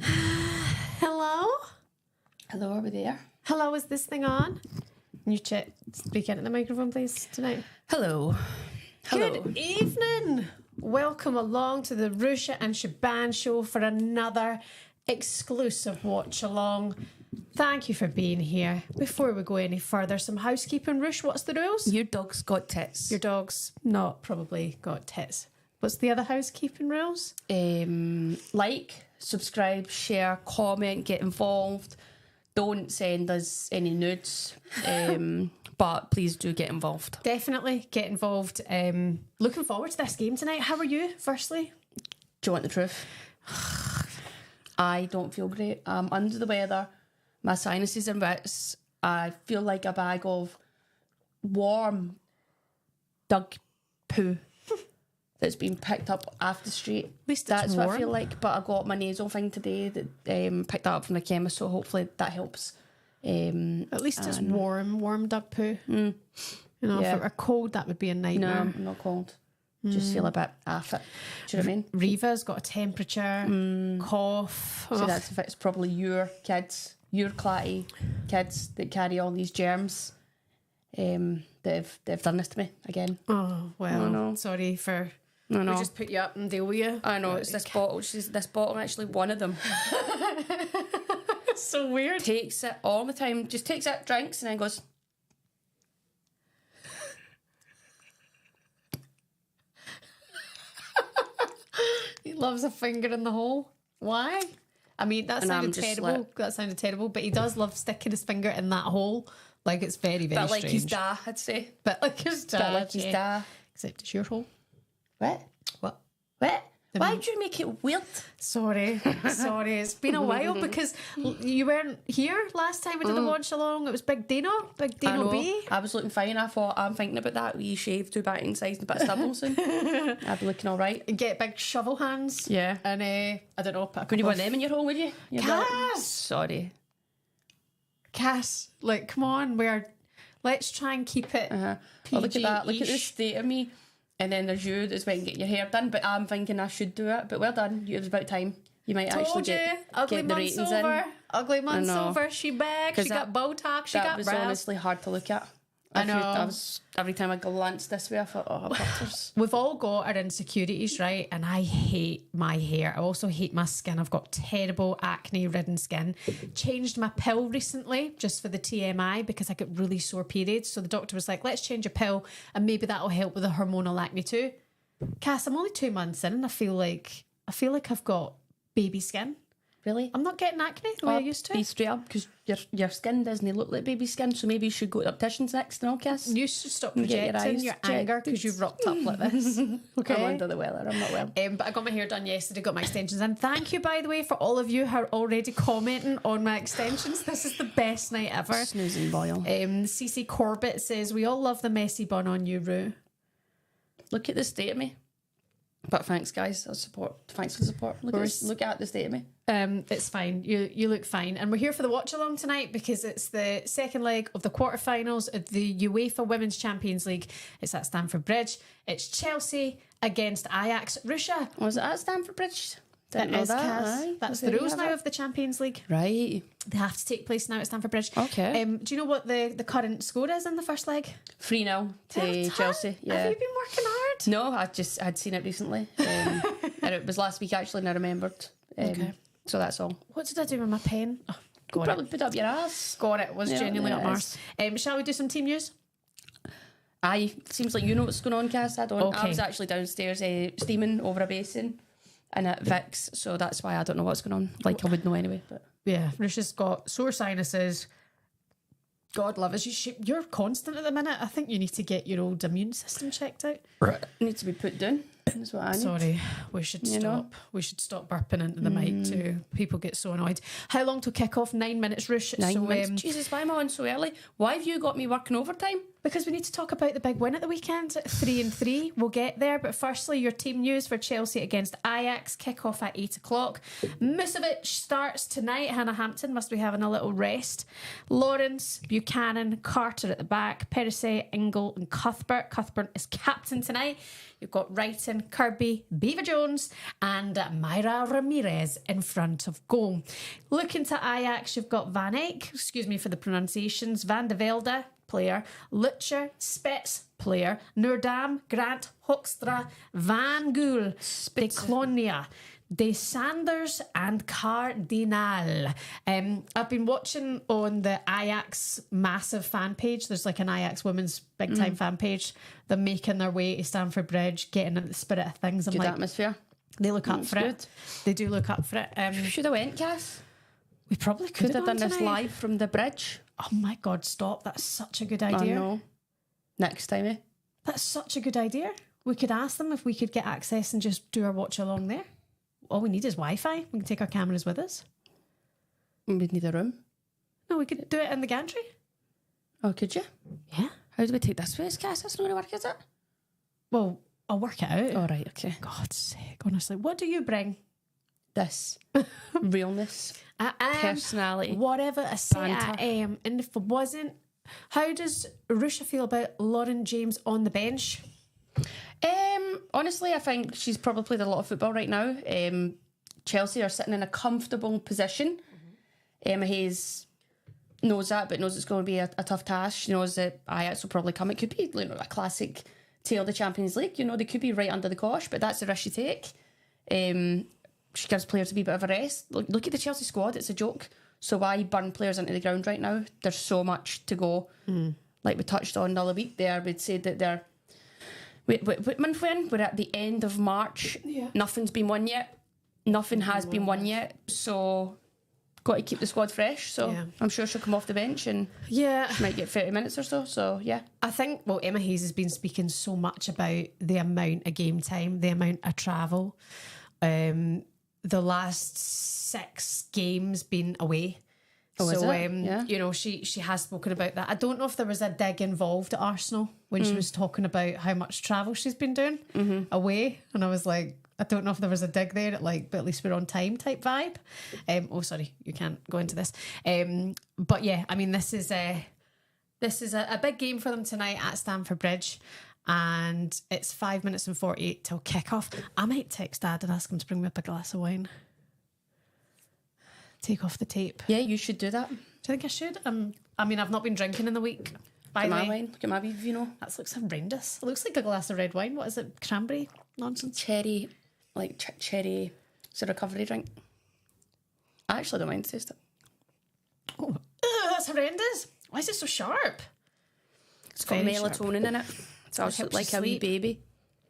Hello? Hello, are we there? Hello, is this thing on? Can you speak into the microphone, please, tonight? Hello. Hello. Good evening. Welcome along to the Rusha and Shaban show for another exclusive watch along. Thank you for being here. Before we go any further, some housekeeping. Rush, what's the rules? Your dog's got tits. Your dog's not probably got tits. What's the other housekeeping rules? Like, subscribe, share, comment, get involved. Don't send us any nudes, but please do get involved. Definitely get involved. Looking forward to this game tonight. How are you, firstly? Do you want the truth? I don't feel great. I'm under the weather. My sinuses are bits. I feel like a bag of warm dog poo that's been picked up off the street. At least that's it's what warm. I feel like. But I got my nasal thing today that picked that up from the chemist, so hopefully that helps. At least it's warm dog poo. Yeah. You know, if it were cold, that would be a No, nightmare. I'm not cold. Just feel a bit off it. Do you know what I mean? Riva's got a temperature, cough. So that's if it's probably your kids, your clatty kids that carry all these germs. They've done this to me again. Oh, well, no. sorry for... No. We just put you up and deal with you. I know, it's this bottle. This bottle, actually, one of them. It's so weird. Takes it all the time. Just takes it, drinks, and then goes... He loves a finger in the hole. Why? I mean, that sounded terrible. That sounded terrible, but he does love sticking his finger in that hole. Like, it's very, very Bit like strange. his da, I'd say. Bit like his dad. Bit like his da. Except it's your hole. What? What? What? Why would you make it weird? Sorry. It's been a while because you weren't here last time we did the watch along. It was Big Dino B. I was looking fine. I thought, I'm thinking about that wee shave, 2 batting size and a bit of stubble soon. I'd be looking all right. And get big shovel hands. Yeah. And I don't know, put a Would you couple want them in your hole, would you? Cass! Sorry. Cass, like, come on, let's try and keep it PG-ish. Oh, look at that. Look at the state of me. And then there's you that's went and get your hair done. But I'm thinking I should do it. But well done. It was about time. You might actually get the ratings in. Ugly month's over. She back. She got Botox. She got That was brows. honestly hard to look at. I know. Every time I glanced this way, I thought, oh, butters. We've all got our insecurities, right? And I hate my hair. I also hate my skin. I've got terrible acne-ridden skin. Changed my pill recently just for the TMI because I get really sore periods. So the doctor was like, let's change your pill and maybe that'll help with the hormonal acne too. Cass, I'm only 2 months in and I feel like I've got baby skin. Really? I'm not getting acne the way I used to. Be straight up, because your skin doesn't look like baby skin, so maybe you should go to the opticians next, and all, Cass. You should stop And get projecting your anger because you've rocked up like this. Okay. I'm under the weather. I'm not well. But I got my hair done yesterday, got my extensions in. Thank you, by the way, for all of you who are already commenting on my extensions. This is the best night ever. Snoozing boil. CC Corbett says, we all love the messy bun on you, Rue. Look at the state of me. But thanks, guys. Thanks for the support. Look at the state of me. It's fine. You look fine. And we're here for the watch along tonight because it's the second leg of the quarterfinals of the UEFA Women's Champions League. It's at Stamford Bridge. It's Chelsea against Ajax. Rusha. Was it at Stamford Bridge? That is, Cass. That's the rules now of the Champions League. Right. They have to take place now at Stamford Bridge. Okay. Do you know what the current score is in the first leg? 3-0 to Chelsea. Yeah. Have you been working hard? No, I'd seen it recently. And it was last week actually, and I remembered. Okay. So that's all. What did I do with my pen? Oh, Could probably put up your ass. Got it. Was genuinely up ours. Shall we do some team news? Aye. Seems like you know what's going on, Cass. I don't. Okay. I was actually downstairs steaming over a basin and at Vic's, so that's why I don't know what's going on. Like I would know anyway. But yeah, Risha's got sore sinuses. God love us. You're constant at the minute. I think you need to get your old immune system checked out. Right. Needs to be put down. That's what I need. Sorry, we should stop. know? We should stop burping into the mic too. People get so annoyed. How long till kick off? 9 minutes, Rush. 9 minutes. Jesus, why am I on so early? Why have you got me working overtime? Because we need to talk about the big win at the weekend, 3-3. We'll get there. But firstly, your team news for Chelsea against Ajax. Kick-off at 8 o'clock. Musovic starts tonight. Hannah Hampton must be having a little rest. Lawrence, Buchanan, Carter at the back. Perisset, Ingle and Cuthbert. Cuthbert is captain tonight. You've got Wrighton, Kirby, Beaver Jones and Mayra Ramirez in front of goal. Looking to Ajax, you've got Van Eyck, excuse me for the pronunciations, Van de Velde, player, Lutcher, Spets, player, Noordam, Grant, Hoekstra, Van Gool, De Clonia, De Sanders and Cardinal. I've been watching on the Ajax massive fan page. There's like an Ajax women's big time fan page. They're making their way to Stamford Bridge, getting into the spirit of things. I'm Good like, atmosphere. they look up for it. They do look up for it. Should have went, Cass. We probably could have done this tonight. live from the bridge. Oh my God, stop. That's such a good I idea. know. Next time, eh? That's such a good idea. We could ask them if we could get access and just do our watch along there. All we need is Wi-Fi. We can take our cameras with us. We'd need a room. No, we could do it in the gantry. Oh, could you? Yeah. How do we take this space, Cass? That's not going to work, is it? Well, I'll work it out. All right, okay. God's sake, honestly. What do you bring? This. Realness. Personality. Whatever I say Banter. I am. And if it wasn't, how does Rusha feel about Lauren James on the bench? Honestly, I think she's probably played a lot of football right now. Chelsea are sitting in a comfortable position. Emma Hayes knows that, but knows it's going to be a tough task. She knows that Ajax will probably come. It could be a classic tale of the Champions League. They could be right under the cosh, but that's the risk you take. She gives players a wee bit of a rest. Look at the Chelsea squad. It's a joke. So why burn players into the ground right now? There's so much to go. Like we touched on the other week there, we'd said that they're... Whitman when we're at the end of March. Yeah. Nothing's been won yet. Nothing has been won yet. So got to keep the squad fresh. So Yeah. I'm sure she'll come off the bench and she might get 30 minutes or so. So yeah. I think, Emma Hayes has been speaking so much about the amount of game time, the amount of travel. The last 6 games been away. Oh, is it? Yeah. She has spoken about that. I don't know if there was a dig involved at Arsenal when she was talking about how much travel she's been doing away. And I was like, I don't know if there was a dig there but at least we're on time type vibe. Sorry, you can't go into this. But yeah, I mean, this is a big game for them tonight at Stamford Bridge. And it's 5 minutes and 48 till kick-off. I might text Dad and ask him to bring me up a glass of wine. Take off the tape. Yeah, you should do that. Do you think I should? I mean, I've not been drinking in the week. By Look the at way, my wine. Look at my wee vino. that looks horrendous. It looks like a glass of red wine. What is it? Cranberry nonsense? Cherry, cherry. It's a recovery drink. I actually don't mind to taste it. Oh, that's horrendous. Why is it so sharp? It's got Very sharp. melatonin in it. So it's helps like you a wee sleep. baby.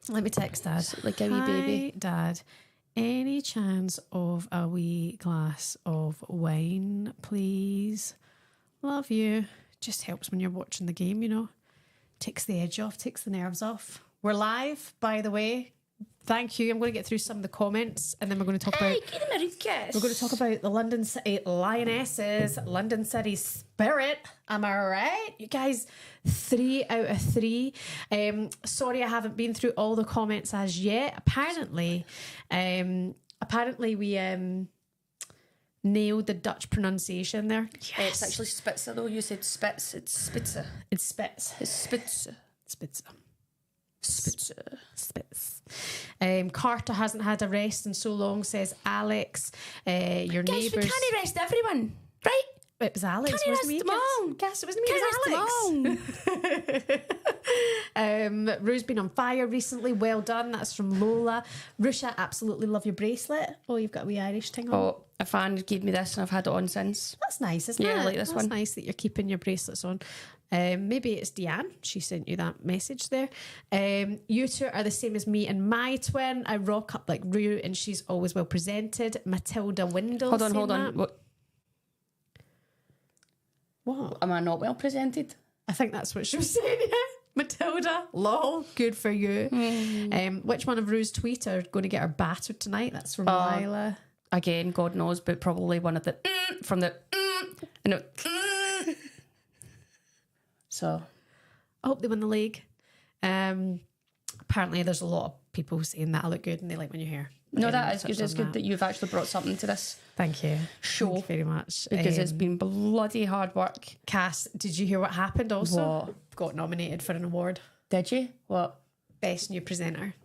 Let me text Dad. Like a wee baby. Hi, Dad. Any chance of a wee glass of wine, please? Love you. Just helps when you're watching the game, Takes the edge off, takes the nerves off. We're live, by the way. Thank you. I'm going to get through some of the comments and then we're going to talk about... Get him a rude kiss. We're going to talk about the London City Lionesses, London City Spirit. Am I right? You guys, 3 out of 3. Sorry, I haven't been through all the comments as yet. Apparently we nailed the Dutch pronunciation there. It's actually Spitzer though. You said Spitz. It's Spitzer. It's Spitz. It's Spitzer. Spitz. Spitzer. Spitz. Carter hasn't had a rest in so long, says Alex. Your Guys, we neighbours. can't rest everyone, right? It was Alex, Can't wasn't rest me? them all. Guess it wasn't me, it was Alex. Rue's been on fire recently. Well done. That's from Lola. Rusha, absolutely love your bracelet. Oh, you've got a wee Irish thing on. Oh, a fan gave me this and I've had it on since. That's nice, isn't it? Yeah, I like this That's one. nice that you're keeping your bracelets on. Maybe it's Deanne. She sent you that message there. You two are the same as me and my twin. I rock up like Rue and she's always well presented. Matilda Windle. Hold on. What? Am I not well presented? I think that's what she was saying, yeah. Matilda, lol, good for you. Which one of Rue's tweets are going to get her battered tonight? That's from Lila. Again, God knows, but probably one of the from the and it, so I hope they win the league. Apparently, there's a lot of people saying that I look good and they like my new hair. No, that is good. It's good that you've actually brought something to this. Thank you. Show. Thank you very much. Because it's been bloody hard work. Cass, did you hear what happened also? What? Got nominated for an award. Did you? What? Best New Presenter.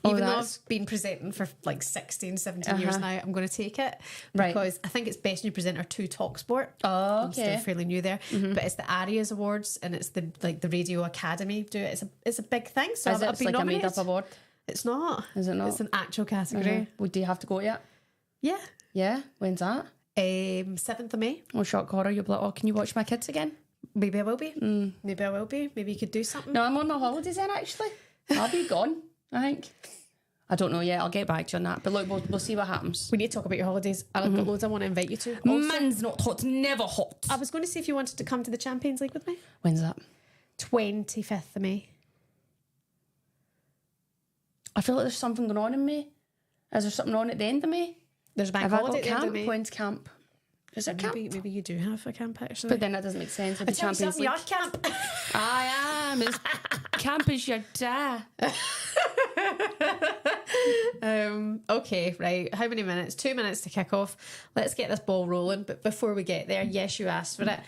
Oh, Even though I've been presenting for like 16, 17 years now, I'm going to take it Right. because I think it's Best New Presenter to Talksport. Oh, I'm still okay. fairly new there, but it's the Arias Awards and it's the Radio Academy do it. It's a big thing. So Is it? I've It's been like a nominated. made-up award? It's not. Is it not? It's an actual category. Well, do you have to go yet? Yeah. Yeah? When's that? 7th of May. Oh, shock horror. You'll be like, oh, can you watch my kids again? Maybe I will be. Maybe I will be. Maybe you could do something. No, I'm on my holidays then, actually. I'll be gone, I think. I don't know yet. I'll get back to you on that. But look, we'll see what happens. We need to talk about your holidays. I've got loads I want to invite you to. Also, Man's not hot, never hot. I was going to see if you wanted to come to the Champions League with me. When's that? 25th of May. I feel like there's something going on in May. Is there something on at the end of May? There's a bank Have I holiday got at the end of camp? May. When's camp? Is there camp? Maybe you do have a camp actually. But then that doesn't make sense with the Tell me Champions something, League. you are camp. I am. It's, camp is your dad. Okay, right. How many minutes? 2 minutes to kick off. Let's get this ball rolling. But before we get there, yes, you asked for it.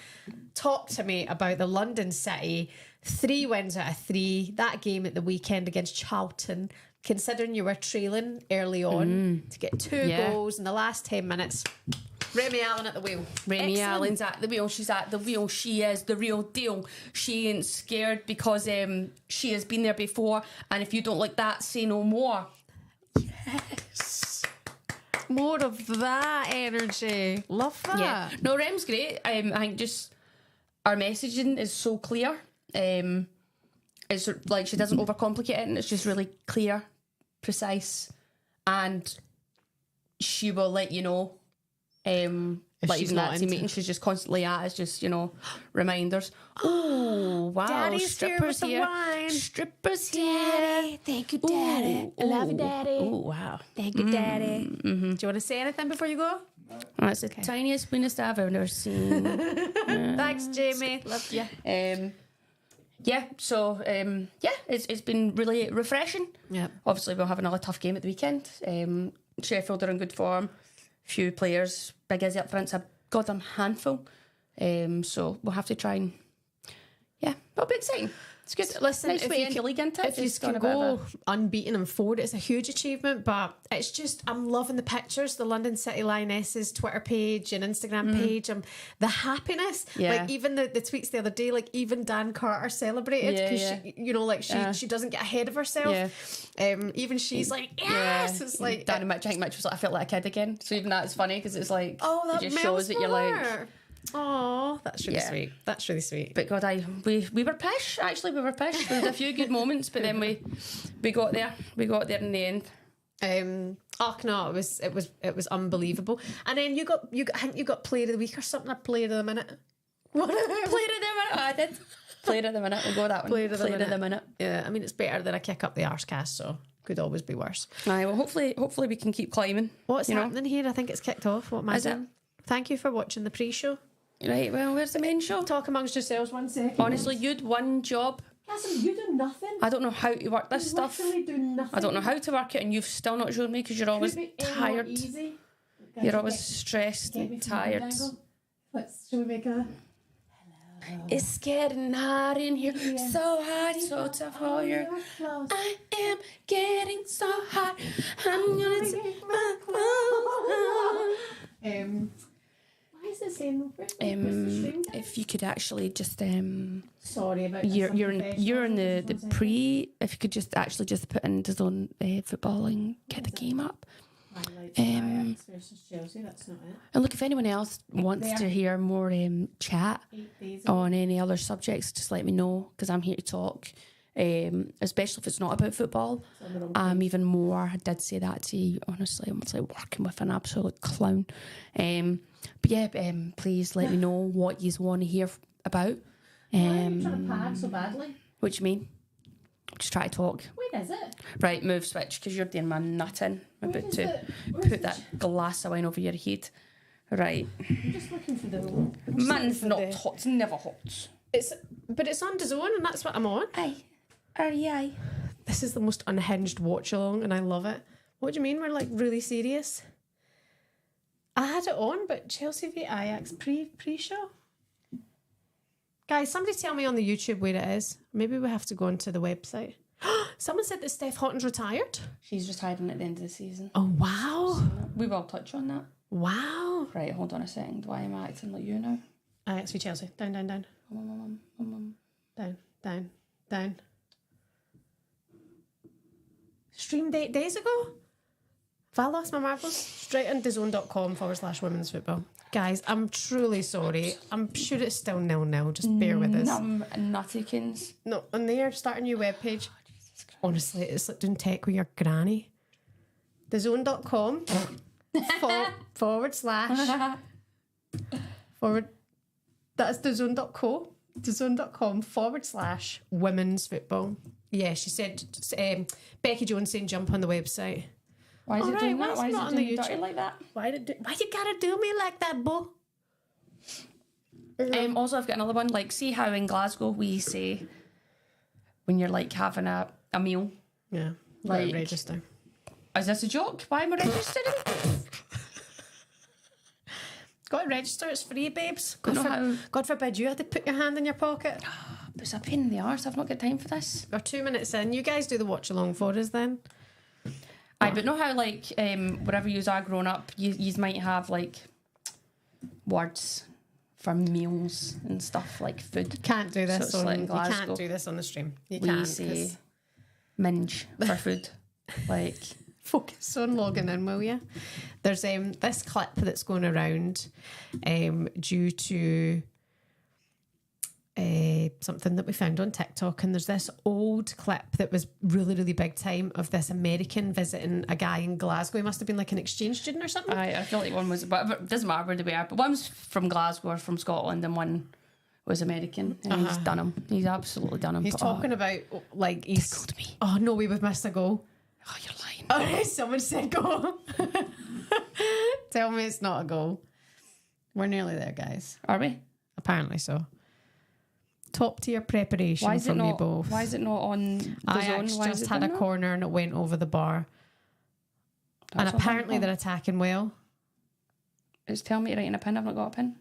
Talk to me about the London City 3 wins out of 3. That game at the weekend against Charlton. Considering you were trailing early on to get 2 goals in the last 10 minutes. Remy Allen at the wheel. Remy Excellent. Allen's at the wheel. She's at the wheel. She is the real deal. She ain't scared because she has been there before. And if you don't like that, say no more. Yes. More of that energy. Love that. Yeah. No, Rem's great. I think just our messaging is so clear. It's like she doesn't overcomplicate it, and it's just really clear, precise, and she will let you know. Like she's even not that team into meeting, she's just constantly at us, just reminders. Oh wow, Daddy's strippers here with the wine. Strippers here. Daddy. Thank you, Daddy. I love you, Daddy. Oh wow, Thank you, Daddy. Do you want to say anything before you go? that's the tiniest penis I've ever seen. Thanks, Jamie. Love you. Yeah, so it's been really refreshing. Yeah. Obviously, we'll have another tough game at the weekend. Sheffield are in good form. Few players, Big Izzy up front's a goddamn handful. So we'll have to try and it'll be exciting. It's good. Listen, nice if way you into can, league into it. if you Just can got a bit go of unbeaten and forward, it's a huge achievement. But it's just, I'm loving the pictures, the London City Lionesses Twitter page and Instagram page, the happiness. Yeah. Like even the tweets the other day, like even Dan Carter celebrated because she doesn't get ahead of herself. Even she's like, yes, it's like Dan and Mitch. I think Mitch was like, I felt like a kid again. So even that's funny because it's like, that it just shows that you're like. Oh, that's really Yeah. sweet. That's really sweet. But God, we were pish. Actually, we were pish. We had a few good moments, but then we got there. We got there in the end. No, it was unbelievable. And then you got I think you got player of the week or something, or player of the minute. What? Player of the minute. I did. Player of the minute. We'll go with that one. Player of the minute. Yeah, I mean it's better than a kick up the arse cast, so could always be worse. Aye, well hopefully we can keep climbing. What's happening here? I think it's kicked off. What am I Is it? doing? Thank you for watching the pre-show. Right, well, where's the main show? Talk amongst yourselves 1 second. Honestly, you'd one job. Cassim, you do nothing. I don't know how to work this stuff. Literally do nothing. I don't know how to work it, and you've still not shown me because you're always tired. Easy. You're always stressed and tired. Shall we make a... It's getting hot in here, so hot, so tough for you. I am getting so hot. I'm gonna take my clothes off. Why is it saying no first? If you could actually just Sorry about this. you're in the pre. If you could just actually just put in the zone football and get the game up. Ajax versus Chelsea, that's not it. And look, if anyone else wants to hear more chat 8 days on any other subjects, just let me know because I'm here to talk. Especially if it's not about football. Even more. I did say that to you. Honestly, I'm like working with an absolute clown. But yeah, please let me know what you want to hear about. Why are you trying to pad so badly? What do you mean? Just try to talk. Where is it? Right, move switch because you're doing my nutting. I'm about to put that glass of wine over your head. Right. I'm just looking for the... Man's not hot. It's never hot. But it's on DAZN and that's what I'm on. Aye. This is the most unhinged watch along and I love it. What do you mean we're like really serious? I had it on, but Chelsea v Ajax pre-show. Guys, somebody tell me on the YouTube where it is. Maybe we have to go onto the website. Someone said that Steph Houghton's retired. She's retiring at the end of the season. Oh, wow. We will touch on that. Wow. Right, hold on a second. Why am I acting like you now? Ajax v Chelsea. Down. Down. Streamed 8 days ago? Have I lost my marbles? Straight on DAZN.com/women's football. Guys, I'm truly sorry. I'm sure it's still 0-0. Just bear with us. Nuttykins. No, on there, start a new webpage. Honestly, it's like doing tech with your granny. DAZN.com forward. That's DAZN.co. DAZN.com/women's football. Yeah, she said, Becky Jones saying jump on the website. Why is it doing that? Why is it doing YouTube dirty like that? Why you gotta do me like that, boo? Also, I've got another one. Like, see how in Glasgow we say when you're like having a meal. Yeah, like register. Is this a joke? Why am I registering? Got to register. It's free, babes. God forbid you had to put your hand in your pocket. It's a pain in the arse. I've not got time for this. We're 2 minutes in. You guys do the watch along for us then. I but know how like wherever you are growing up, you might have like words for meals and stuff like food. You can't do this So on. like you can't do this on the stream. You we can't say minge for food. Like focus on logging in, will you? There's this clip that's going around due to something that we found on TikTok, and there's this old clip that was really, really big time of this American visiting a guy in Glasgow. He must have been like an exchange student or something. I feel like one was, but it doesn't matter where they were, but one was from Glasgow or from Scotland and one was American, and he's done him. He's absolutely done him. He's talking about like he's called me. Oh no, we've missed a goal. Oh, you're lying. Oh, someone said goal. Tell me it's not a goal. We're nearly there, guys. Are we? Apparently so. Top tier preparation Why is from it not, you both. Why is it not on the Ajax zone? just had a corner and it went over the bar. That's and apparently they're attacking well. It's telling me to write in a pin. I've not got a pin.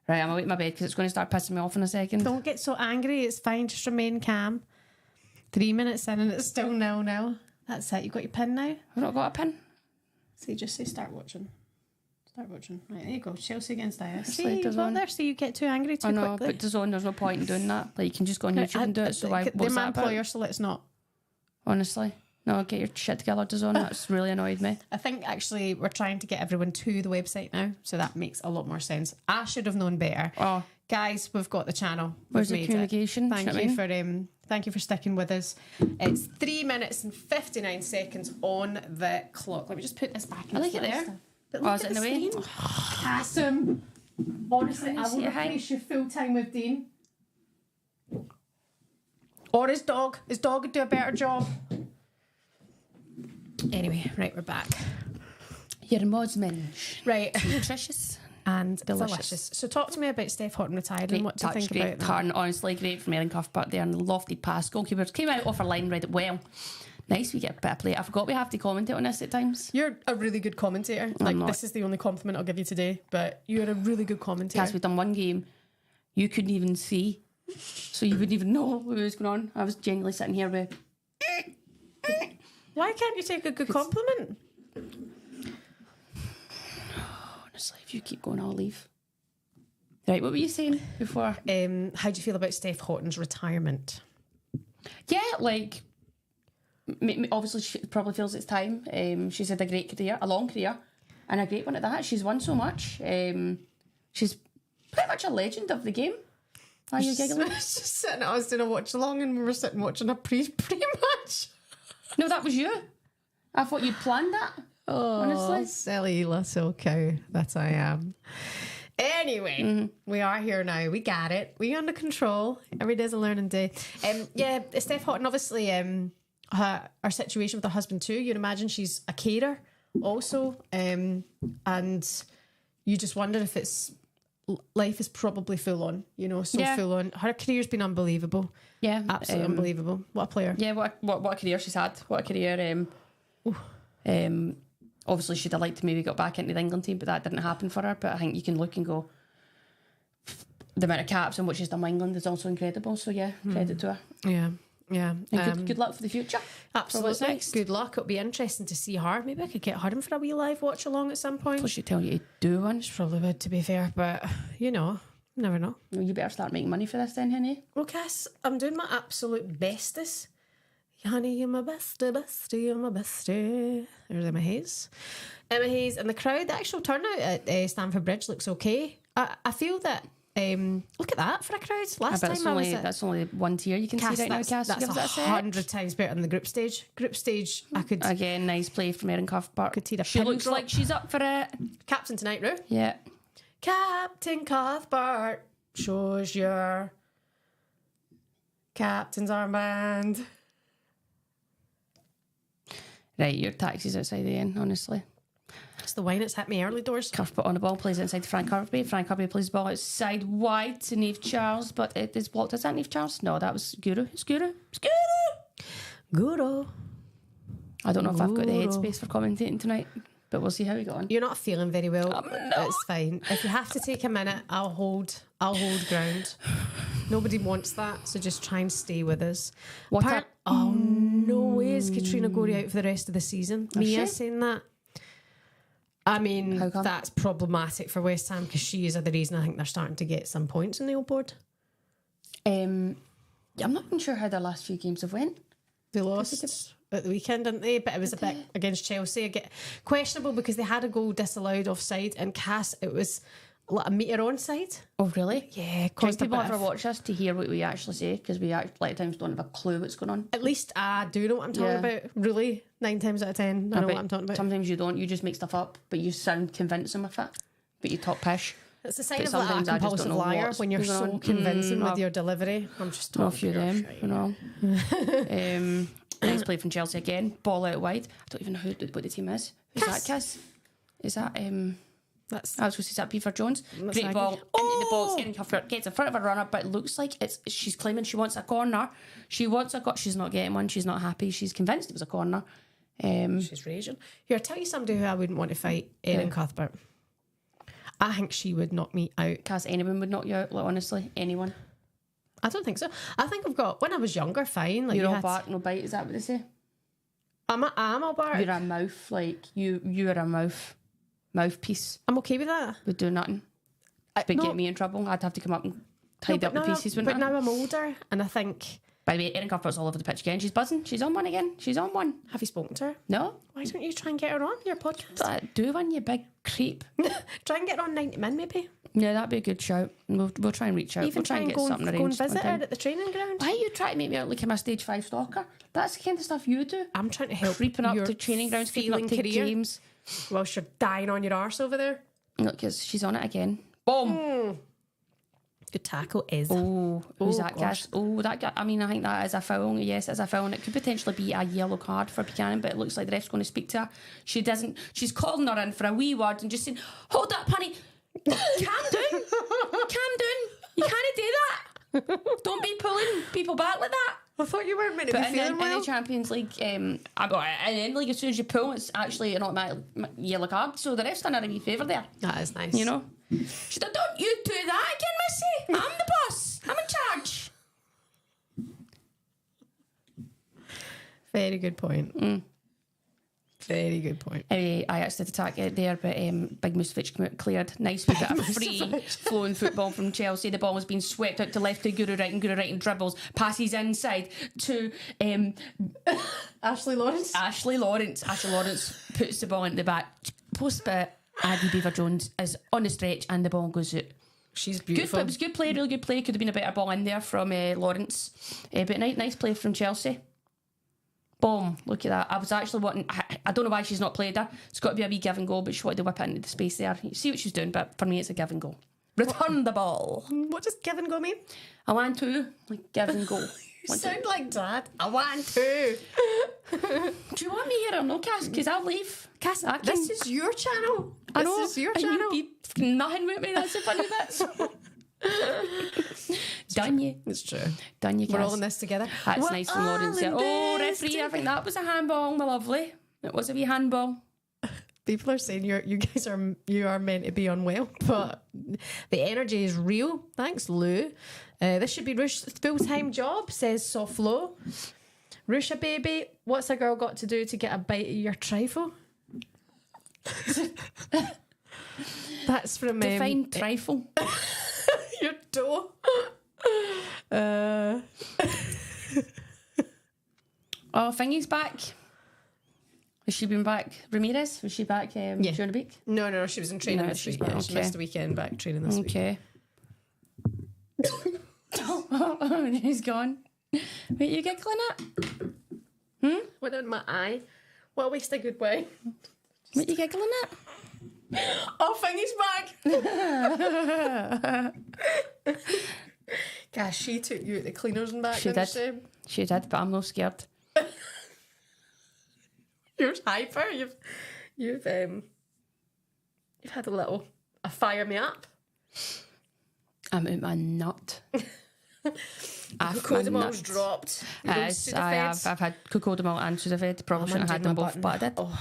Right, I'm away to my bed because it's going to start pissing me off in a second. Don't get so angry. It's fine. Just remain calm. 3 minutes in and it's still 0-0. That's it. You got your pin now? I've not got a pin. So you just say start watching. Start watching. Right, there you go. Chelsea against Ajax. It's See, like you got there, so you get too angry too I know, quickly. but DAZN, there's no point in doing that. Like, you can just go on YouTube and do it. So what's they're my that about? employer, so let's not. Honestly. No, get your shit together, DAZN. That's really annoyed me. I think actually we're trying to get everyone to the website now, so that makes a lot more sense. I should have known better. Oh. Guys, we've got the channel. Where's We've the made communication? it. Thank you for sticking with us. It's 3 minutes and 59 seconds on the clock. Let me just put this back in. I like it there. But Oh, look is at it in the the way? screen. Awesome. Honestly, I will replace you full time with Dean. Or his dog. His dog would do a better job. Anyway, right, we're back. Your mod's minge. Right. Nutritious. And Delicious. delicious. So talk to me about Steph Houghton retired and what do you think great about that? turn, honestly, great from Erin Cuthbert there and the lofty pass. Goalkeepers came out off her line, read it well. Nice, we get a bit of play. I forgot we have to commentate on this at times. You're a really good commentator. Like, this is the only compliment I'll give you today, but you're a really good commentator. Guys, we've done one game you couldn't even see, so you wouldn't even know what was going on. I was genuinely sitting here with... Why can't you take a good compliment? Honestly, if you keep going, I'll leave. Right, what were you saying before? How do you feel about Steph Houghton's retirement? Yeah, like... Obviously, she probably feels it's time. She's had a great career, a long career, and a great one at that. She's won so much. She's pretty much a legend of the game. Are you giggling? Just sitting, I was doing a watch along and we were sitting watching a pretty much. No, that was you. I thought you'd planned that. Oh, honestly. Silly little cow that I am. Anyway, we are here now. We got it. We under control. Every day's a learning day. Yeah, Steph Houghton, obviously, her situation with her husband too. You'd imagine she's a carer also, and you just wonder if it's life is probably full on, you know, so full on. Her career's been unbelievable. Yeah. Absolutely unbelievable. What a player. Yeah, what a career she's had. What a career. Obviously, she'd have liked to maybe got back into the England team, but that didn't happen for her. But I think you can look and go, the amount of caps and what she's done with England is also incredible. So, yeah, credit to her. Yeah. Yeah. And good luck for the future. Absolutely. Next. Good luck. It'll be interesting to see her. Maybe I could get her in for a wee live watch along at some point. Plus, she'd tell you to do one. She probably would, to be fair, but you know, never know. Well, you better start making money for this then, honey. Well, Cass, I'm doing my absolute bestest. Honey, you're my bestie, you're my bestie. There's Emma Hayes. Emma Hayes and the crowd, the actual turnout at Stamford Bridge looks okay. I feel that, look at that for a crowd. Last time I was that's only one tier you can see right now, Cass. That's 100 times better than the group stage. Group stage, I could... Again, nice play from Erin Cuthbert. She looks like she's up for it. Captain tonight, Roo. Yeah. Captain Cuthbert shows your captain's armband. Right, your taxi's outside the end, honestly. It's the wine that's hit me early doors. Cuthbert on the ball, plays it inside to Frank Kirby. Frank Kirby plays the ball outside wide to Niamh Charles, but it is blocked. Is that Niamh Charles? No, that was Guru. It's Guru. Guru. I don't know if I've got the headspace for commentating tonight, but we'll see how we go on. You're not feeling very well. No. It's fine. If you have to take a minute, I'll hold ground. Nobody wants that, so just try and stay with us. Oh, no way is Katrina Gorey out for the rest of the season. Mia saying that. I mean, that's problematic for West Ham because she is the reason I think they're starting to get some points in the old board. I'm not even sure how their last few games have went. They lost at the weekend, didn't they? But it was a bit against Chelsea. Questionable because they had a goal disallowed offside, and Cass, it was a metre onside. Oh, really? Yeah. Can people ever watch us to hear what we actually say? Because we actually, at times, don't have a clue what's going on. At least I do know what I'm talking about. Really, 9 times out of 10, I know what I'm talking about. Sometimes you don't. You just make stuff up, but you sound convincing with it. But you talk pish. It's a sign of a compulsive liar when you're so convincing with your delivery. I'm just talking. A few of them, you know. Nice play from Chelsea again. Ball out wide. I don't even know what the team is. Who's that, Kiss? Is that I was going to say, is that Beaver Jones? Great ball into the box. Erin Cuthbert gets in front of a runner, but it looks like she's claiming she wants a corner. She's not getting one. She's not happy. She's convinced it was a corner. She's raging. Here, I'll tell you somebody who I wouldn't want to fight. Erin Cuthbert. I think she would knock me out. Because anyone would knock you out, like, honestly. Anyone. I don't think so. I think I've got, when I was younger, fine. Like, you're all bark, no bite, is that what they say? I'm all bark. You're a mouth, like, you are a mouthpiece. I'm okay with that. Would do nothing. But get me in trouble. I'd have to come up and tidy up the pieces, wouldn't I? But now I'm older, and I think... By the way, Erin Cuthbert's all over the pitch again. She's buzzing. She's on one again. She's on one. Have you spoken to her? No. Why don't you try and get her on your podcast? Do one, you big creep. Try and get her on 90 Min, maybe. Yeah, that'd be a good shout. We'll try and reach out. Even we'll try and get something arranged. Go and visit her at the training ground. Why are you trying to make me out like I'm a stage 5 stalker? That's the kind of stuff you do. I'm trying to help. Creeping up to training grounds, creeping up to games. Whilst you're dying on your arse over there. Look, because she's on it again. Boom! Good tackle is. Oh, who's that, Cass? Oh, that guy. I mean, I think that is a foul. Yes, it's a foul. And it could potentially be a yellow card for Buchanan, but it looks like the ref's going to speak to her. She doesn't. She's calling her in for a wee word and just saying, hold up, honey. Calm down. Calm down. You can't do that. Don't be pulling people back like that. I thought you weren't meant to be feeling well. In the Champions League, in the league, as soon as you pull, it's actually an automatic yellow card. So the ref's done her a wee favour there. That is nice. You know? She said, don't you do that again, Missy. I'm the boss. I'm in charge. Very good point. Very good point. Ajax did attack it there, but Big Mustovic came out cleared. Nice wee bit of free flowing football from Chelsea. The ball was being swept out to left to Guru right, and Guru right and dribbles. Passes inside to Ashley Lawrence. Ashley Lawrence puts the ball into the back post, but Aggie Beaver Jones is on the stretch and the ball goes out. She's beautiful. It was good play, really good play. Could have been a better ball in there from Lawrence, but nice play from Chelsea. Boom, look at that. I was actually wanting, I don't know why she's not played her. It's got to be a wee give and go, but she wanted to whip it into the space there. You see what she's doing, but for me it's a give and go. Return the ball. What does give and go mean? I want to, like, give and go. You sound like Dad. I want to. Do you want me here or no, Cass? Because I'll leave. Cass, this is your channel. This is your channel. You've Nothing with me. That's the funny bit. Done you. It's true. Done you, We're all Cass. in this together. That's We're nice from Lawrence. all in Oh, this referee, I think that was a handball, my lovely. It was a wee handball. People are saying you guys are meant to be unwell, but the energy is real. Thanks, Lou. This should be Rush's full-time job, says Soft Low. Rusha baby, what's a girl got to do to get a bite of your trifle? That's from Define trifle. your toe. Oh, Thingy's back. Has she been back? Ramirez? Was she back during the week? No, she was in training No, this she's week. back, Yeah, she okay. missed the weekend back training this week. Okay. Oh, he's gone. Wait, you giggling at? Went in my eye. What a waste of good way. What you giggling at? Oh, Fingy's back. Gosh, she took you at the cleaners and back. She didn't did. She did, but I'm not scared. You're hyper. You've had a fire me up. I'm out my nut. Cocodamol's dropped. Yes, I have. I've had Cocodamol and Sudafed. Probably shouldn't have had them both, but I did. Oh,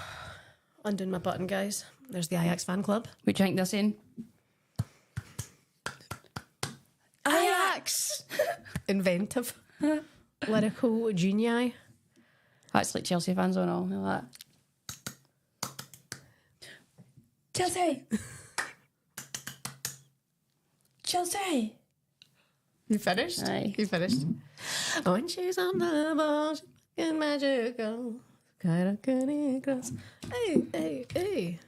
undoing my button, guys. There's the Ajax fan club. What do you think they're saying? Ajax! Inventive. Lyrical genii. That's like Chelsea fans and all. Like that. Chelsea! Chelsea! You finished? Aye. You finished? When she's on the ball, she's fucking magical. Kind of good cross. Hey, hey, hey.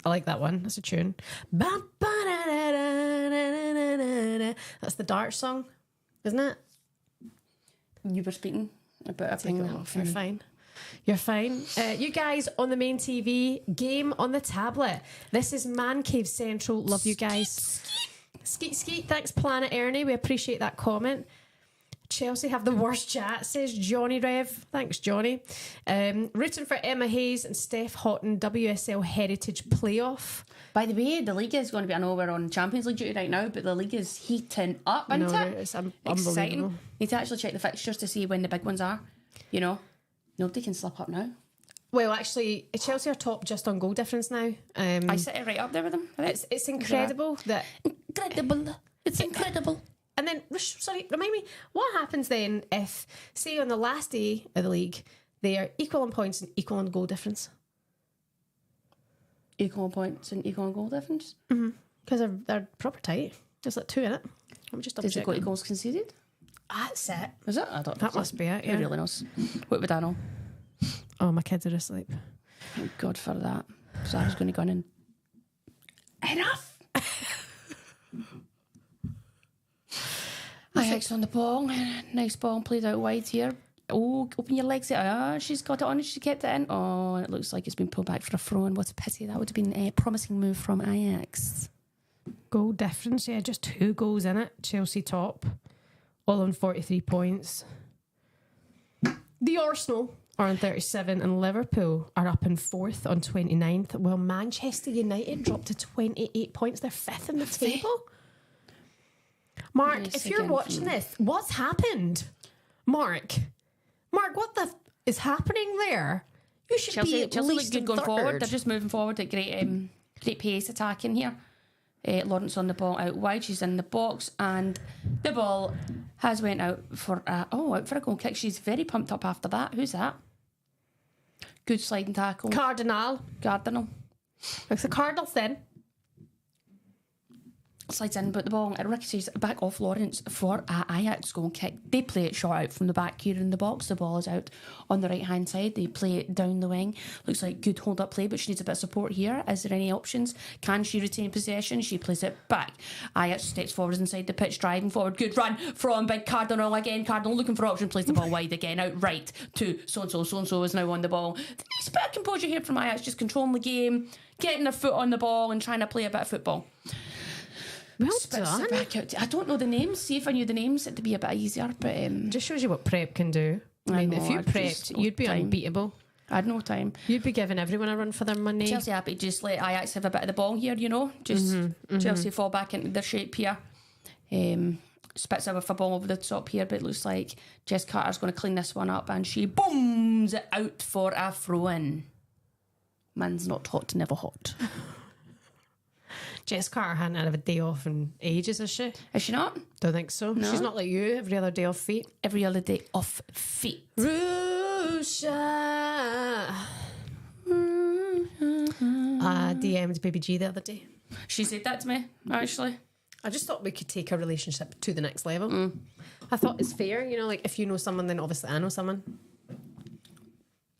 I like that one. That's a tune. That's the Dart song, isn't it? You were speaking about a Take thing. it off. You're fine. You're fine. You guys on the main TV, game on the tablet. This is Man Cave Central. Love you guys. Skeet, skeet. Thanks, Planet Ernie. We appreciate that comment. Chelsea have the worst chat, says Johnny Rev. Thanks, Johnny. Rooting for Emma Hayes and Steph Houghton, WSL Heritage Playoff. By the way, the league is going to be, I know we're on Champions League duty right now, but the league is heating up, isn't it? It's Exciting. unbelievable. Need to actually check the fixtures to see when the big ones are. You know, nobody can slip up now. Well, actually, Chelsea are top just on goal difference now. I sit right up there with them. It's incredible that... Incredible. It's incredible. And then, sorry, remind me, what happens then if, say, on the last day of the league, they are equal in points and equal in goal difference? Equal points and equal goal difference? Because they're proper tight. There's like 2 in it. Let me just double Does it check. go to goals conceded? That's it. Is it? I don't That must be it, yeah. Who really knows? What would I know? Oh, my kids are asleep. Thank God for that. So I was going to go in and... Enough! Ajax on the ball. Nice ball played out wide here. Oh, open your legs. She's got it on. She kept it in. Oh, it looks like it's been pulled back for a throw. And what a pity. That would have been a promising move from Ajax. Goal difference, yeah, just 2 goals in it. Chelsea top, all on 43 points. The Arsenal are on 37 and Liverpool are up in 4th on 29th, while Manchester United dropped to 28 points. They're 5th in the table. Mark, Nice if you're again watching this, what's happened? Mark, what the is happening there? You should Chelsea, be at Chelsea look least good in going third. forward. They're just moving forward at great pace attacking here. Lawrence on the ball out wide. She's in the box and the ball has went out for out for a goal kick. She's very pumped up after that. Who's that? Good sliding tackle. Cardinal. It's the Cardinals then. Slides in, but the ball it ricochets back off Lawrence for a Ajax goal kick. They play it short out from the back here in the box. The ball is out on the right hand side. They play it down the wing. Looks like good hold up play, but she needs a bit of support here. Is there any options? Can she retain possession? She plays it back. Ajax steps forward inside the pitch, driving forward. Good run from big Cardinal again. Cardinal looking for option, plays the ball wide again, out right to so-and-so. So-and-so is now on the ball. Nice bit of composure here from Ajax, just controlling the game, getting their foot on the ball and trying to play a bit of football. Well Spits done. it back out. I don't know the names. See if I knew the names, it'd be a bit easier. But Just shows you what prep can do. I mean, if know, you I've just prepped, no you'd be time. unbeatable. I had no time. You'd be giving everyone a run for their money. Chelsea happy to just let Ajax have a bit of the ball here, you know. Just Chelsea fall back into their shape here. Spitzer with a ball over the top here, but it looks like Jess Carter's going to clean this one up, and she booms it out for a throw-in. Man's not hot, never hot. Jess Carter hadn't had a day off in ages, is she? Is she not? Don't think so. No. She's not like you, every other day off feet. Every other day off feet. Rusha. DM'd Baby G the other day. She said that to me, actually. I just thought we could take a relationship to the next level. I thought it's fair, you know, like if you know someone, then obviously I know someone.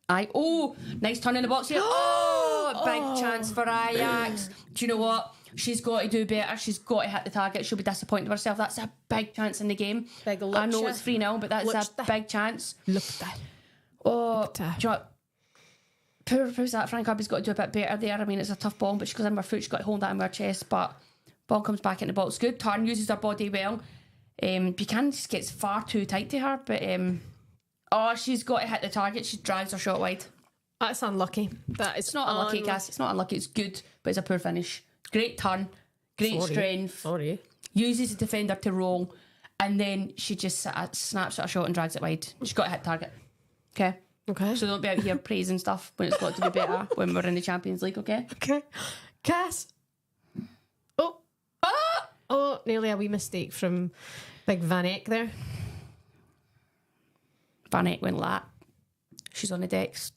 Nice turn in the box here. Big chance for Ajax. Do you know what? She's got to do better. She's got to hit the target. She'll be disappointed with herself. That's a big chance in the game. Big I know it's 3-0, but that's a big chance. Look at that. Do you know what? Proves that Frank Kirby's got to do a bit better there. I mean, it's a tough ball, but she goes in her foot. She's got to hold that in her chest, but ball comes back in the box. Good turn, uses her body well. Buchanan just gets far too tight to her, but she's got to hit the target. She drives her shot wide. That's unlucky. It's not unlucky, Cass. It's not unlucky. It's good, but it's a poor finish. Great turn, great strength. Uses the defender to roll, and then she just snaps at a shot and drags it wide. She's got to hit target. Okay. So don't be out here praising stuff when it's got to be better when we're in the Champions League. Okay. Cass. Nearly a wee mistake from Big Van Eyck there. Van Eyck went lat. She's on the decks.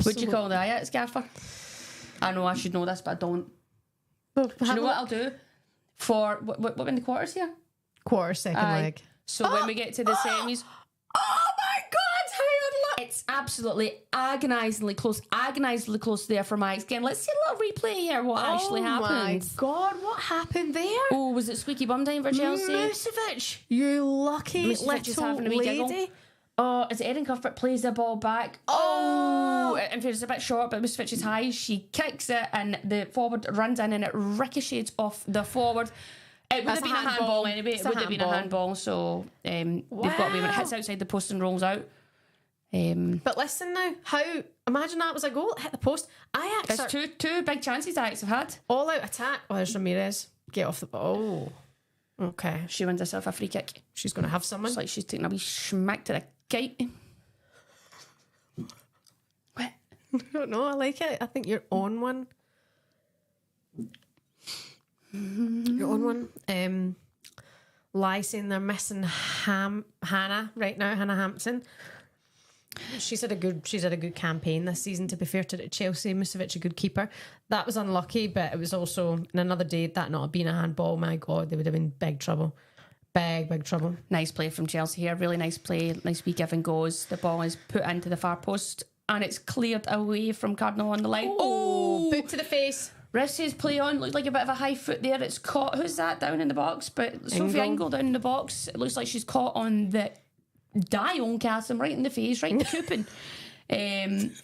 Would you call the Ajax gaffer? I know I should know this, but I don't. Do you know what I'll do? For what in the quarters here? Quarter second leg. So when we get to the semis. Oh my God! How unlucky! It's absolutely agonisingly close there from Ajax. Again, let's see a little replay here. What actually happened? Oh my God! What happened there? Oh, was it squeaky bum time for Chelsea? Musovic, you lucky little lady. Oh, as Erin Cuthbert plays the ball back. In fact, it's a bit short, but Musovic is high. She kicks it, and the forward runs in, and it ricochets off the forward. It would have been a handball anyway. It would have been a handball, so they've got to be when it hits outside the post and rolls out. But listen now, imagine that was a goal, it hit the post. Ajax There's two big chances Ajax have had. All out attack. Oh, there's Ramirez. Get off the ball. Oh, okay. She wins herself a free kick. She's going to have someone. It's like she's taking a wee smack to the gate. What? I don't know, I like it. I think you're on one. You're on one. Lie saying they're missing Hannah right now, Hannah Hampson. She's had a good campaign this season, to be fair to Chelsea. Musovic, a good keeper. That was unlucky, but it was also in another day that not been a handball. My God, they would have been big trouble. Big trouble. Nice play from Chelsea here. Really nice play. Nice wee give and goes. The ball is put into the far post and it's cleared away from Cardinal on the line. Oh, boot to the face. Ref says play on. Looked like a bit of a high foot there. It's caught. Who's that down in the box? But Sophie Ingle down in the box. It looks like she's caught on the dial, Cassim, right in the face, right in the coupon.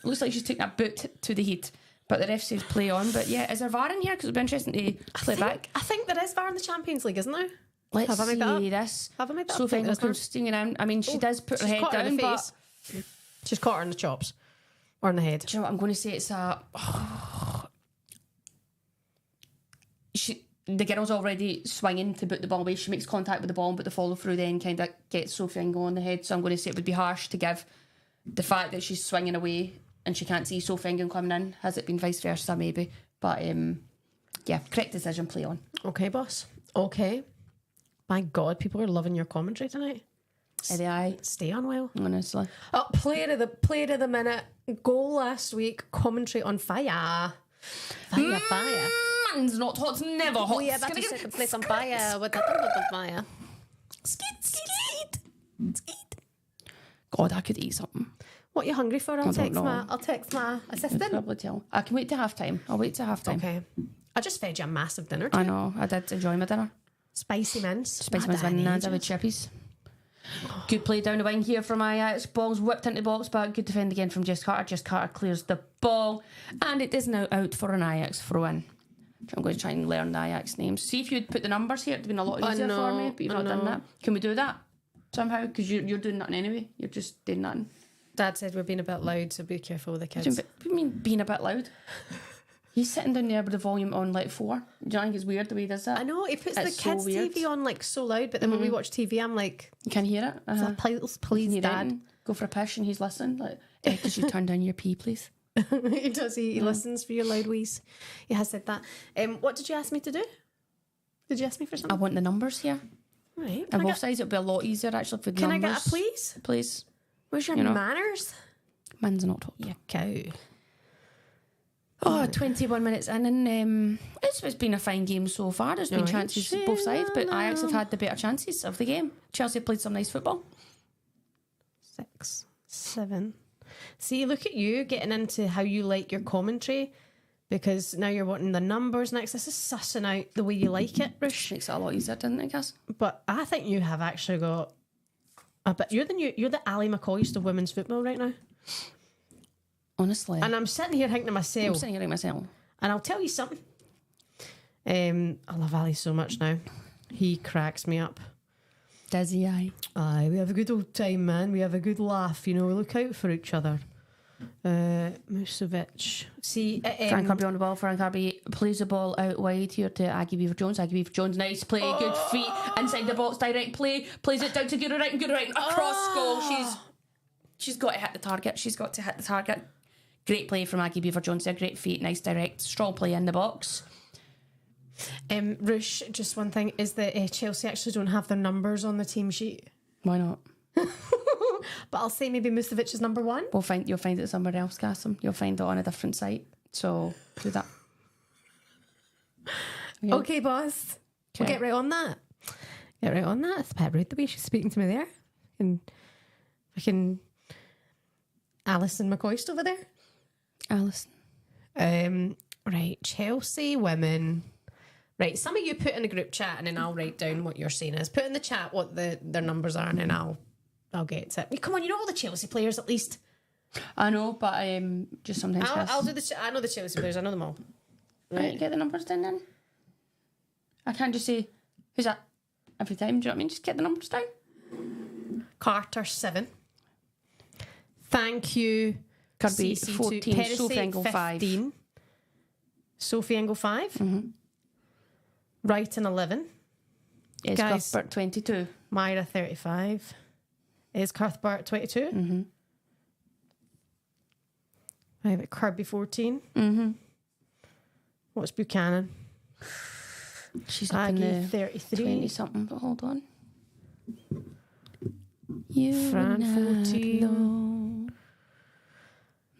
Looks like she's taking a boot to the heat. But the ref says play on. But yeah, is there VAR in here? Because it'd be interesting to play back. I think there is VAR in the Champions League, isn't there? Let's see this. Have I made that Sophie Ingle comes stinging in. I mean, she does put her head down, but she's caught her in the chops. Or in the head. Do you know what I'm going to say? It's the girl's already swinging to put the ball away. She makes contact with the ball, but the follow through then kind of gets Sophie Ingle on the head. So I'm going to say it would be harsh to give the fact that she's swinging away and she can't see Sophie Ingle coming in. Has it been vice versa? Maybe. But yeah, correct decision. Play on. Okay, boss. Okay. My God, people are loving your commentary tonight. Stay on well. Honestly. Oh, player of the minute. Goal last week. Commentary on fire. Fire. Man's not hot, never hot. Oh yeah, that's a second place on fire with the fire. Skeet. God, I could eat something. What are you hungry for? I'll text my assistant. Probably tell. I can wait to half time. I'll wait to half time. Okay. I just fed you a massive dinner too. I know. I did enjoy my dinner. Spicy mince. Spicy mince bananas with chippies. Good play down the wing here from Ajax. Ball's whipped into the box, but good defend again from Jess Carter. Jess Carter clears the ball, and it is now out for an Ajax throw in. I'm going to try and learn the Ajax names. See if you'd put the numbers here. It'd have been a lot easier for me, but you've not done that. Can we do that? somehow, because you're doing nothing anyway. You're just doing nothing. Dad said we're being a bit loud, so be careful with the kids. What do you mean being a bit loud? He's sitting down there with the volume on like 4. Do you think it's weird the way he does that? I know, he puts It's the so kids' weird. TV on like so loud, but then when we watch TV, I'm like, You can hear it. Uh-huh. please, Can you Dad. go for a piss and he's listening? Like, could you turn down your pee, please? He does, he listens for your loud wheeze. He has said that. What did you ask me to do? Did you ask me for I something? want the numbers here. Right. On both sides, it'll be a lot easier actually for the Can numbers. I get a please? Please. Where's your manners? Mine's not top. You cow. Oh, 21 minutes in, and it's been a fine game so far. There's been chances both sides, but Ajax have had the better chances of the game. Chelsea played some nice football. 6, 7. See, look at you getting into how you like your commentary, because now you're wanting the numbers next. This is sussing out the way you like it, Rush. Makes it a lot easier, doesn't it, Cass? But I think you have actually got a bit. You're the Ali McCoist of women's football right now. Honestly. And I'm sitting here thinking to myself. I'm sitting here like myself. And I'll tell you something. I love Ali so much now. He cracks me up. Does he? Aye. Aye, we have a good old time, man. We have a good laugh. You know, we look out for each other. Musovic. See, Frank Kirby on the ball. Frank Kirby plays the ball out wide here to Aggie Beaver Jones. Aggie Beaver Jones, nice play, good feet inside the box, direct play. Plays it down to Guru right and Guru right across goal. She's got to hit the target. She's got to hit the target. Great play from Aggie Beaver Jones there. Great feet, nice direct, strong play in the box. Rush, just one thing is that Chelsea actually don't have their numbers on the team sheet. Why not? But I'll say maybe Musovic is number 1. You'll find it somewhere else, Cassim. You'll find it on a different site. So do that. Okay, boss. We'll get right on that. It's a bit rude the way she's speaking to me there. And fucking Alison McCoist over there. Alison. Right, Chelsea women. Right, some of you put in a group chat and then I'll write down what you're saying is. Put in the chat what their numbers are and then I'll get to it. Come on, you know all the Chelsea players at least. I know, but just sometimes. I'll do the. I know the Chelsea players. I know them all. Right, get the numbers down then. I can't just say who's that every time. Do you know what I mean? Just get the numbers down. Carter 7. Thank you. Kirby CC2. 14. Perisic, Sophie Engel 15. 5. Sophie Engel 5. Mm-hmm. Wrighton 11. Is Guys, Cuthbert 22. Myra 35. Is Cuthbert 22? Mm-hmm. Right, Kirby 14. Mm-hmm. What's Buchanan? She's up in the 33. 20 something, but hold on. Fran 14.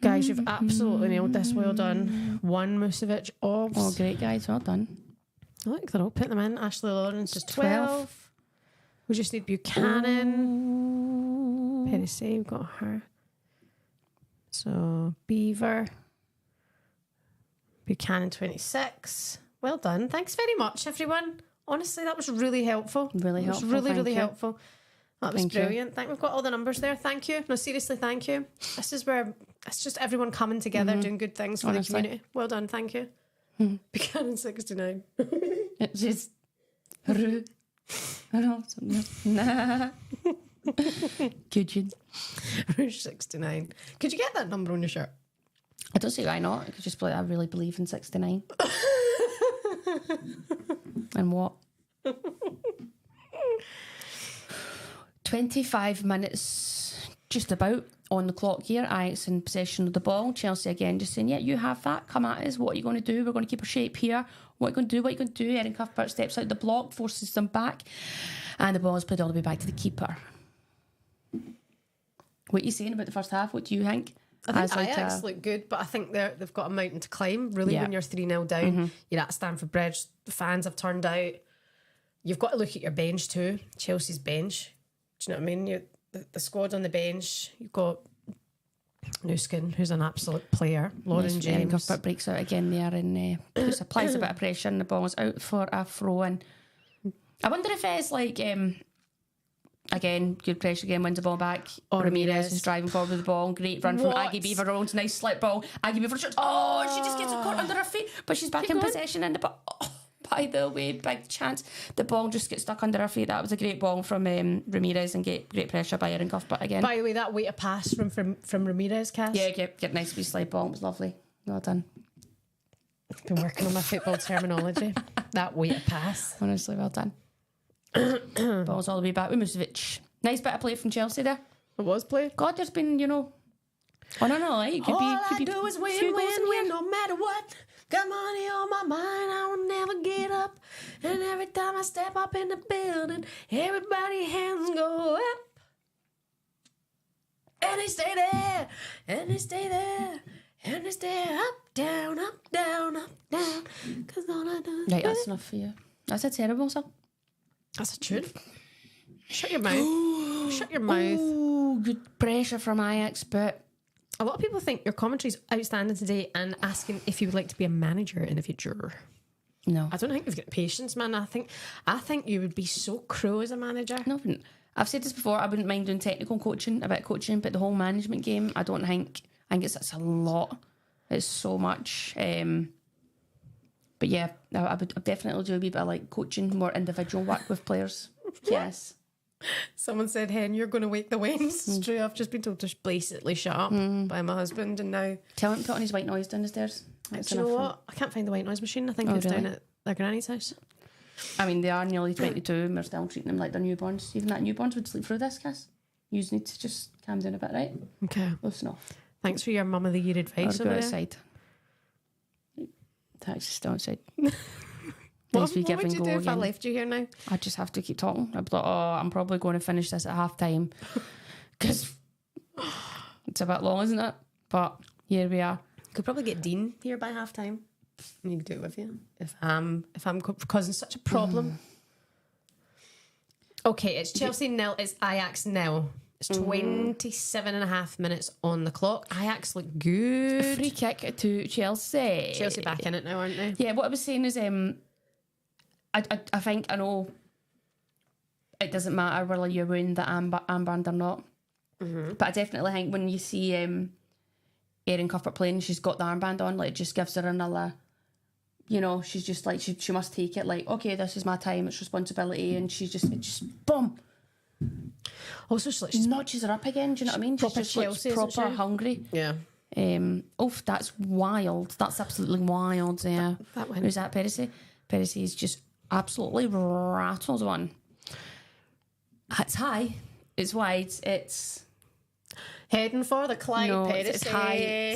Guys, you've absolutely nailed this. Well done. 1 Musovic. Oh, great, guys. Well done. Look, they're all putting them in. Ashley Lawrence is 12. We just need Buchanan. Perisic, we've got her. So, Beaver. Buchanan 26. Well done. Thanks very much, everyone. Honestly, that was really helpful. Really helpful. Really helpful. That was brilliant. You. We've got all the numbers there. Thank you. No, seriously, thank you. This is where it's just everyone coming together, doing good things for the community. Well done. Thank you. Buchanan 69. It's just. I know. Nah. Could you? Rouge 69. Could you get that number on your shirt? I don't see why not. I could just be like, I really believe in 69. And what? 25 minutes just about on the clock here. Ajax in possession of the ball. Chelsea again just saying, yeah, you have that. Come at us. What are you going to do? We're going to keep our shape here. What are you going to do? What are you going to do? Erin Cuthbert steps out the block, forces them back. And the ball is played all the way back to the keeper. What are you saying about the first half? What do you think? I think Ajax look good, but I think they've got a mountain to climb. Really, when you're 3-0 down, you're at Stamford Bridge. The fans have turned out. You've got to look at your bench too. Chelsea's bench. Do you know what I mean? The squad on the bench. You've got Nuskin, who's an absolute player. Lauren James. Cuthbert breaks out again there and applies a bit of pressure, and the ball is out for a throw in. I wonder if it's like again, good pressure again, wins the ball back. Ramirez is driving forward with the ball. Great run from Aggie Beaver Jones. Nice slip ball. Aggie Beaver Jones. Oh, she just gets it caught under her feet, but she's back in possession in the ball. Oh, by the way. Big chance. The ball just gets stuck under our feet. That was a great ball from Ramirez and great pressure by Erin Cuthbert again. By the way, that way to pass from Ramirez, Cass. Yeah, get nice wee slide ball. It was lovely. Well done. I've been working on my football terminology. That way to pass. Honestly, well done. Ball's all the way back with Musovic. Nice bit of play from Chelsea there. It was play. God, there's been, you know, I don't know, it could All be. I do is win, few win, goals in win, here. no matter what. Got money on my mind, I will never get up. And every time I step up in the building, everybody hands go up. And they stay there, and they stay there, and they stay up, down, up, down, up, down. Cause all I do is Right, win. that's enough for you. That's a terrible song. That's a tune. Shut your mouth. Shut your mouth. Ooh, good pressure from Ajax, but A lot of people think your commentary's outstanding today and asking if you would like to be a manager in the future. no. I don't think you've got patience, man. I think you would be so cruel as a manager. No, I wouldn't. I've said this before, I wouldn't mind doing technical coaching, a bit of coaching, but the whole management game, I think it's a lot. It's so much. But yeah, I would definitely do a wee bit of like coaching, more individual work with players. Yes. Someone said, Hen, you're going to wake the winds. It's true. I've just been told to basically shut up by my husband, and now... Tell him to put on his white noise down the stairs. That's Do you know enough. what? I can't find the white noise machine. I think Oh, it's down really? at their granny's house. I mean, they are nearly 22 and we're still treating them like they're newborns. Even that newborns would sleep through this, Cass. You need to just calm down a bit, right? Okay. Listen off. Thanks for your Mum of the Year Or advice go over there. outside. Taxi's still outside. What, Nice wee what give would and you go do if I again. left you here now? I just have to keep talking. I'd be like, oh, I'm probably going to finish this at half time because it's a bit long, isn't it? But here we are. Could probably get Dean here by half time. And you could do it with you if I'm causing such a problem. Okay, it's Chelsea nil. It's Ajax nil. It's 27 and a half minutes on the clock. Ajax look good. Free kick to Chelsea. Chelsea back in it now, aren't they? Yeah, what I was saying is, I think I know it doesn't matter whether you're wearing the armband or not. But I definitely think when you see Erin Cuthbert playing, she's got the armband on, like it just gives her another, you know, she's just like, she must take it like, okay, this is my time, it's responsibility, and she's just boom. Also, she's like, She notches her up again, do you know what I mean? She proper just looks Chelsea, isn't proper she? hungry. yeah. That's wild. That's absolutely wild, yeah. That went. Who's that, Percy? Percy's just absolutely rattled one. It's high, it's wide, it's... Heading for the Clyde No, Pedersen. it's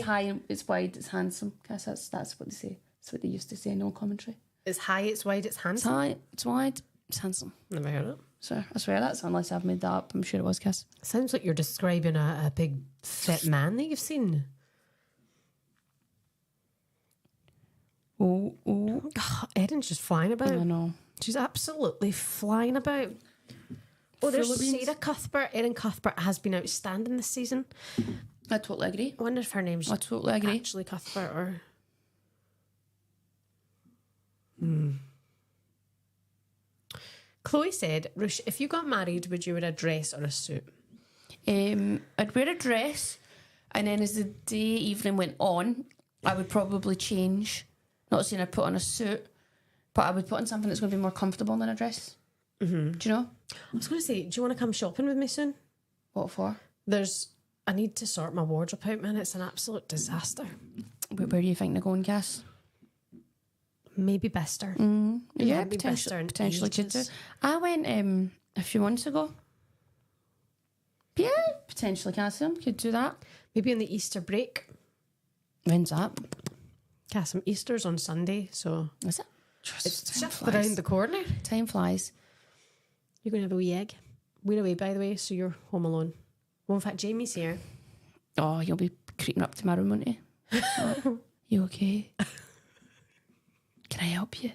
high, it's wide, it's handsome. Guess that's what they say. That's what they used to say in old commentary. It's high, it's wide, it's It's handsome. high, it's wide, it's handsome. Never heard it. So I swear that's, unless I've made that up, I'm sure it was, Cass. Sounds like you're describing a big fit man that you've seen. Oh, Erin's just flying about. I know. She's absolutely flying about. Oh, there's Philippines. Sarah Cuthbert. Erin Cuthbert has been outstanding this season. I totally agree. I wonder if her name's I totally agree. actually Cuthbert or... Chloe said, Rush, if you got married, would you wear a dress or a suit? I'd wear a dress, and then as the evening went on, I would probably change. Not saying I'd put on a suit, but I would put on something that's going to be more comfortable than a dress. Mm-hmm. Do you know? I was going to say, do you want to come shopping with me soon? What for? I need to sort my wardrobe out, man. It's an absolute disaster. Where do you think they're going, Cass? Maybe Bester. Yeah, maybe Bester in potentially could do. ages. I went a few months ago. Yeah, potentially Cassim could do that. Maybe on the Easter break. When's that? Cassim, Easter's on Sunday, so Is it? it's Time just flies. around the corner. Time flies. You're going to have a wee egg. We're away, by the way, so you're home alone. Well, in fact, Jamie's here. Oh, you'll be creeping up to my room, won't you? Oh, you okay? Can I help you?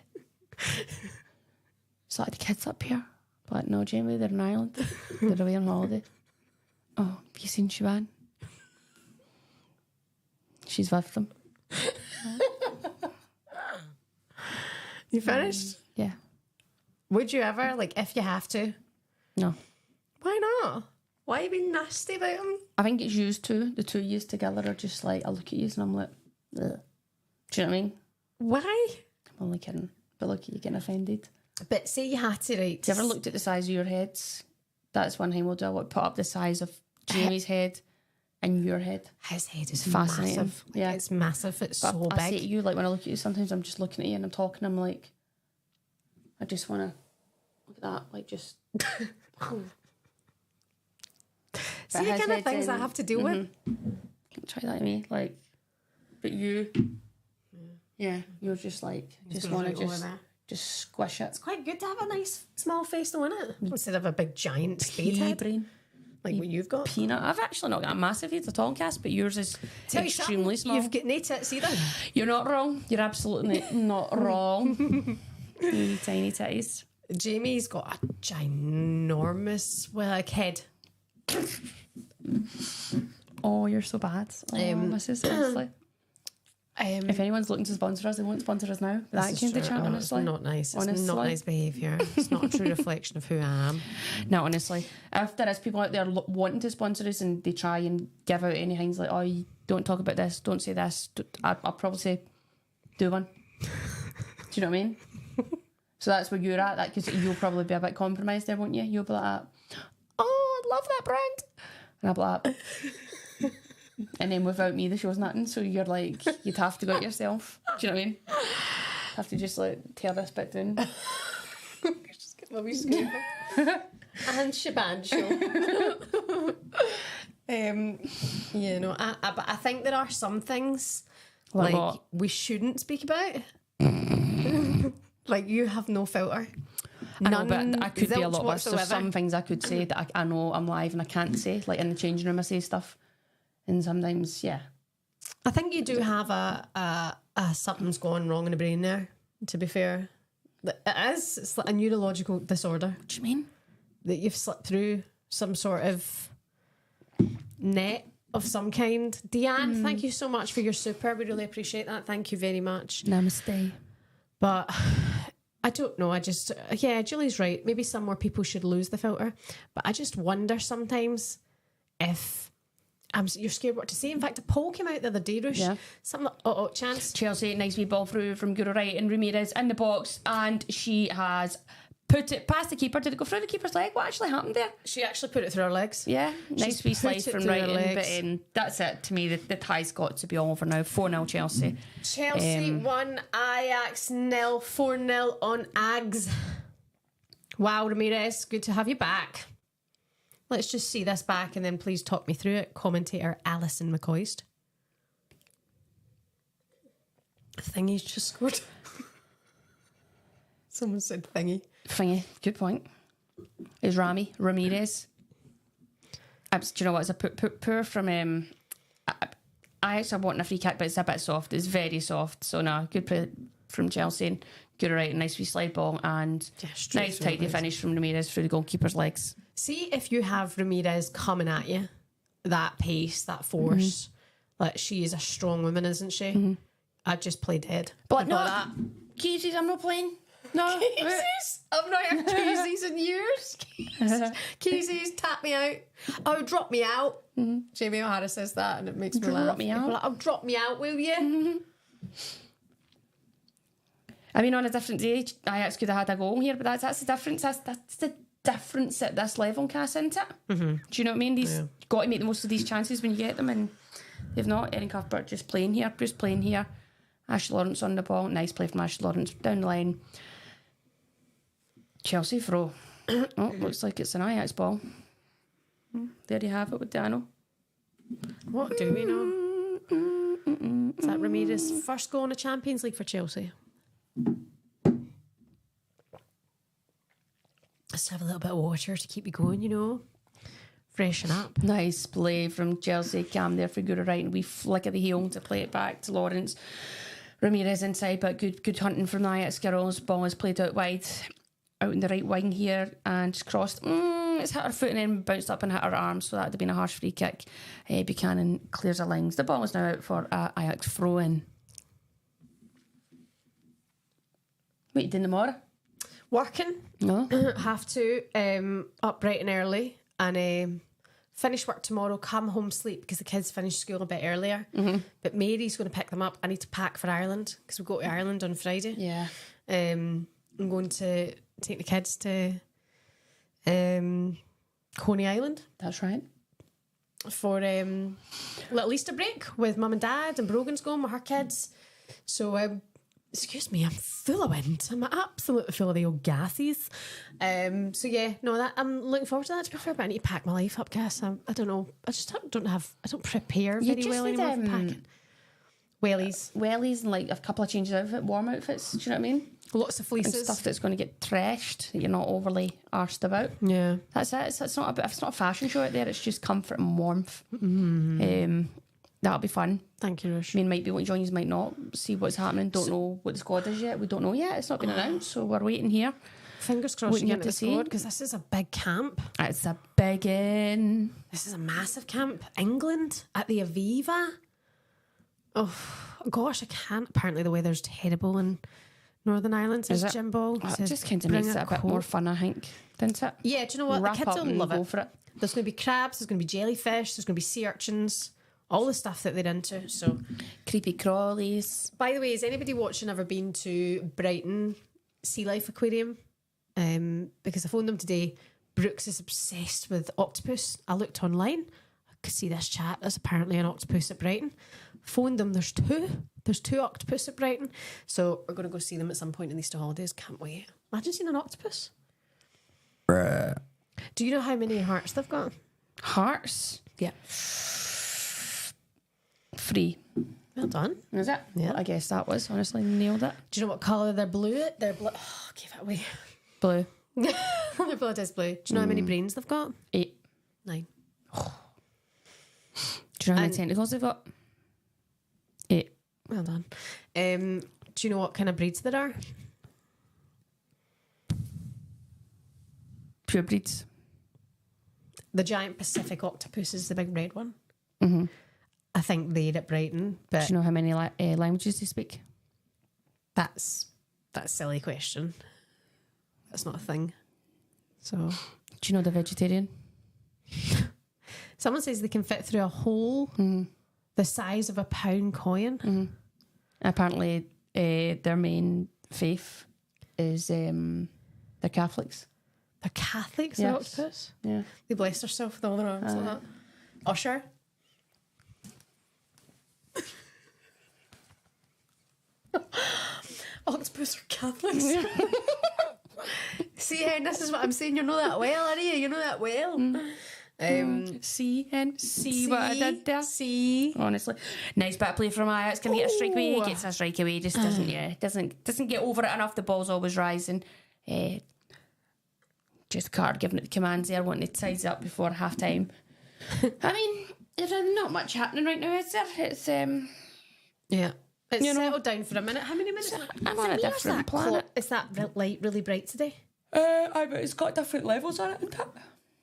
It's like the kids up here. But no, Jamie, they're in Ireland. They're away on holiday. Oh, have you seen Siobhan? She's with them. You finished? Yeah. Would you ever, like, if you have to? No. Why not? Why are you being nasty about him? I think it's used to. The two of yous together are just like, I look at yous and I'm like, ugh. Do you know what I mean? Why? I'm only kidding. But look, you're getting offended. But say you had to, right? Have you ever looked at the size of your heads? That's one thing we'll do. I'll put up the size of Jamie's head and your head. His head is Fascinating. massive. Like, Yeah. it's massive. It's But so I say big. to you, like when I look at you, sometimes I'm just looking at you and I'm talking, I'm like, I just want to look at that, like just. See the kind of things I have to deal with. Try that to me, like, but you, yeah, you're just like, just want to just squish it. It's quite good to have a nice small face though, isn't it? Instead of a big giant spade head. Brain. Like what you've got. Peanut. I've actually not got a massive head at all, Cass, but yours is Tell you extremely something, small. You've got no tits either. You're not wrong. You're absolutely not wrong. You tiny titties. Jamie's got a ginormous, well, like head. Oh, you're so bad. Oh, Mrs. Honestly. If anyone's looking to sponsor us, they won't sponsor us now. That kind of chat, honestly. It's not nice. It's Honestly. not nice behaviour. It's not a true reflection of who I am. No, honestly. If there is people out there wanting to sponsor us and they try and give out any things like, oh, you don't talk about this, don't say this, I'll probably say, do one. Do you know what I mean? So that's where you're at, that because you'll probably be a bit compromised there, won't you? You'll be like, oh, I love that brand. And I'll be like, and then without me, the show's nothing. So you're like, you'd have to go it yourself. Do you know what I mean? Have to just like tear this bit down. Just get my wee scoop. And Shaban show. You know, but I think there are some things Like like what? we shouldn't speak about. Like you have no filter. I know, but I could be a zilch lot worse. There's whatsoever. some things I could say that I know I'm live and I can't say. Like in the changing room, I say stuff. And sometimes, yeah. I think you do have a something's gone wrong in the brain there, to be fair. It is. It's like a neurological disorder. What do you mean? That you've slipped through some sort of net of some kind. Deanne, thank you so much for your super. We really appreciate that. Thank you very much. Namaste. But I don't know. I just, yeah, Julie's right. Maybe some more people should lose the filter. But I just wonder sometimes if you're scared what to say. In fact, a poll came out the other day, Rush. Yeah. Something, chance. Chelsea, nice wee ball through from Guru Wright and Ramirez in the box, and she has put it past the keeper. Did it go through the keeper's leg? What actually happened there? She actually put it through her legs. Yeah, nice She's wee put slice it from through her Wright, but legs. that's it to me. The tie's got to be all over now. 4-0 Chelsea. Chelsea won, Ajax 4-0 on Ags. Wow, Ramirez, good to have you back. Let's just see this back and then please talk me through it. Commentator Alison McCoist. Thingy's just scored. Someone said thingy. Thingy, good point. Is Ramirez. Do you know what? It's a poor from I actually want a free kick, but it's a bit soft. It's very soft. So no, good play from Chelsea. And good right, nice wee slide ball and straight nice through tidy his legs. finish from Ramirez through the goalkeeper's legs. See if you have Ramirez coming at you, that pace, that force. Like she is a strong woman, isn't she? I'd just play dead. But no, that. Keezy's, I'm not playing. No. Keezy's? I've not heard Keezy's in years. Keezy's, tap me out. Oh, drop me out. Jamie O'Hara says that and it makes me laugh. Drop me out. People are like, oh, drop me out, will you? I mean, on a different day, Ajax could have had a goal here, but that's the difference. That's the difference at this level, Cass, isn't it? Do you know what I mean? You've got to make the most of these chances when you get them, and they've not. Erin Cuthbert just playing here, Bruce playing here. Ashley Lawrence on the ball. Nice play from Ashley Lawrence down the line. Chelsea throw. Oh, looks like it's an Ajax ball. There you have it with Dano. What do we know? Is that Ramirez's first goal in the Champions League for Chelsea? Let's have a little bit of water to keep you going, you know. Freshen up. Nice play from Chelsea. Cam there for Guru Wright, and we flick of the heel to play it back to Lawrence. Ramirez inside, but good hunting from the Ajax girls. Ball is played out wide, out in the right wing here, and just crossed. It's hit her foot and then bounced up and hit her arm, so that would have been a harsh free kick. Buchanan clears the lines. The ball is now out for Ajax throw in. What you doing tomorrow? Working. No. Have to. Up bright and early and finish work tomorrow, come home, sleep because the kids finish school a bit earlier. But Mary's going to pick them up. I need to pack for Ireland because we go to Ireland on Friday. Yeah. I'm going to take the kids to Coney Island. That's right. For little Easter break with mum and dad, and Brogan's going with her kids. So, excuse me, I'm full of wind. I'm absolutely full of the old gases. So yeah, no, that I'm looking forward to that. To be fair, but I need to pack my life up, guys. I don't know. I just don't prepare very well anymore for packing. Wellies and like a couple of changes of outfit, warm outfits. Do you know what I mean? Lots of fleeces, and stuff that's going to get trashed that you're not overly arsed about. Yeah, that's it. It's not a fashion show out there. It's just comfort and warmth. That'll be fun. Thank you, Rush. I mean, might be what you join, you might not. See what's happening. Don't know what the squad is yet. We don't know yet. It's not been announced, so we're waiting here. Fingers crossed you get the squad, because this is a big camp. It's a big in. This is a massive camp. England at the Aviva. Oh gosh, I can't. Apparently the weather's terrible in Northern Ireland, says Jimbo. It just kind of makes it a bit more fun, I think, doesn't it? Yeah, do you know what? Wrap the kids up will love go it. for it. There's going to be crabs, there's going to be jellyfish, there's going to be sea urchins, all the stuff that they're into. So creepy crawlies. By the way, has anybody watching ever been to Brighton Sea Life Aquarium? Because I phoned them today. Brooks is obsessed with octopus. I looked online. I could see this chat. There's apparently an octopus at Brighton. Phoned them. There's two octopus at Brighton. So we're going to go see them at some point in the Easter holidays. Can't wait. Imagine seeing an octopus. Bruh. Do you know how many hearts they've got? Hearts? Yeah. 3. Well done. Is it? Yeah. Well, I guess that was. Honestly, nailed it. Do you know what colour they're blue? They're blue. Oh, give it away. Blue. Their blood is blue. Do you know how many brains they've got? 8. 9. Do you know how many tentacles they've got? 8. Well done. Do you know what kind of breeds there are? Pure breeds. The giant Pacific octopus is the big red one. Mm-hmm. I think they're at Brighton. But do you know how many languages they speak? That's a silly question. That's not a thing. So, do you know they're vegetarian? Someone says they can fit through a hole the size of a £1 coin. Mm-hmm. Apparently, their main faith is they're Catholics. They're Catholics, yes. The octopus? Yeah. They bless themselves with all their arms like that. Usher. Octopus are Catholics. See, Hen, this is what I'm saying. You know that well, are you? You know that well. See what I did there. See, honestly, nice bit of play from Ajax. Can he get a strike away? He gets a strike away. Just doesn't get over it enough. The ball's always rising. Just Card giving it the commands there, wanting to size up before half time. I mean, there's not much happening right now, is there? It's yeah. It's settled down for a minute. How many minutes? I'm on a different planet. Is that light really bright today? But it's got different levels on it, isn't it?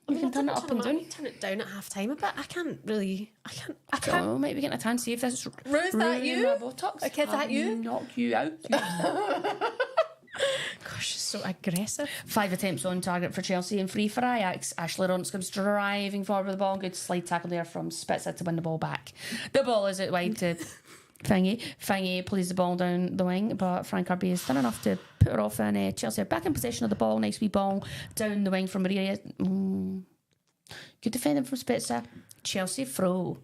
You can turn it up and down. Turn it down at half time a bit. I can't. Oh, might be getting a tan. See if this is Ruth, that you? My Botox. Okay, is that you? Knock you out. Gosh, she's so aggressive. 5 attempts on target for Chelsea and 3 for Ajax. Ashley Lawrence comes driving forward with the ball. Good slide tackle there from Spitzer to win the ball back. The ball is out wide to Thingy. Thingy plays the ball down the wing, but Frank Kirby has done enough to put her off, and Chelsea are back in possession of the ball. Nice wee ball down the wing from Maria. Good defending from Spitzer. Chelsea throw.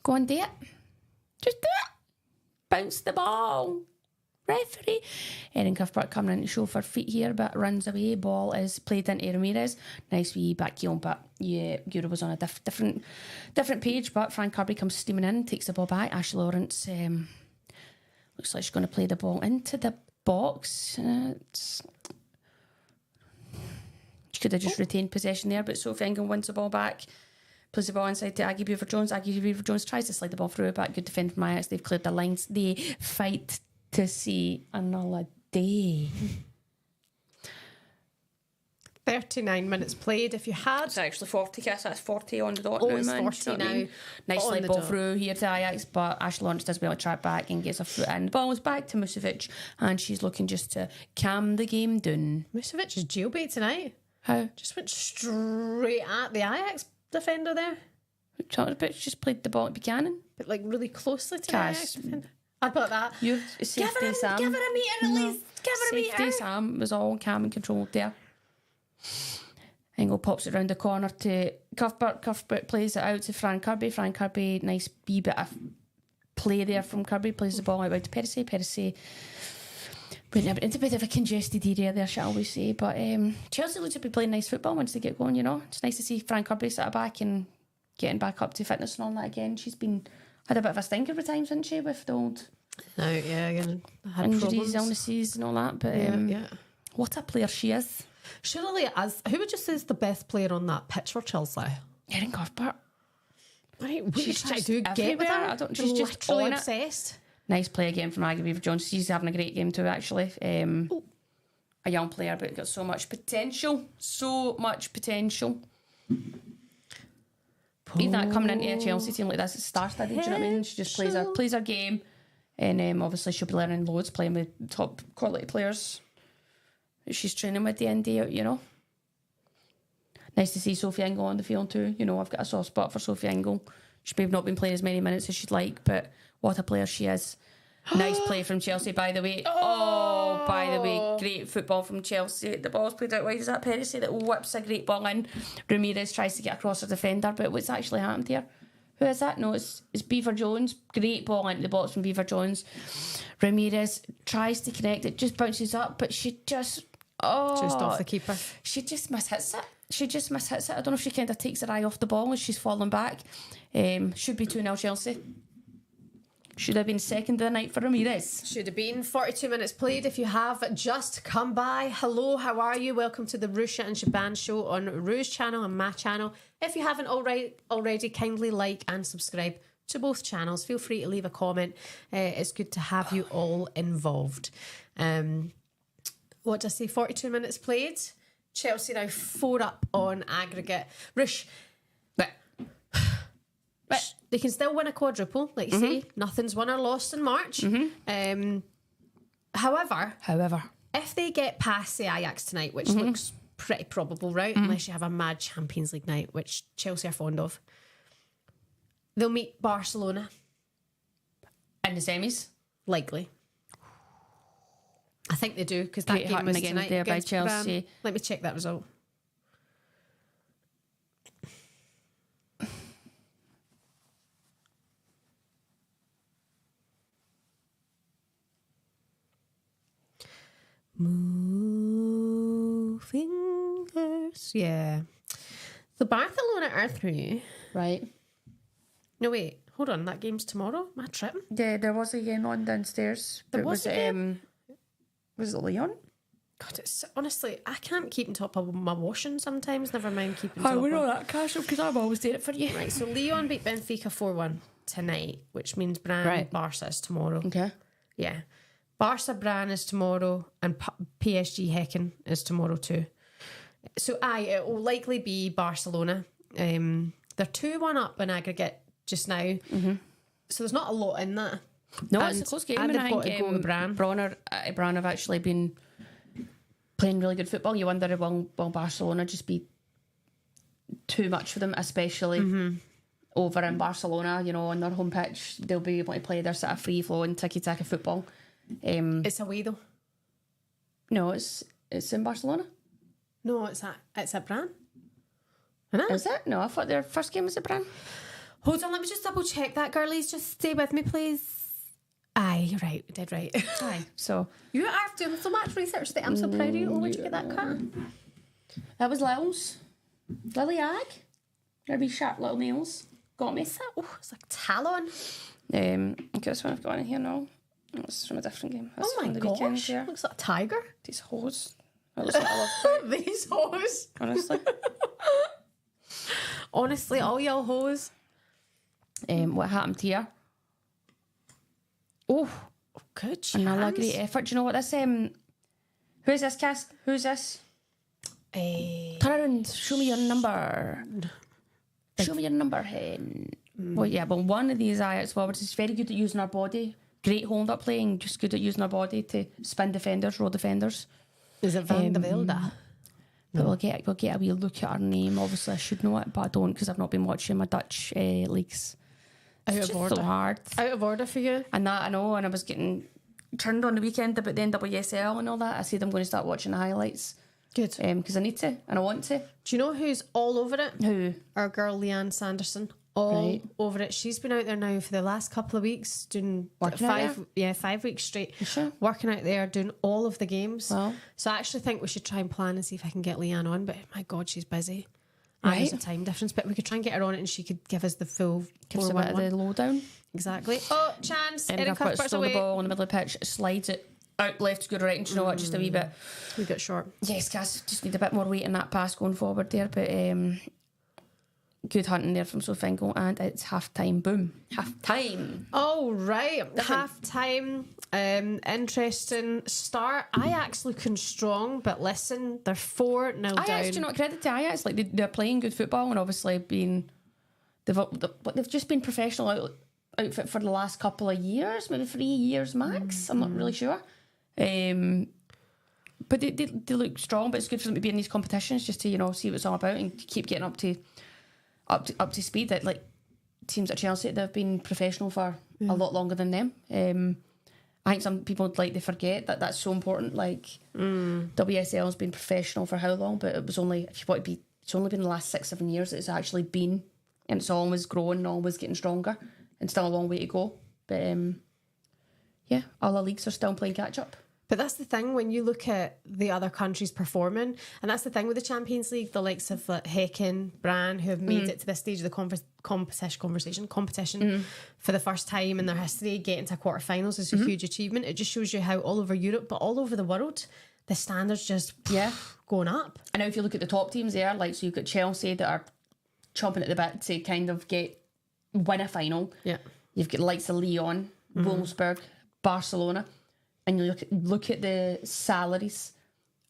Go on, do it. Just do it. Bounce the ball. Referee. Erin Cuthbert coming in to show for feet here, but runs away. Ball is played into Ramirez. Nice wee back heel, but yeah, Euro was on a different page, but Frank Kirby comes steaming in, takes the ball back. Ashley Lawrence looks like she's going to play the ball into the box. She could have just retained possession there, but Sophie Ingham wins the ball back. Plays the ball inside to Aggie Buford-Jones. Aggie Buford-Jones tries to slide the ball through, but good defend from Ajax. They've cleared the lines. They fight to see another day. 39 minutes played. If you had... It's actually 40, Kiss. That's 40 on the dot. It's 40 now. Nice slide ball through here to Ajax, but Ashley Lawrence does well to track back and gets a foot in. The ball was back to Musovic, and she's looking just to calm the game down. Musovic is jailbait tonight. How? Just went straight at the Ajax defender there. But she just played the ball at Buchanan. But like really closely to Cash. the Ajax defender. I'd put that. Your safety, Sam. Give her a metre at least. Give her a metre. Safety, Sam was all calm and controlled there. Engel pops it round the corner to Cuthbert. Cuthbert plays it out to Fran Kirby. Fran Kirby, nice wee bit of play there from Kirby. Plays the ball out to Percy. Percy went into a bit of a congested area there, shall we say. But Chelsea look to be playing nice football once they get going, you know. It's nice to see Fran Kirby sit back and getting back up to fitness and all that again. She's had a bit of a stinker at times, hasn't she, with the old again, had injuries, problems. illnesses and all that. But what a player she is. Surely, who would you say is the best player on that pitch for Chelsea? Erin Cuthbert. Right, what She's should I just do? Get with everywhere. her? She's just literally on it. obsessed. Nice play again from Aggie Beaver-Jones. She's having a great game too, actually. A young player, but got so much potential. So much potential. Even that coming into a Chelsea team like this, it's star-studded, do you know what I mean? She just plays her game. And obviously she'll be learning loads, playing with top quality players that she's training with day in, day out, you know. Nice to see Sophie Ingle on the field too. You know, I've got a soft spot for Sophie Ingle. She's maybe not been playing as many minutes as she'd like, but what a player she is. Nice play from Chelsea, by the way. Oh, by the way, great football from Chelsea. The ball's played out wide. Is that Percy that whips a great ball in? Ramirez tries to get across the defender, but what's actually happened here? Who is that? No, it's Beaver-Jones. Great ball into the box from Beaver-Jones. Ramirez tries to connect it, just bounces up, but she just... just off the keeper. She just mishits it. I don't know if she kind of takes her eye off the ball as she's falling back. Should be 2-0 Chelsea. Should have been second of the night for Ramirez. Should have been 42 minutes played. If you have just come by, hello, how are you? Welcome to the Rusha and Shaban show on Rue's channel and my channel. If you haven't already, kindly like and subscribe to both channels. Feel free to leave a comment. It's good to have you all involved. What did I say? 42 minutes played. Chelsea now 4 up on aggregate. Rush. But they can still win a quadruple, like you say. Nothing's won or lost in March. However, if they get past the Ajax tonight, which looks pretty probable, right? Unless you have a mad Champions League night, which Chelsea are fond of, they'll meet Barcelona in the semis. Likely. I think they do, because that game was tonight there by against Chelsea. Brann. Let me check that result. Move fingers. Yeah. The Barcelona are through. Right. No, wait. Hold on. That game's tomorrow? Am I tripping? Yeah, there was a game on downstairs. There was a game? Was it Leon? God, it's honestly, I can't keep on top of my washing sometimes. Never mind keeping I top would of... know that, Cashel, because I'm always doing it for you. Right, so Leon beat Benfica 4-1 tonight, which means Brann Barca is tomorrow. Okay. Yeah. Barca Brann is tomorrow, and PSG Hecken is tomorrow too. So it will likely be Barcelona. They're 2-1 up in aggregate just now. So there's not a lot in that. No, it's a close game. And And they've I got think to go with Brann. Brann have actually been playing really good football. You wonder, will Barcelona just be too much for them, especially over in Barcelona, you know, on their home pitch. They'll be able to play their sort of free-flowing, tiki-taka football. It's away though. No, it's in Barcelona. No, it's at Brann. Is it? No, I thought their first game was at Brann. Hold on, let me just double check that, girlies. Just stay with me, please. Aye, you're right. We did right. Aye. So you are doing so much research today. I'm so proud of you. Oh, where'd you get that cut? That was Lil's. Lily Ag. Their wee sharp little nails. Got me. Oh, it's like talon. Okay, this one I've got in here now. This is from a different game. That's oh my from the gosh. weekend here. Looks like a tiger. These hose. That looks like I love These hoes. honestly. Honestly, all y'all hoes. What happened here? Oh, good chance. another great effort. Do you know what this? Who's this, Cass? Who's this? Turn around. Show me your number. Show me your number, hen. Well, yeah, but one of these Ajax forwards is very good at using our body. Great hold-up playing, just good at using our body to spin defenders, roll defenders. Is it Van de Velde? But we'll get a wee look at her name. Obviously, I should know it, but I don't because I've not been watching my Dutch leagues. Out It's of just order. so hard. Out of order for you? And that I know, and I was getting turned on the weekend about the UWCL and all that. I said I'm going to start watching the highlights. Good. Because I need to and I want to. Do you know who's all over it? Who? Our girl Leanne Sanderson. All over it. She's been out there now for the last couple of weeks doing Working out 5 weeks straight. Sure. Working out there, doing all of the games. Well. So I actually think we should try and plan and see if I can get Leanne on. But my God, she's busy. And there's a time difference. But we could try and get her on it and she could give us the full Gives a bit of the lowdown. Exactly. Oh, chance. Erin Cuthbert's Cuthbert's away. the ball in the middle of the pitch, slides it out left to go right, and you know what, just a wee bit. We got short. Yes, guys, just need a bit more weight in that pass going forward there, but good hunting there from Sofingo, and it's half time. Boom, half time. Oh right, half time. Interesting start. Ajax looking strong, but listen, they're 4-0 down. Ajax, do you know, credit to Ajax, like they're playing good football and obviously they've just been professional outfit for the last couple of years, maybe 3 years max. I'm not really sure. But they look strong, but it's good for them to be in these competitions just to, you know, see what it's all about and keep getting up to speed. That like teams at Chelsea, they've been professional for a lot longer than them. I think some people would like to forget that that's so important. Like WSL has been professional for how long? But it was only, if you want to be, it's only been the last 6-7 years that it's actually been, and it's always growing and always getting stronger, and still a long way to go. But yeah, all the leagues are still playing catch up. But that's the thing when you look at the other countries performing, and that's the thing with the Champions League, the likes of like Häcken, Brann, who have made it to this stage of the competition for the first time in their history, getting to quarterfinals is a huge achievement. It just shows you how all over Europe, but all over the world, the standards just going up. And now if you look at the top teams there, like so you've got Chelsea that are chomping at the bit to kind of win a final. Yeah, you've got the likes of Lyon, Wolfsburg, Barcelona. And you look at the salaries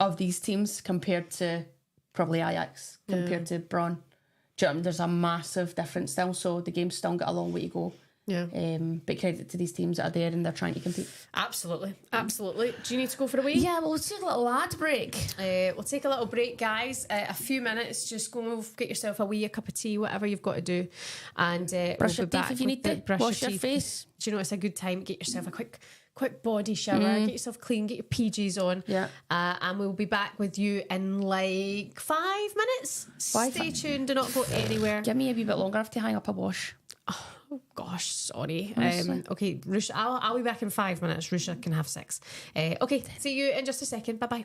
of these teams compared to probably Ajax, compared to Brann. Do you know what I mean? There's a massive difference still, so the game's still got a long way to go. Yeah. But credit to these teams that are there and they're trying to compete. Absolutely. Absolutely. Do you need to go for a wee? Yeah, well, let's take a little ad break. We'll take a little break, guys. A few minutes. Just go get yourself a cup of tea, whatever you've got to do. And brush we'll your be back teeth if you need to. Wash your face. Do you know it's a good time? Get yourself a quick body shower, get yourself clean, get your PJs on. Yeah. And we'll be back with you in like 5 minutes. Stay tuned. Do not go anywhere. Give me a wee bit longer. I have to hang up a wash. Oh gosh, sorry. Honestly. Okay, Rusha, I'll be back in 5 minutes. Rusha can have 6. Okay, see you in just a second. Bye-bye.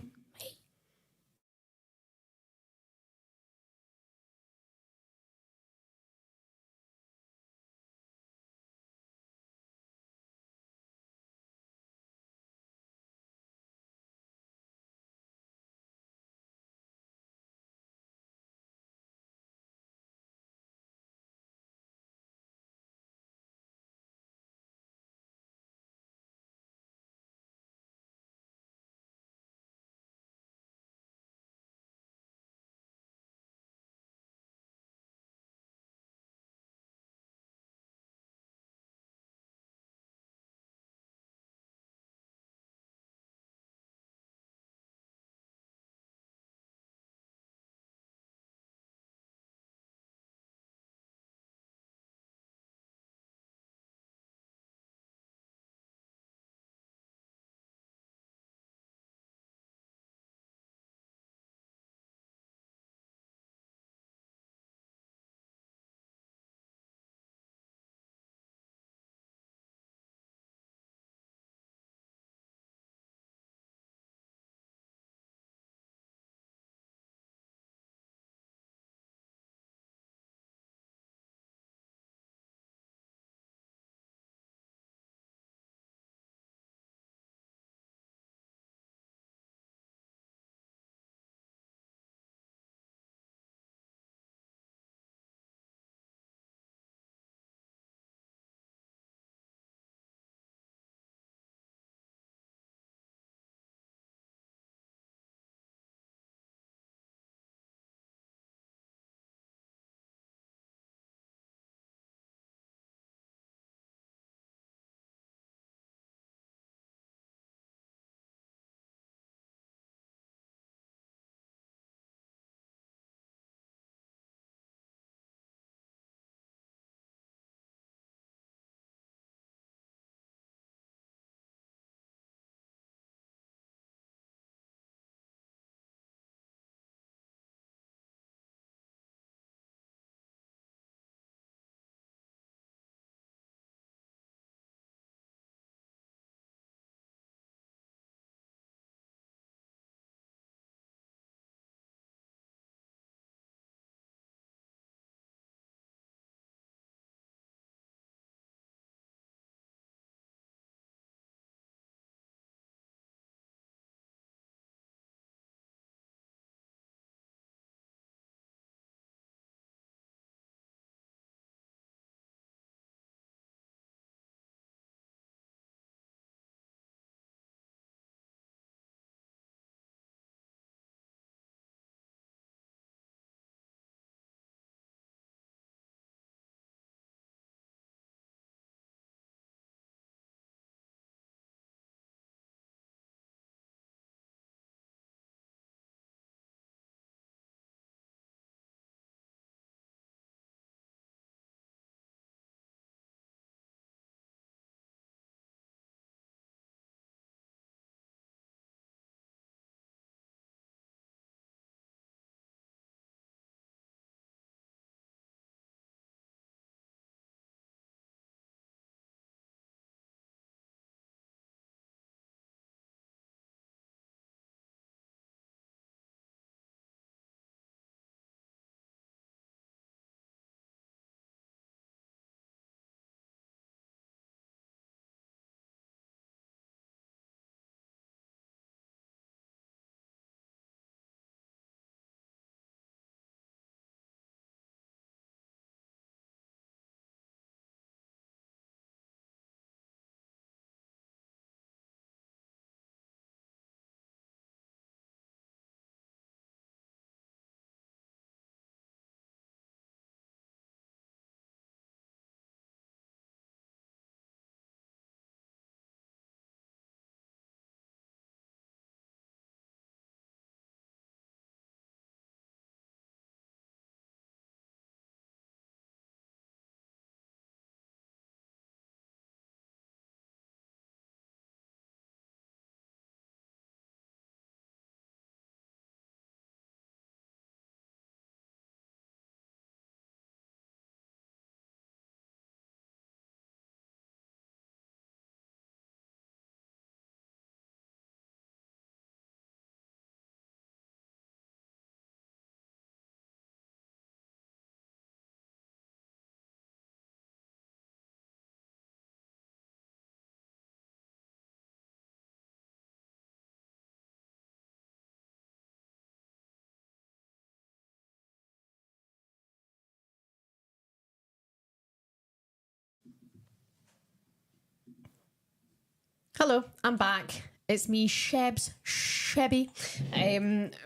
Hello, I'm back. It's me, Shebby.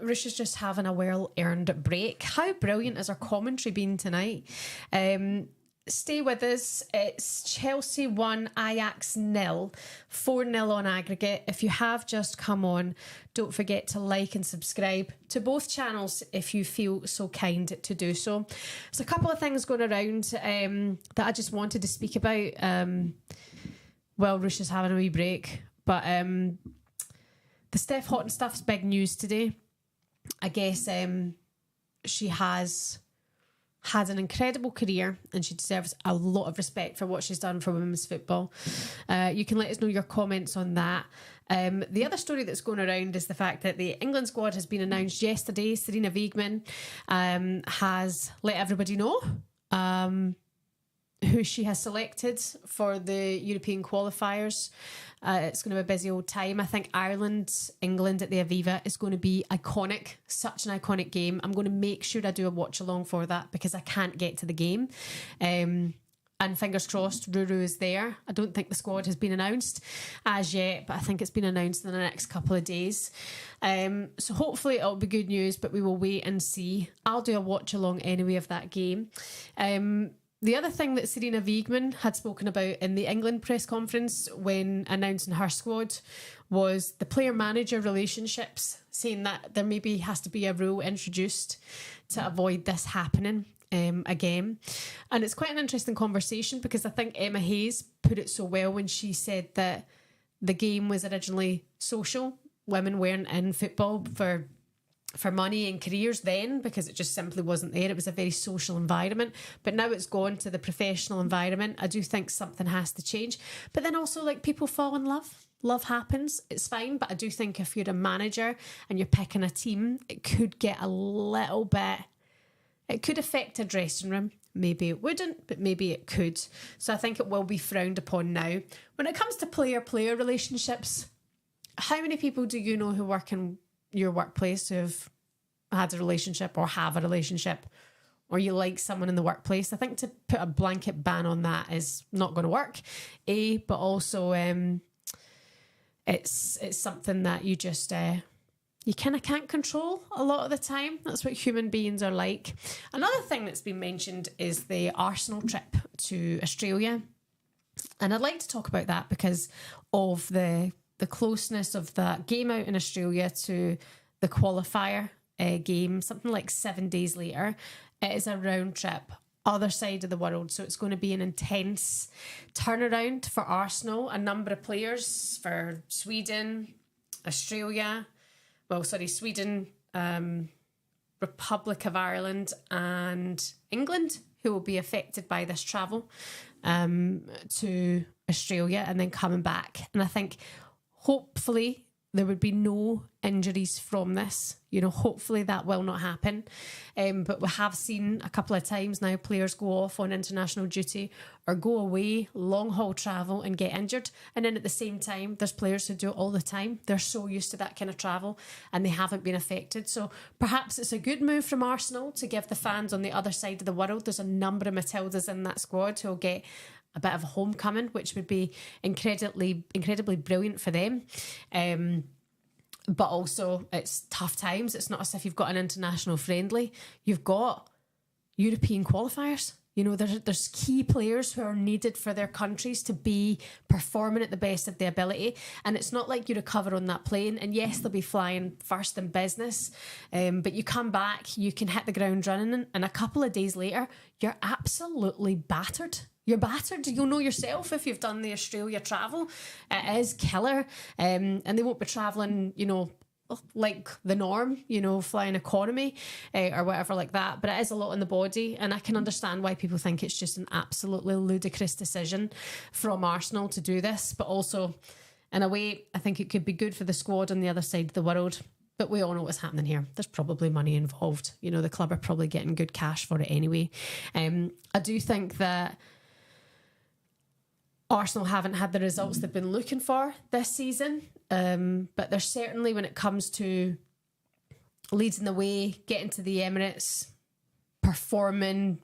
Rush is just having a well-earned break. How brilliant has our commentary been tonight? Stay with us. It's Chelsea 1, Ajax 0, 4-0 on aggregate. If you have just come on, don't forget to like and subscribe to both channels if you feel so kind to do so. There's a couple of things going around that I just wanted to speak about. Well, Rush is having a wee break, but the Steph Houghton stuff's big news today. I guess she has had an incredible career and she deserves a lot of respect for what she's done for women's football. You can let us know your comments on that. The other story that's going around is the fact that the England squad has been announced yesterday. Serena Wiegman has let everybody know who she has selected for the European qualifiers. It's going to be a busy old time. I think Ireland, England at the Aviva is going to be iconic. Such an iconic game. I'm going to make sure I do a watch along for that because I can't get to the game. And fingers crossed, Ruru is there. I don't think the squad has been announced as yet, but I think it's been announced in the next couple of days. So hopefully it'll be good news, but we will wait and see. I'll do a watch along anyway of that game. The other thing that Serena Wiegman had spoken about in the England press conference when announcing her squad was the player-manager relationships, saying that there maybe has to be a rule introduced to avoid this happening again. And it's quite an interesting conversation because I think Emma Hayes put it so well when she said that the game was originally social. Women weren't in football for money and careers then because it just simply wasn't there. It was a very social environment, but now it's gone to the professional environment. I do think something has to change, but then also like people fall in love happens, it's fine, but I do think if you're a manager and you're picking a team, it could get a little bit, it could affect a dressing room. Maybe it wouldn't, but maybe it could. So I think it will be frowned upon now. When it comes to player-player relationships, how many people do you know who work in your workplace who've had a relationship or have a relationship, or you like someone in the workplace? I think to put a blanket ban on that is not going to work. But also it's something that you just you kind of can't control a lot of the time. That's what human beings are like. Another thing that's been mentioned is the Arsenal trip to Australia, and I'd like to talk about that because of the closeness of that game out in Australia to the qualifier game, something like 7 days later. It is a round trip, other side of the world, so it's going to be an intense turnaround for Arsenal. A number of players for Sweden, Australia, Sweden, Republic of Ireland and England, who will be affected by this travel to Australia and then coming back. And I think hopefully there would be no injuries from this. You know, hopefully that will not happen. But we have seen a couple of times now players go off on international duty or go away, long haul travel and get injured. And then at the same time, there's players who do it all the time. They're so used to that kind of travel and they haven't been affected. So perhaps it's a good move from Arsenal to give the fans on the other side of the world. There's a number of Matildas in that squad who'll get a bit of a homecoming, which would be incredibly brilliant for them. But also it's tough times. It's not as if you've got an international friendly. You've got European qualifiers. You know, there's key players who are needed for their countries to be performing at the best of their ability. And it's not like you recover on that plane. And yes, they'll be flying first in business. But you come back, you can hit the ground running. And a couple of days later, you're absolutely battered. You're battered. You'll know yourself if you've done the Australia travel. It is killer. And they won't be travelling, you know, like the norm, you know, flying economy or whatever like that. But it is a lot on the body. And I can understand why people think it's just an absolutely ludicrous decision from Arsenal to do this. But also, in a way, I think it could be good for the squad on the other side of the world. But we all know what's happening here. There's probably money involved. You know, the club are probably getting good cash for it anyway. I do think that Arsenal haven't had the results they've been looking for this season. But there's certainly, when it comes to leading the way, getting to the Emirates, performing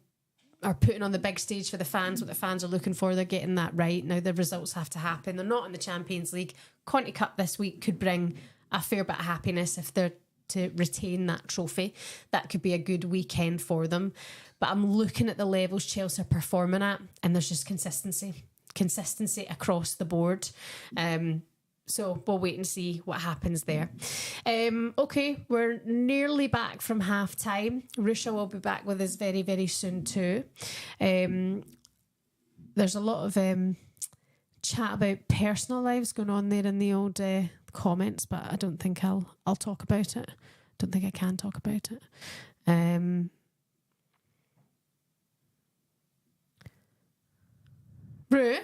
are putting on the big stage for the fans what the fans are looking for. They're getting that right. Now the results have to happen. They're not in the Champions League. Conti Cup this week could bring a fair bit of happiness if they're to retain that trophy. That could be a good weekend for them. But I'm looking at the levels Chelsea are performing at, and there's just consistency across the board. So we'll wait and see what happens there. Okay, we're nearly back from half time. Rusha will be back with us very, very soon too. There's a lot of chat about personal lives going on there in the old comments, but I don't think I'll talk about it. Don't think I can talk about it. Rue?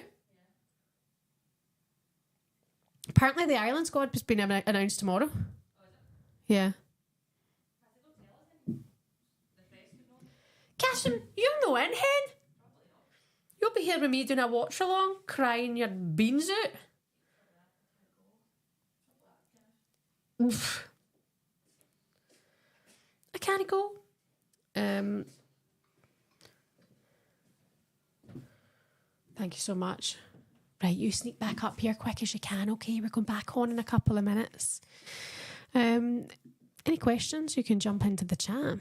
Apparently the Ireland squad has been announced tomorrow. Yeah. Catherine, you're no in, hen. You'll be here with me doing a watch along, crying your beans out. Oof. I can't go. Thank you so much. Right, you sneak back up here quick as you can, okay? We're going back on in a couple of minutes. Any questions? You can jump into the chat.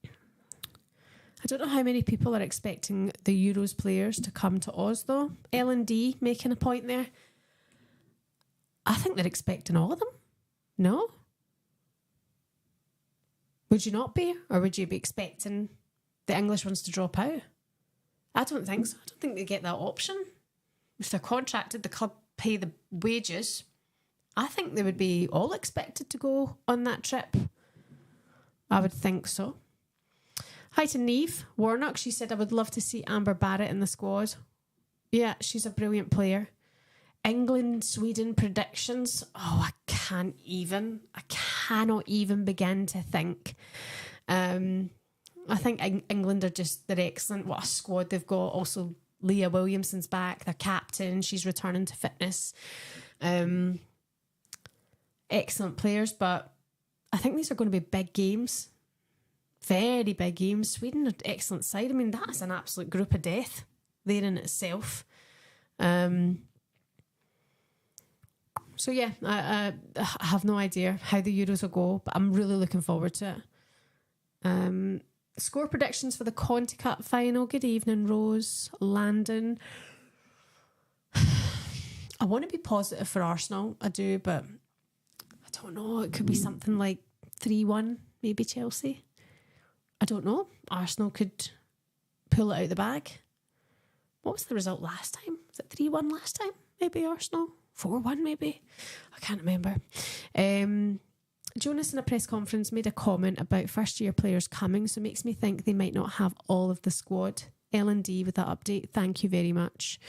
I don't know how many people are expecting the Euros players to come to Oz, though. L&D making a point there. I think they're expecting all of them. No? Would you not be? Or would you be expecting the English ones to drop out? I don't think so. I don't think they get that option. If they're contracted, the club pay the wages. I think they would be all expected to go on that trip. I would think so. Hi to Neve Warnock. She said, I would love to see Amber Barrett in the squad. Yeah, she's a brilliant player. England, Sweden predictions. Oh, I cannot even begin to think. I think England are they're excellent. What a squad they've got. Also, Leah Williamson's back, their captain. She's returning to fitness. Excellent players, but I think these are going to be big games. Very big games. Sweden are an excellent side. I mean, that's an absolute group of death there in itself. So yeah, I have no idea how the Euros will go, but I'm really looking forward to it. Score predictions for the Conti Cup final. Good evening, Rose. Landon. I want to be positive for Arsenal. I do, but I don't know. It could be something like 3-1, maybe Chelsea. I don't know. Arsenal could pull it out the bag. What was the result last time? Was it 3-1 last time? Maybe Arsenal? 4-1 maybe? I can't remember. Jonas in a press conference made a comment about first year players coming, so it makes me think they might not have all of the squad. L&D with that update. Thank you very much.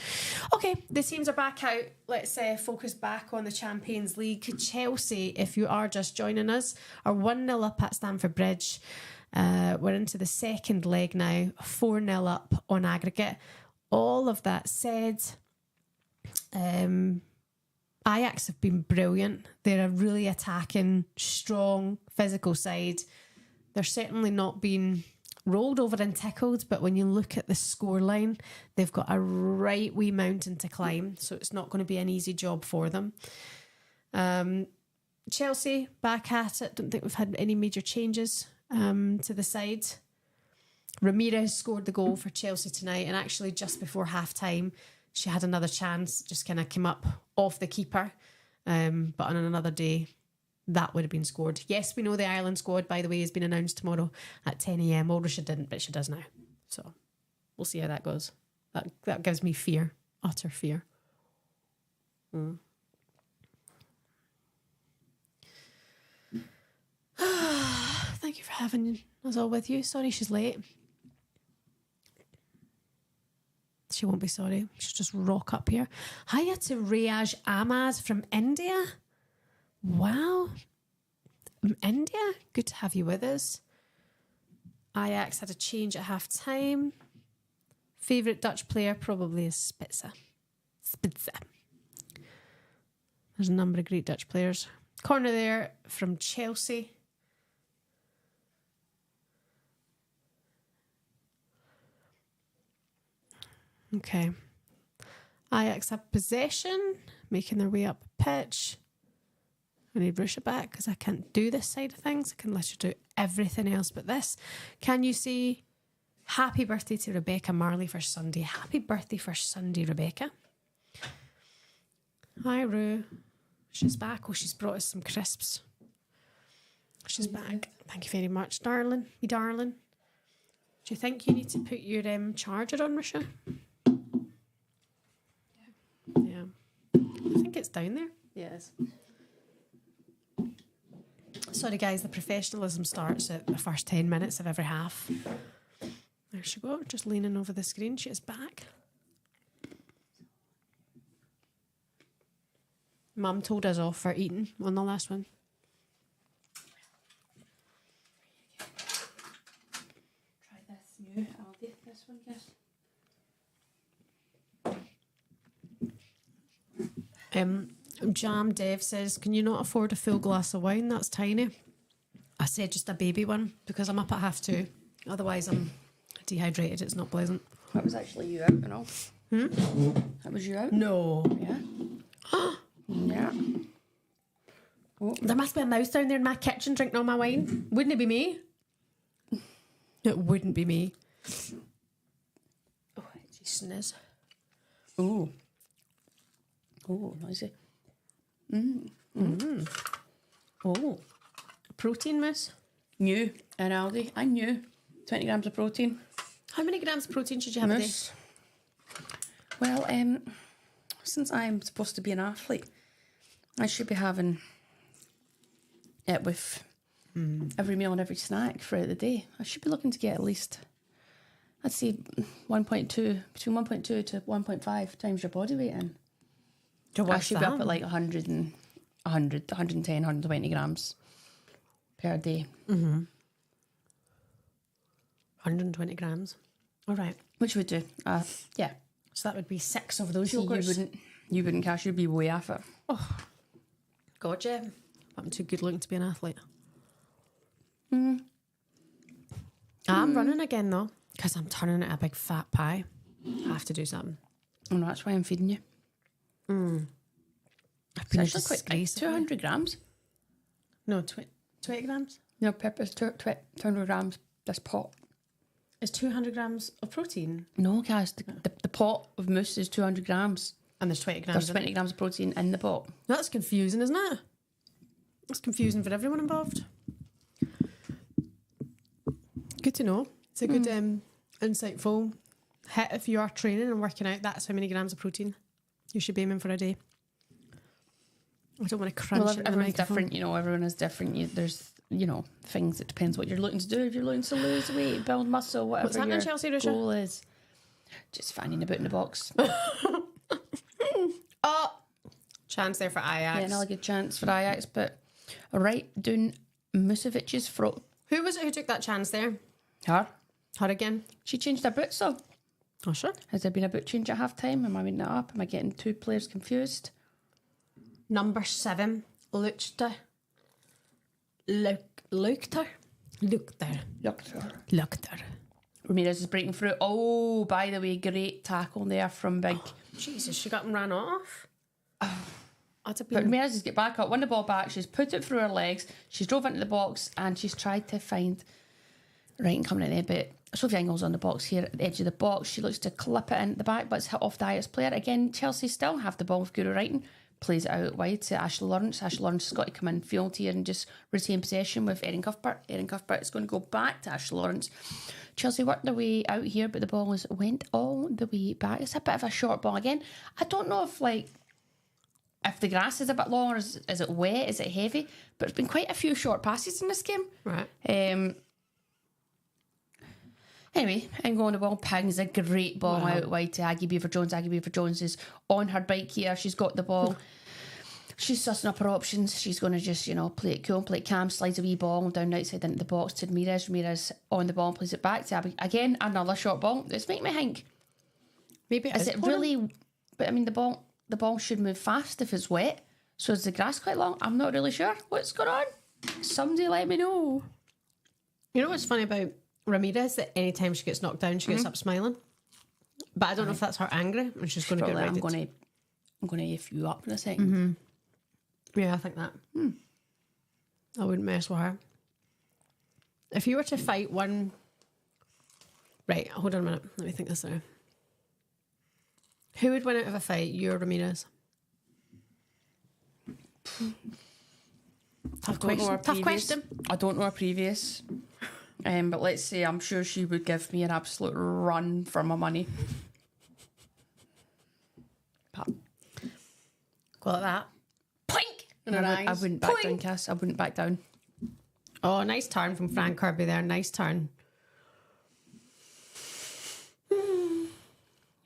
Okay, the teams are back out. Let's focus back on the Champions League. Chelsea, if you are just joining us, are 1-0 up at Stamford Bridge. We're into the second leg now, 4-0 up on aggregate. All of that said, Ajax have been brilliant. They're a really attacking, strong, physical side. They're certainly not been rolled over and tickled, but when you look at the scoreline, they've got a right wee mountain to climb, so it's not going to be an easy job for them. Chelsea, back at it. Don't think we've had any major changes to the side. Ramirez scored the goal for Chelsea tonight, and actually just before half-time, she had another chance, just kind of came up off the keeper. But on another day, that would have been scored. Yes, we know the Ireland squad, by the way, has been announced tomorrow at 10 a.m. Ulrich didn't, but she does now. So we'll see how that goes. That gives me fear, utter fear. Thank you for having us all with you. Sorry she's late. She won't be sorry. She'll just rock up here. Hiya to Riaz Ahmad from India. Wow. India? Good to have you with us. Ajax had a change at half time. Favourite Dutch player probably is Spitzer. There's a number of great Dutch players. Corner there from Chelsea. Okay. Ajax have possession, making their way up the pitch. I need Russia back because I can't do this side of things. I can let you do everything else but this. Can you say happy birthday to Rebecca Marley for Sunday? Happy birthday for Sunday, Rebecca. Hi, Rue. She's back. Oh, she's brought us some crisps. She's back. Thank you very much, darling. Me darling. Do you think you need to put your charger on, Risha? Yeah. I think it's down there. Yeah, it is. Sorry, guys. The professionalism starts at the first 10 minutes of every half. There she go. Just leaning over the screen. She is back. Mum told us off for eating on the last one. Try this new Aldi. This one, yes. Jam Dev says, can you not afford a full glass of wine? That's tiny. I said just a baby one because I'm up at 2:30. Otherwise, I'm dehydrated. It's not pleasant. That was actually you out, you know. That was you out? No. Yeah. Yeah. Oh. There must be a mouse down there in my kitchen drinking all my wine. Wouldn't it be me? It wouldn't be me. Oh, it's a sniz. Oh. Oh, noisy. Oh. Protein mousse. New in Aldi. I knew. 20 grams of protein. How many grams of protein should you have a day? Mousse. Well, since I'm supposed to be an athlete, I should be having it with every meal and every snack throughout the day. I should be looking to get at least, I'd say, 1.2, between 1.2 to 1.5 times your body weight in. I should be up at like 110, 120 grams per day. 120 grams. All right. Which would do, yeah. So that would be 6 of those So yogurts. you wouldn't cash, you'd be way off it. Oh, God, yeah. I'm too good looking to be an athlete. I'm running again, though, because I'm turning it a big fat pie. I have to do something. And that's why I'm feeding you. I've been It's actually quite 200 grams. No, 20 grams. No, pepper's 200 grams, this pot. Is 200 grams of protein? No, guys, the pot of mousse is 200 grams. And there's 20 grams. There's 20 grams of protein in the pot. That's confusing, isn't it? That's confusing for everyone involved. Good to know. It's a good insightful hit if you are training and working out. That's how many grams of protein you should be aiming for a day. I don't want to crunch it. Everyone's different, everyone is different. There's, things, it depends what you're looking to do. If you're looking to lose weight, build muscle, whatever What's happening, your Chelsea, Risha? goal is. Just finding about in the box. Oh! Chance there for Ajax. Yeah, another good chance for Ajax, but right down Musevic's throat. Who was it who took that chance there? Her. Her again? She changed her boots, though. Oh, sure. Has there been a boot change at half time? Am I reading it up? Am I getting two players confused? Number 7, Luchter. Luchter. Ramirez is breaking through. Oh, by the way, great tackle there from Big. Oh, Jesus, she got and ran off. But Ramirez has get back up, won the ball back. She's put it through her legs. She's drove into the box and she's tried to find right and coming in there. But Sophie Ingles on the box here at the edge of the box. She looks to clip it in the back, but it's hit off the Ajax player. Again, Chelsea still have the ball with Guru Wrighton. Plays it out wide to Ashley Lawrence. Ashley Lawrence has got to come in field here and just retain possession with Erin Cuthbert. Erin Cuthbert is going to go back to Ashley Lawrence. Chelsea worked their way out here, but the ball went all the way back. It's a bit of a short ball again. I don't know if the grass is a bit long or is it wet, is it heavy? But there's been quite a few short passes in this game. Right. Anyway, Ingo on the ball, pings a great ball out wide to Aggie Beaver-Jones. Aggie Beaver-Jones is on her bike here. She's got the ball. She's sussing up her options. She's going to just, play it cool, play it calm, slides a wee ball down the outside into the box to Ramirez. Ramirez on the ball and plays it back to Abby. Again, another short ball. It's making me think. Maybe is it really... But, I mean, the ball should move fast if it's wet. So is the grass quite long? I'm not really sure. What's going on? Somebody let me know. You know what's funny about Ramirez? That anytime she gets knocked down, she gets up smiling. But I don't know if that's her angry and she's going to get Probably ready. I'm gonna F you up in a second. Yeah, I think that. I wouldn't mess with her. If you were to fight one... Right, hold on a minute. Let me think this through. Who would win out of a fight, you or Ramirez? Tough question. I don't know her previous. But let's say I'm sure she would give me an absolute run for my money. Pop. Go like that. Plink! In her eyes. I wouldn't back down, Cass. I wouldn't back down. Oh, nice turn from Frank Kirby there. Nice turn.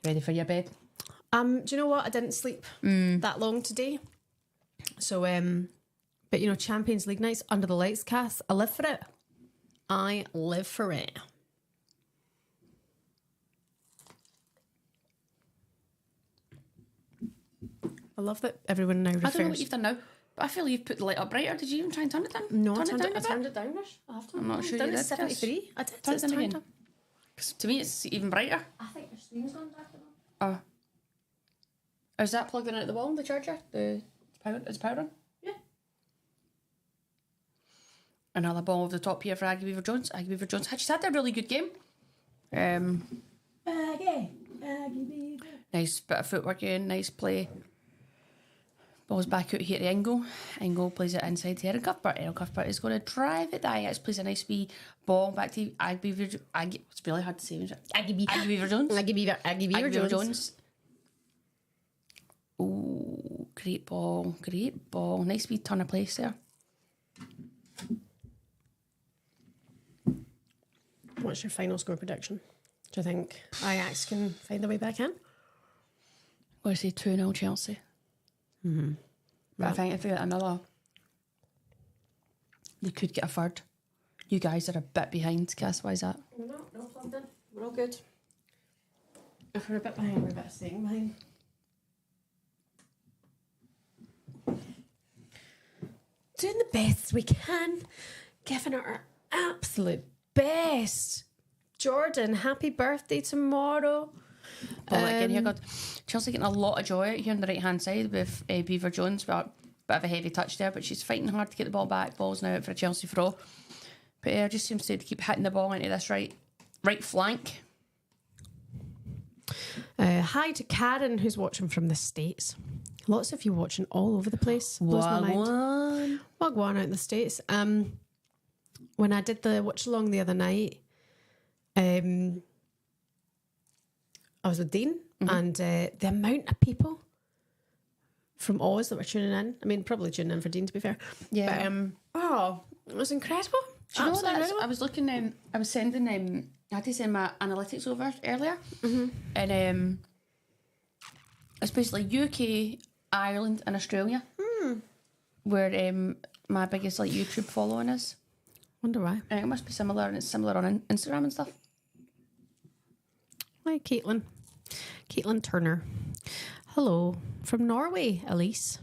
Ready for your bed? Do you know what? I didn't sleep that long today. So, but you know, Champions League nights under the lights, Cass, I live for it. I live for it. I love that everyone now refers... I don't know what you've done now, but I feel you've put the light up brighter. Did you even try and turn it down? No, turn I turned it down. I have to. I'm not sure Done you it did, 73. I did. Turn it It's down turned again. up. 'Cause to me, it's even brighter. I think your screen's gone dark. Is that plugged in at the wall, the charger? The power, is power on? Yeah. Another ball over the top here for Aggie Beaver Jones. Aggie Beaver Jones. She's had a really good game. Aggie Beaver. Nice bit of footwork in, nice play. Ball's back out here to Ingo. Ingo plays it inside to Erin Cuthbert. Erin Cuthbert is going to drive it. Ajax plays a nice wee ball back to Aggie Beaver. It's really hard to say. Aggie Beaver Jones. Aggie Beaver Jones. Oh, great ball. Great ball. Nice wee turn of place there. What's your final score prediction? Do you think Ajax can find their way back in? I'm going to say 2-0 Chelsea. But I think if we get another, they could get a third. You guys are a bit behind, Cass. Why is that? No plugged in. We're all good. If we're a bit behind, we're a bit staying behind. Doing the best we can, giving it our absolute best. Jordan, happy birthday tomorrow. Well, again, here, God, Chelsea getting a lot of joy out here on the right hand side with Beaver Jones, but a bit of a heavy touch there. But she's fighting hard to get the ball back. Ball's now out for a Chelsea throw. But just seems to keep hitting the ball into this right flank. Hi to Karen, who's watching from the States. Lots of you watching all over the place. Blows my mind. Wagwan out in the States. When I did the watch along the other night, I was with Dean, and the amount of people from Oz that were tuning in. I mean, probably tuning in for Dean, to be fair. Yeah. But, it was incredible. Do you know that? I was looking. I was sending. I had to send my analytics over earlier, and it's basically UK, Ireland, and Australia, where my biggest YouTube following is. Wonder why. It must be similar, and it's similar on Instagram and stuff. Hi, Caitlin Turner. Hello from Norway, Elise.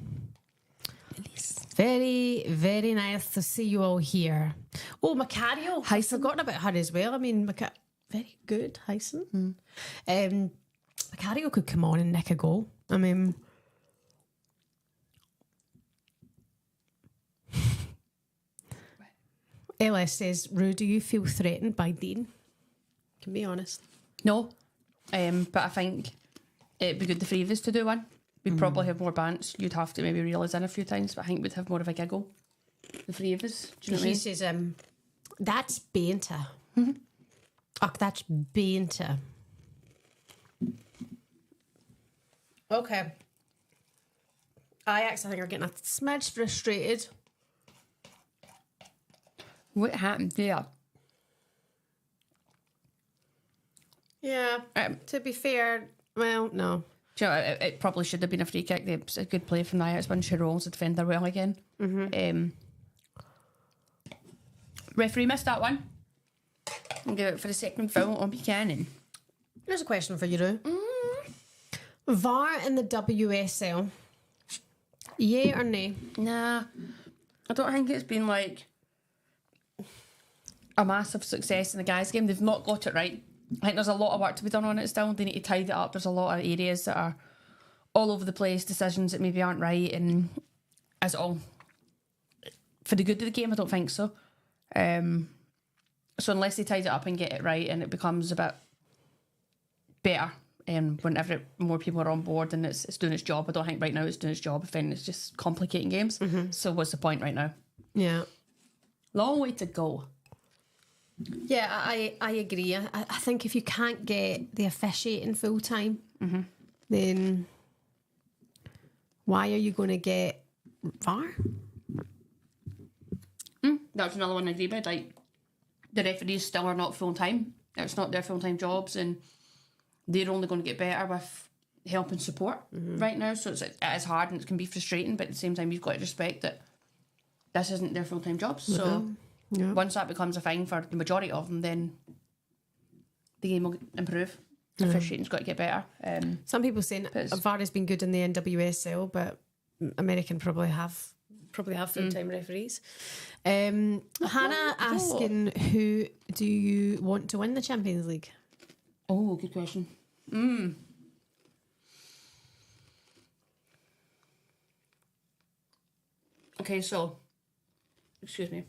Very, very nice to see you all here. Oh, Macario. I've forgotten about her as well. I mean, very good, Hyson. Macario could come on and nick a goal. I mean... LS says, Rue, do you feel threatened by Dean? Can be honest. No, but I think it'd be good the three of us to do one. We'd probably have more bants. You'd have to maybe reel us in a few times, but I think we'd have more of a giggle. The three of us. Do you know what I mean? He says, that's banter. Oh, that's banter. Okay. Ajax, I think, are getting a smidge frustrated. What happened there? Yeah. To be fair, well, no. Do you know, it probably should have been a free kick. It was a good play from the Ajax one. She rolls the defender well again. Referee missed that one. I'll give it for the second foul on Buchanan. Here's a question for you, Roo. VAR in the WSL. Yay or nay? Nah, I don't think it's been like a massive success in the guys' game. They've not got it right. I think there's a lot of work to be done on it still. They need to tidy it up. There's a lot of areas that are all over the place, decisions that maybe aren't right, and is it all for the good of the game? I don't think so. So unless they tidy it up and get it right and it becomes a bit better, whenever more people are on board and it's doing its job. I don't think right now it's doing its job. I think it's just complicating games. So what's the point right now? Yeah. Long way to go. Yeah, I agree. I think if you can't get the officiating full time, then why are you going to get VAR? That's another one I agree with. Like, the referees still are not full time. It's not their full time jobs, and they're only going to get better with help and support right now. So it is hard and it can be frustrating, but at the same time, you've got to respect that this isn't their full time jobs. So once that becomes a thing for the majority of them, then the game will improve. The officiating's got to get better. Some people saying VAR has been good in the NWSL, but American probably have full time referees. Hannah asking, who do you want to win the Champions League? Oh, good question. Okay, so excuse me.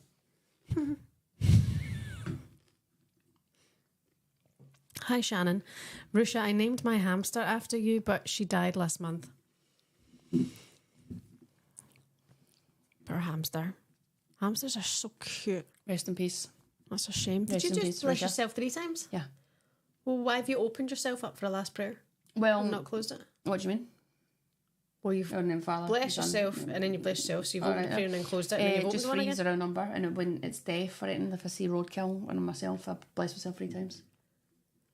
Hi Shannon. Rusha, I named my hamster after you, but she died last month. Poor hamster. Hamsters are so cute. Rest in peace. That's a shame. Did Rest you in just peace, bless Rusha. yourself 3 times? Yeah. Well, why have you opened yourself up for a last prayer Well, and not closed it? what do you mean? Well, you've And then Father, blessed Son. yourself and then you blessed yourself, so you've opened the prayer and then closed it and then you've opened Just one 3 again. is a round number, and when it's death or anything, if I see roadkill on myself, I bless myself 3 times.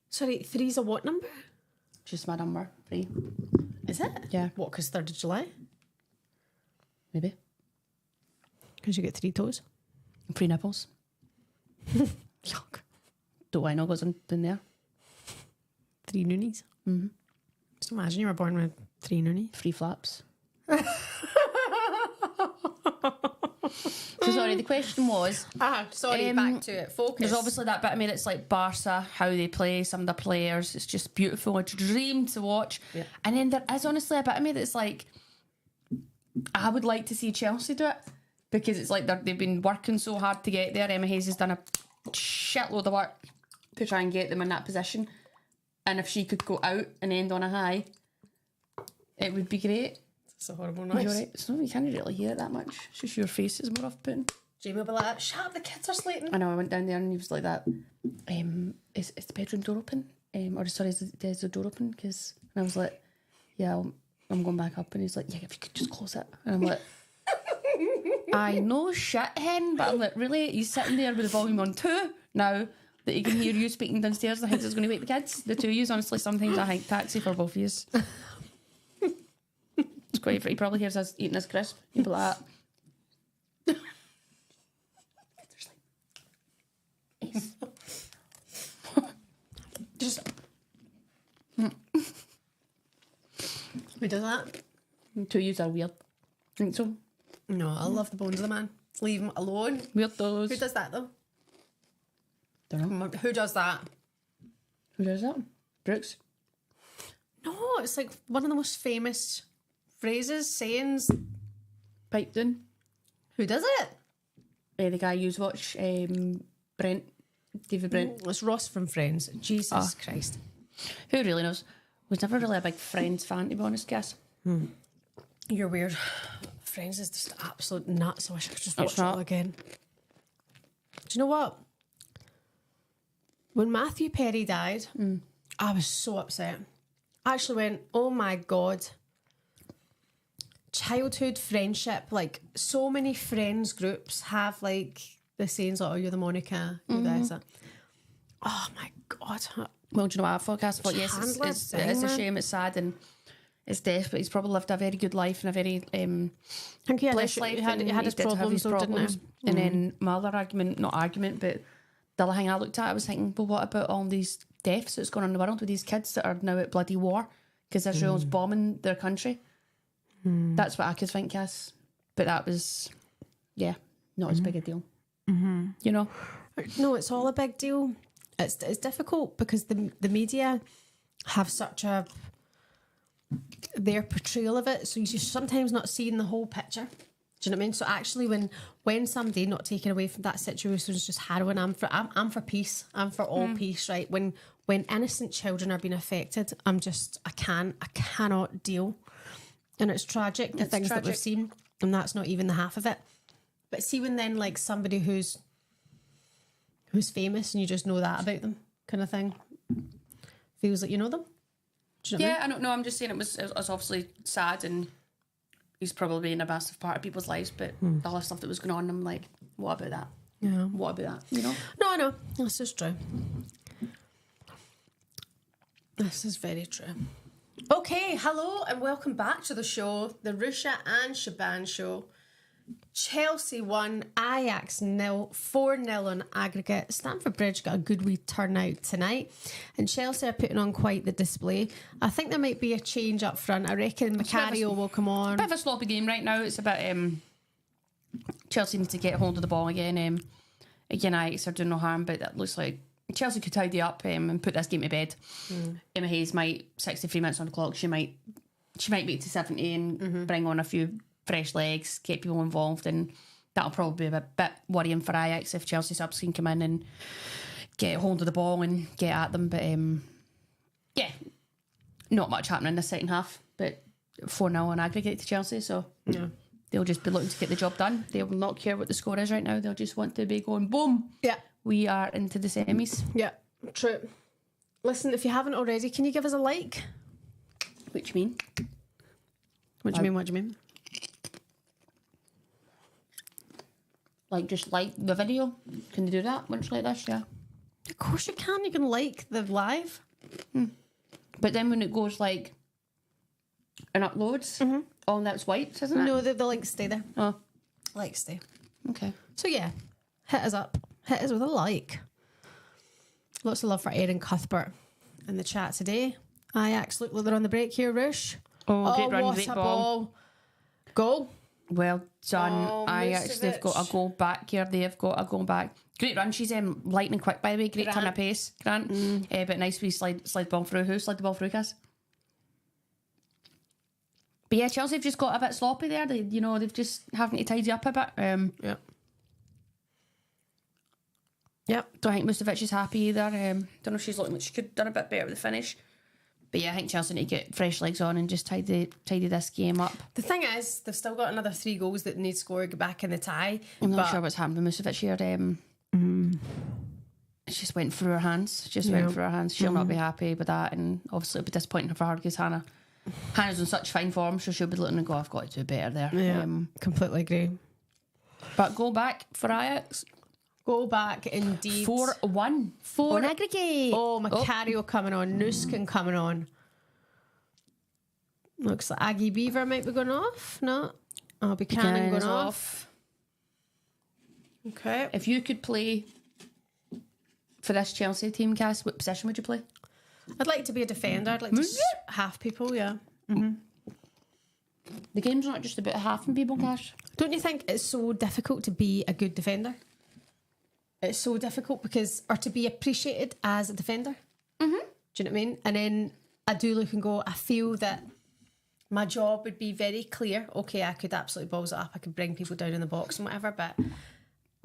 Sorry, 3's a what number? Just my number, 3. Is it? Yeah. What, because 3rd of July? Maybe. Because you get 3 toes. 3 nipples. Yuck. Do I know what's in there? 3 noonies. Just imagine you were born with 3 noonies. 3 flaps. So sorry, the question was... Sorry, back to it. Focus. There's obviously that bit of me that's like Barca, how they play, some of the players. It's just beautiful. A dream to watch. Yeah. And then there is honestly a bit of me that's like, I would like to see Chelsea do it, because it's like they've been working so hard to get there. Emma Hayes has done a shitload of work to try and get them in that position. And if she could go out and end on a high, it would be great. It's a horrible You're noise. right. It's not, you can't really hear it that much. It's just your face is more off-putting. Jamie will be like, shut up, the kids are slating. I know, I went down there and he was like that. Is the bedroom door open? Or sorry, is the door open? And I was like, yeah, I'm going back up. And he's like, yeah, if you could just close it. And I'm like, I know shit, hen, but I'm like, really? He's sitting there with the volume on 2 now that he can hear you speaking downstairs. I think it's going to wake the kids. The 2 of you, honestly, sometimes I think taxi for both of you. It's quite, he probably hears us eating his crisp. He'd be like that. Just. Who does that? 2 yous are weird. Think so? No, I love the bones of the man. Leave him alone. Weirdos. Who does that though? Don't know. Who does that? Who does that? Brooks? No, it's like one of the most famous phrases, sayings. Piped in. Who does it? The guy you watch, Brent. David Brent. It's Ross from Friends. Jesus Christ. Who really knows? Was never really a big Friends fan, to be honest, guess. You're weird. Friends is just absolute nuts. I wish I could just watch It's it not. all again. Do you know what? When Matthew Perry died, I was so upset. I actually went, oh my God. Childhood friendship, like so many friends groups have like the sayings like, oh, you're the Monica, you're this. Oh my God. Well, do you know what I forecast? But yes, Chandler's it is a thing, shame, it's sad and it's death, but he's probably lived a very good life and a very I think he had, blessed life. he had and his he did have problems, his though, didn't problems. he? And then my other argument, but the other thing I looked at, I was thinking, well, what about all these deaths that's going on in the world with these kids that are now at bloody war because Israel's bombing their country? That's what I could think, Cass. But that was, not as big a deal. You know? No, it's all a big deal. It's difficult because the media have such their portrayal of it, so you're sometimes not seeing the whole picture. Do you know what I mean? So actually, when somebody, not taken away from that situation, is just harrowing, I'm for peace. I'm for all peace, right? When innocent children are being affected, I cannot deal, and it's tragic. The things that we've seen, and that's not even the half of it. But see, when then like somebody who's famous and you just know that about them, kind of thing, feels like you know them. Do you know what I mean? I don't know. I'm just saying it was obviously sad, and he's probably been a massive part of people's lives. But the other stuff that was going on, I'm like, what about that? Yeah. What about that? You know? No, I know. This is true. This is very true. Okay, hello and welcome back to the show, the Rusha and Shaban show. Chelsea won, Ajax 0, 4-0 on aggregate. Stamford Bridge got a good wee turnout tonight, and Chelsea are putting on quite the display. I think there might be a change up front. I reckon Macario will come on. A bit of a sloppy game right now. It's a bit Chelsea need to get hold of the ball again. Again, Ajax are doing no harm, but that looks like Chelsea could tidy up and put this game to bed. Emma Hayes might, 63 minutes on the clock, she might make it to 70 and bring on a few fresh legs, get people involved, and that'll probably be a bit worrying for Ajax if Chelsea subs can come in and get hold of the ball and get at them. But yeah, not much happening in the second half, but 4-0 on aggregate to Chelsea, so they'll just be looking to get the job done. They will not care what the score is right now. They'll just want to be going boom. Yeah, we are into the semis. Yeah, true. Listen, if you haven't already, can you give us a like? What do you mean? What do you mean? What do you mean? Like, just like the video? Can you do that once like this? Yeah. Of course you can. You can like the live. But then when it goes like and uploads, all that's wiped, isn't it? No, the links stay there. Oh. Likes stay. Okay. So yeah, hit us up. Hit us with a like. Lots of love for Erin Cuthbert in the chat today. Ajax look like they're on the break here, Rush. Oh, great run, what great a ball. Goal. Well done, Ajax. Musovic. They've got a goal back here. They've got a goal back. Great run. She's lightning quick, by the way. Great turn of pace, Grant. But nice wee slide ball through. Who slid the ball through, Cass? But yeah, Chelsea have just got a bit sloppy there. They've just having to tidy up a bit. Don't think Musovic is happy either. Don't know if she's looking like she could have done a bit better with the finish. But yeah, I think Chelsea need to get fresh legs on and just tidy this game up. The thing is, they've still got another 3 goals that need scoring back in the tie. I'm not sure what's happened with Musovic here. It just went through her hands. She'll not be happy with that, and obviously it'll be disappointing for her because Hannah's in such fine form, so she'll be looking and go, I've got to do better there. Yeah, completely agree. But go back for Ajax. Go back indeed. 4-1. 4 on aggregate. Oh, Macario coming on. Nuskin coming on. Looks like Aggie Beaver might be going off. No. Oh, Buchanan going off. Okay. If you could play for this Chelsea team, Cass, what position would you play? I'd like to be a defender. I'd like to half people, yeah. The game's not just about half people, Cass. Don't you think it's so difficult to be a good defender? It's so difficult or to be appreciated as a defender. Do you know what I mean? And then I do look and go, I feel that my job would be very clear. Okay, I could absolutely balls it up. I could bring people down in the box and whatever, but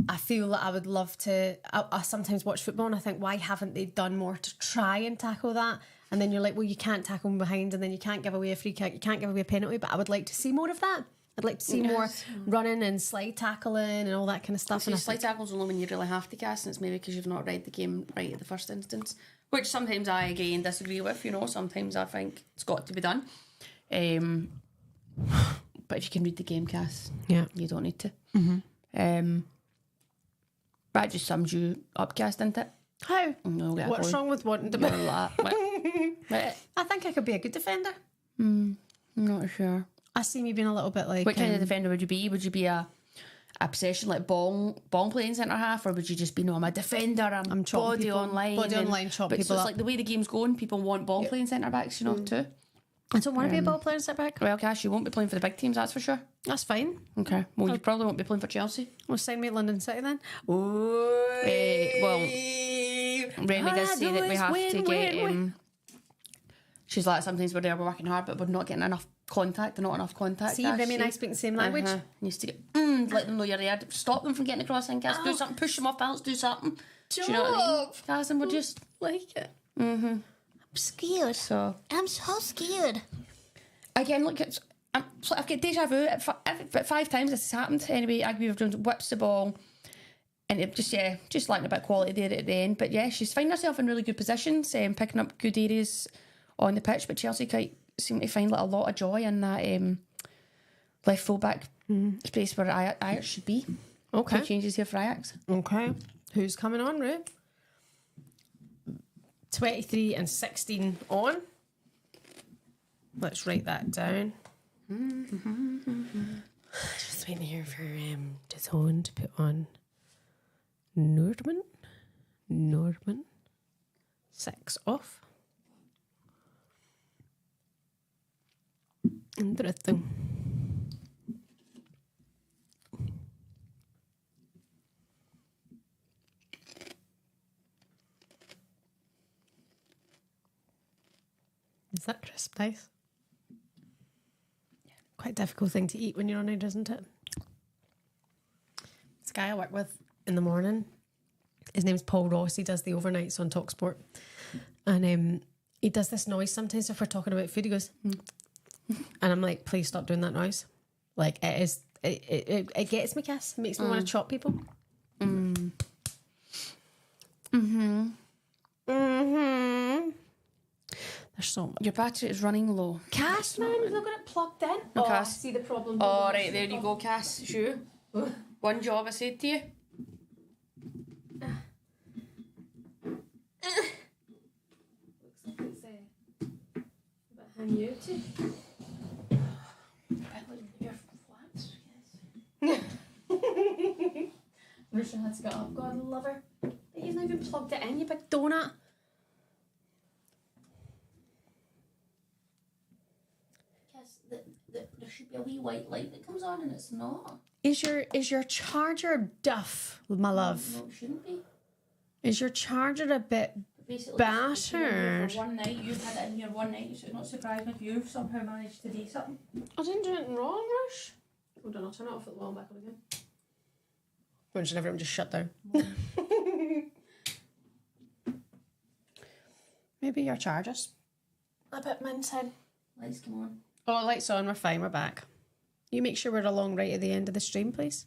I feel that I would love to. I sometimes watch football and I think, why haven't they done more to try and tackle that? And then you're like, well, you can't tackle them behind, and then you can't give away a free kick, you can't give away a penalty, but I would like to see more of that. I'd like to see more running and slide tackling and all that kind of stuff. And slide tackle's only when you really have to, Cass, and it's maybe because you've not read the game right at the first instance, which sometimes I again disagree with. Sometimes I think it's got to be done. But if you can read the game, Cass, you don't need to. That just sums you up, Cass, didn't it? How? What's wrong with wanting to be? I think I could be a good defender. I'm not sure. I see me being a little bit like... What kind of defender would you be? Would you be a possession, like ball playing centre half, or would you just be, no, I'm a defender, I'm body people, online, chop people up. But it's like the way the game's going, people want ball playing centre backs, too. I don't want to be a ball playing centre back. Well, Cash, you won't be playing for the big teams, that's for sure. That's fine. Okay. Well, you probably won't be playing for Chelsea. Well, sign me at London City then. Well, Remy does say that we have to get... win. She's like, sometimes we're there, we're working hard, but we're not getting enough contact. They're not enough contact. See, Remy and I speak the same language. Needs to get... let them know you're there. Stop them from getting across and Cass. Do something. Push them off balance. Do something. Do you know what I mean? Cass, and we're just... like it. I'm scared. So... I'm so scared. Again, look, I've got deja vu. 5 times this has happened. Anyway, Aggie Jones whips the ball. And it just lacking a bit of quality there at the end. But yeah, she's finding herself in really good positions, picking up good areas on the pitch. But Chelsea quite seem to find a lot of joy in that left full-back space where Ajax should be. Okay. Two changes here for Ajax. Okay. Who's coming on, Ray? 23 and 16 on. Let's write that down. Just waiting here for DAZN to put on Nordman. 6 off. Interesting. Is that crisp nice? Yeah. Quite a difficult thing to eat when you're on it, isn't it? This guy I work with in the morning, his name's Paul Ross. He does the overnights on TalkSport. And he does this noise sometimes if we're talking about food. He goes, and I'm like, please stop doing that noise. Like, it gets me, Cass. It makes me want to chop people. There's so much. Your battery is running low. Cass, man, we've not got it plugged in. No, I Cass. see the problem. Oh, right, there you go, Cass. It's you. One job I said to you. Looks like it's a bit hangy outy. Your flats, yes. Risha had to get up. God, love her. But you've not even plugged it in, you big donut. There should be a wee white light that comes on and it's not. Is your charger duff, my love? No, it shouldn't be. Is your charger a bit Basically, battered? for one night, you've had it in here one night, so it's not surprising if you've somehow managed to do something. I didn't do anything wrong, Rush. Hold on, I'll turn it off at the wall and back on again. When should everyone just shut down? Maybe your charger's a bit minted. Lights come on. Oh, lights on, we're fine, we're back. You make sure we're along right at the end of the stream, please.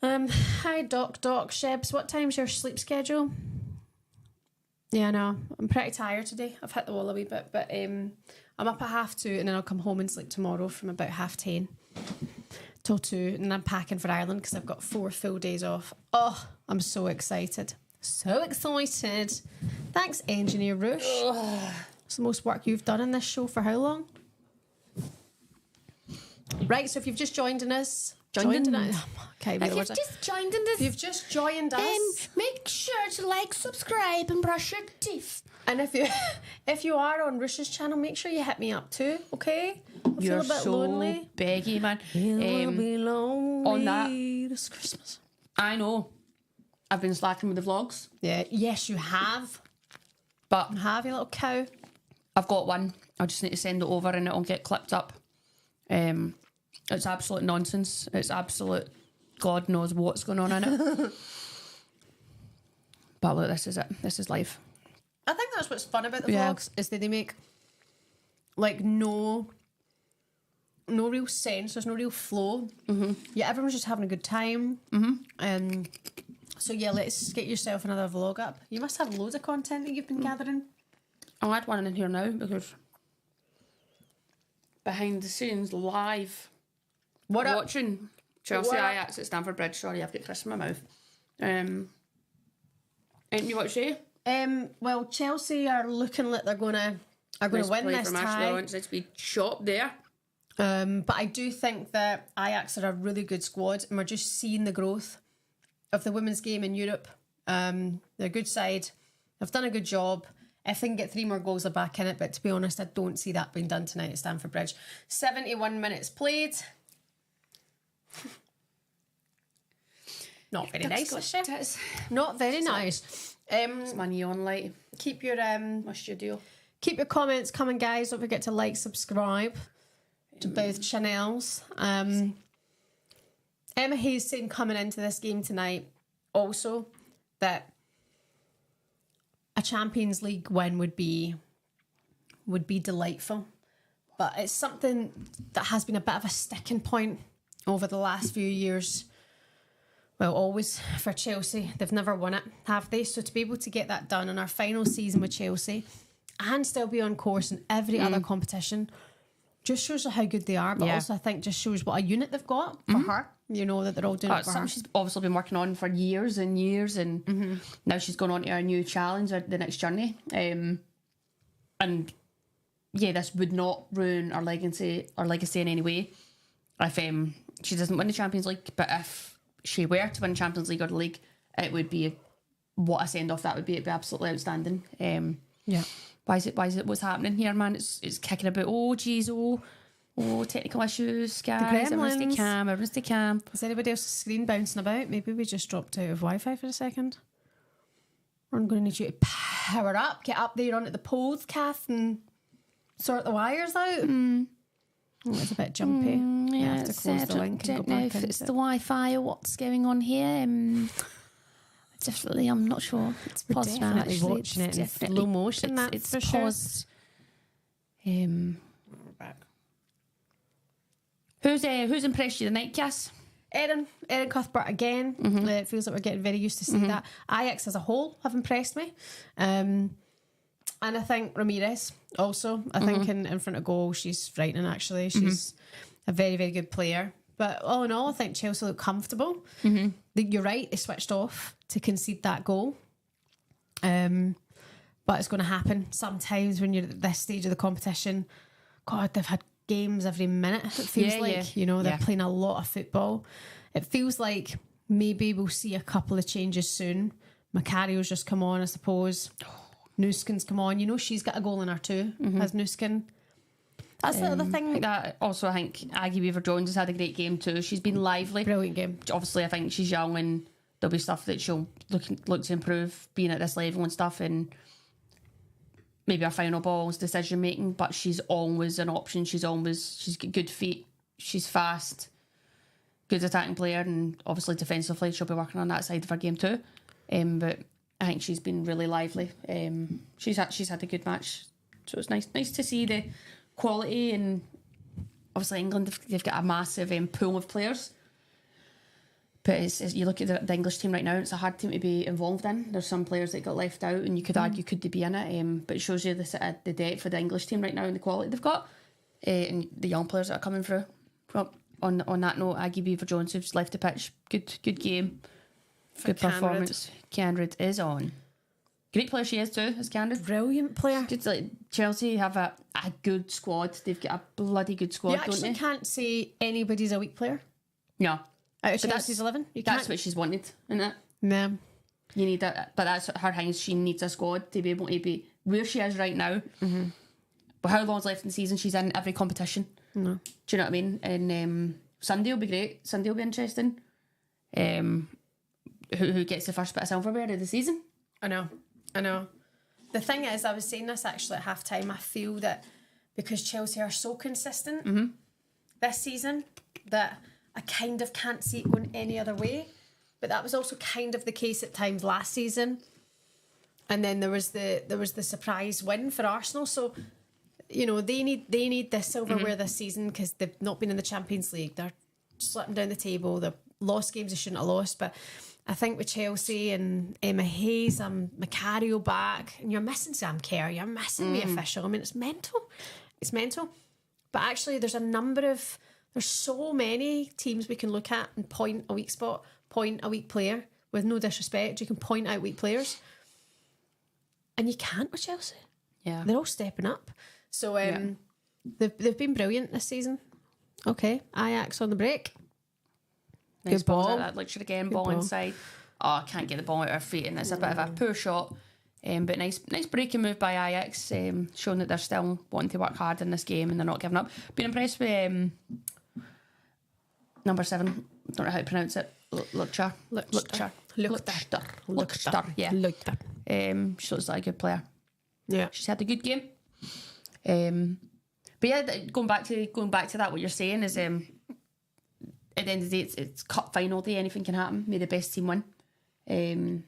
Hi, Doc, Shebs, what time's your sleep schedule? Yeah, no, I'm pretty tired today. I've hit the wall a wee bit, but I'm up at 2:30 and then I'll come home and sleep tomorrow from about 10:30 till 2, and then I'm packing for Ireland because I've got 4 full days off. Oh, I'm so excited. So excited. Thanks, Engineer Rush. It's the most work you've done in this show for how long? Right, so if you've just joined us... Okay, If you've just joined in this, you've just joined us. make sure to like, subscribe, and brush your teeth. And if you are on Rush's channel, make sure you hit me up too, okay? I feel a bit so lonely. beggy, man. You'll be lonely on that, this Christmas. I know. I've been slacking with the vlogs. Yeah, yes, you have. But Have you, little cow? I've got one. I just need to send it over and it'll get clipped up. It's absolute nonsense. It's absolute God knows what's going on in it. But look, this is it. This is life. I think that's what's fun about the Yeah. vlogs is that they make like no real sense. There's no real flow. Yeah, everyone's just having a good time. So yeah, let's get yourself another vlog up. You must have loads of content that you've been gathering. I'll add one in here now because behind the scenes live. What up? Watching Chelsea What up? Ajax at Stamford Bridge. Sorry, I've got crisp in my mouth. Anything you want to say? Well, Chelsea are looking like they're gonna win this tie. It's to be chopped there. But I do think that Ajax are a really good squad, and we're just seeing the growth of the women's game in Europe. They're a good side. They've done a good job. If they can get 3 more goals, they're back in it. But to be honest, I don't see that being done tonight at Stamford Bridge. 71 minutes played. Not very nice, is she? It is. Not very nice. It's my neon light. Keep your My studio. keep your comments coming, guys. Don't forget to like, subscribe to both channels. Emma Hayes saying coming into this game tonight also that a Champions League win would be delightful. But it's something that has been a bit of a sticking point over the last few years. Well, always for Chelsea. They've never won it, have they? So to be able to get that done in our final season with Chelsea and still be on course in every other competition just shows how good they are. But also I think just shows what a unit they've got for her. You know, that they're all doing it for her. Something she's obviously been working on for years and years, and now she's gone on to a new challenge, the next journey. And yeah, this would not ruin our legacy in any way if she doesn't win the Champions League. But if she were to win Champions League or the league, it would be what a send off that would be. It'd be absolutely outstanding. Yeah. Why is it what's happening here, man? It's kicking about. Oh geez, oh technical issues, guys. Everyone's stay calm. Is anybody else's screen bouncing about? Maybe we just dropped out of Wi-Fi for a second. I'm going to need you to power up, get up there onto the poles, Kath, and sort the wires out. Oh, it's a bit jumpy. You have to close the link and go back if into it's it. the Wi-Fi or what's going on here. Definitely, I'm not sure. It's We're paused now. definitely Actually, watching it's it in definitely slow motion. That's it's for sure. paused. We're back. Who's impressed you tonight, Cass? Erin Cuthbert again. It feels like we're getting very used to seeing that. Ajax as a whole have impressed me. And I think Ramirez also. I think in front of goal, she's frightening actually. She's a very, very good player. But all in all, I think Chelsea look comfortable. You're right, they switched off to concede that goal. But it's going to happen sometimes when you're at this stage of the competition. God, they've had games every minute, it feels like. You know, they're playing a lot of football. It feels like maybe we'll see a couple of changes soon. Macario's just come on, I suppose. Nuskin's come on. You know, she's got a goal in her too, has Nuskin. That's the other thing. I think Aggie Weaver-Jones has had a great game too. She's been lively. Brilliant game. Obviously, I think she's young and there'll be stuff that she'll look to improve being at this level and stuff, and maybe her final ball's decision making, but she's always an option. She's got good feet. She's fast, good attacking player, and obviously defensively she'll be working on that side of her game too. But I think she's been really lively. She's had a good match, so it's nice to see the quality. And obviously England, they've got a massive pool of players. But you look at the English team right now, it's a hard team to be involved in. There's some players that got left out, and you could argue could they be in it. But it shows you the depth of the English team right now and the quality they've got, and the young players that are coming through. Well, on that note, Aggie Beaver-Jones, who's left the pitch, good game, good performance. Canrid is on. Great player she is too, is Canrid. Brilliant player. Good, like Chelsea have a good squad. They've got a bloody good squad, You don't actually they? can't say anybody's a weak player No. out of But Chelsea's 11. You That's can't. what she's wanted, isn't it? No. You need that, but that's her thing. She needs a squad to be able to be where she is right now. But how long's left in the season? She's in every competition. No. Do you know what I mean? And Sunday will be great. Sunday will be interesting. Who gets the first bit of silverware of the season? I know. The thing is, I was saying this actually at half time, I feel that because Chelsea are so consistent this season that I kind of can't see it going any other way. But that was also kind of the case at times last season. And then there was the surprise win for Arsenal. So, you know, they need this silverware this season because they've not been in the Champions League. They're slipping down the table. They've lost games they shouldn't have lost. But I think with Chelsea and Emma Hayes, Macario back, and you're missing Sam Kerr, you're missing the official. I mean, it's mental. It's mental. But actually, there's so many teams we can look at and point a weak spot, point a weak player. With no disrespect, you can point out weak players. And you can't with Chelsea. Yeah. They're all stepping up. So they've been brilliant this season. Okay, Ajax on the break. Nice Good ball. That lecture again, Good ball ball. inside. Oh, I can't get the ball out of her feet, and it's a bit of a poor shot. But nice breaking move by Ajax, showing that they're still wanting to work hard in this game and they're not giving up. Been impressed with number 7. Don't know how to pronounce it. Luchter. Yeah. Luchter. She looks like a good player. Yeah. She's had a good game. But yeah, going back to that, what you're saying is, at the end of the day, it's cup final day. Anything can happen. May the best team win.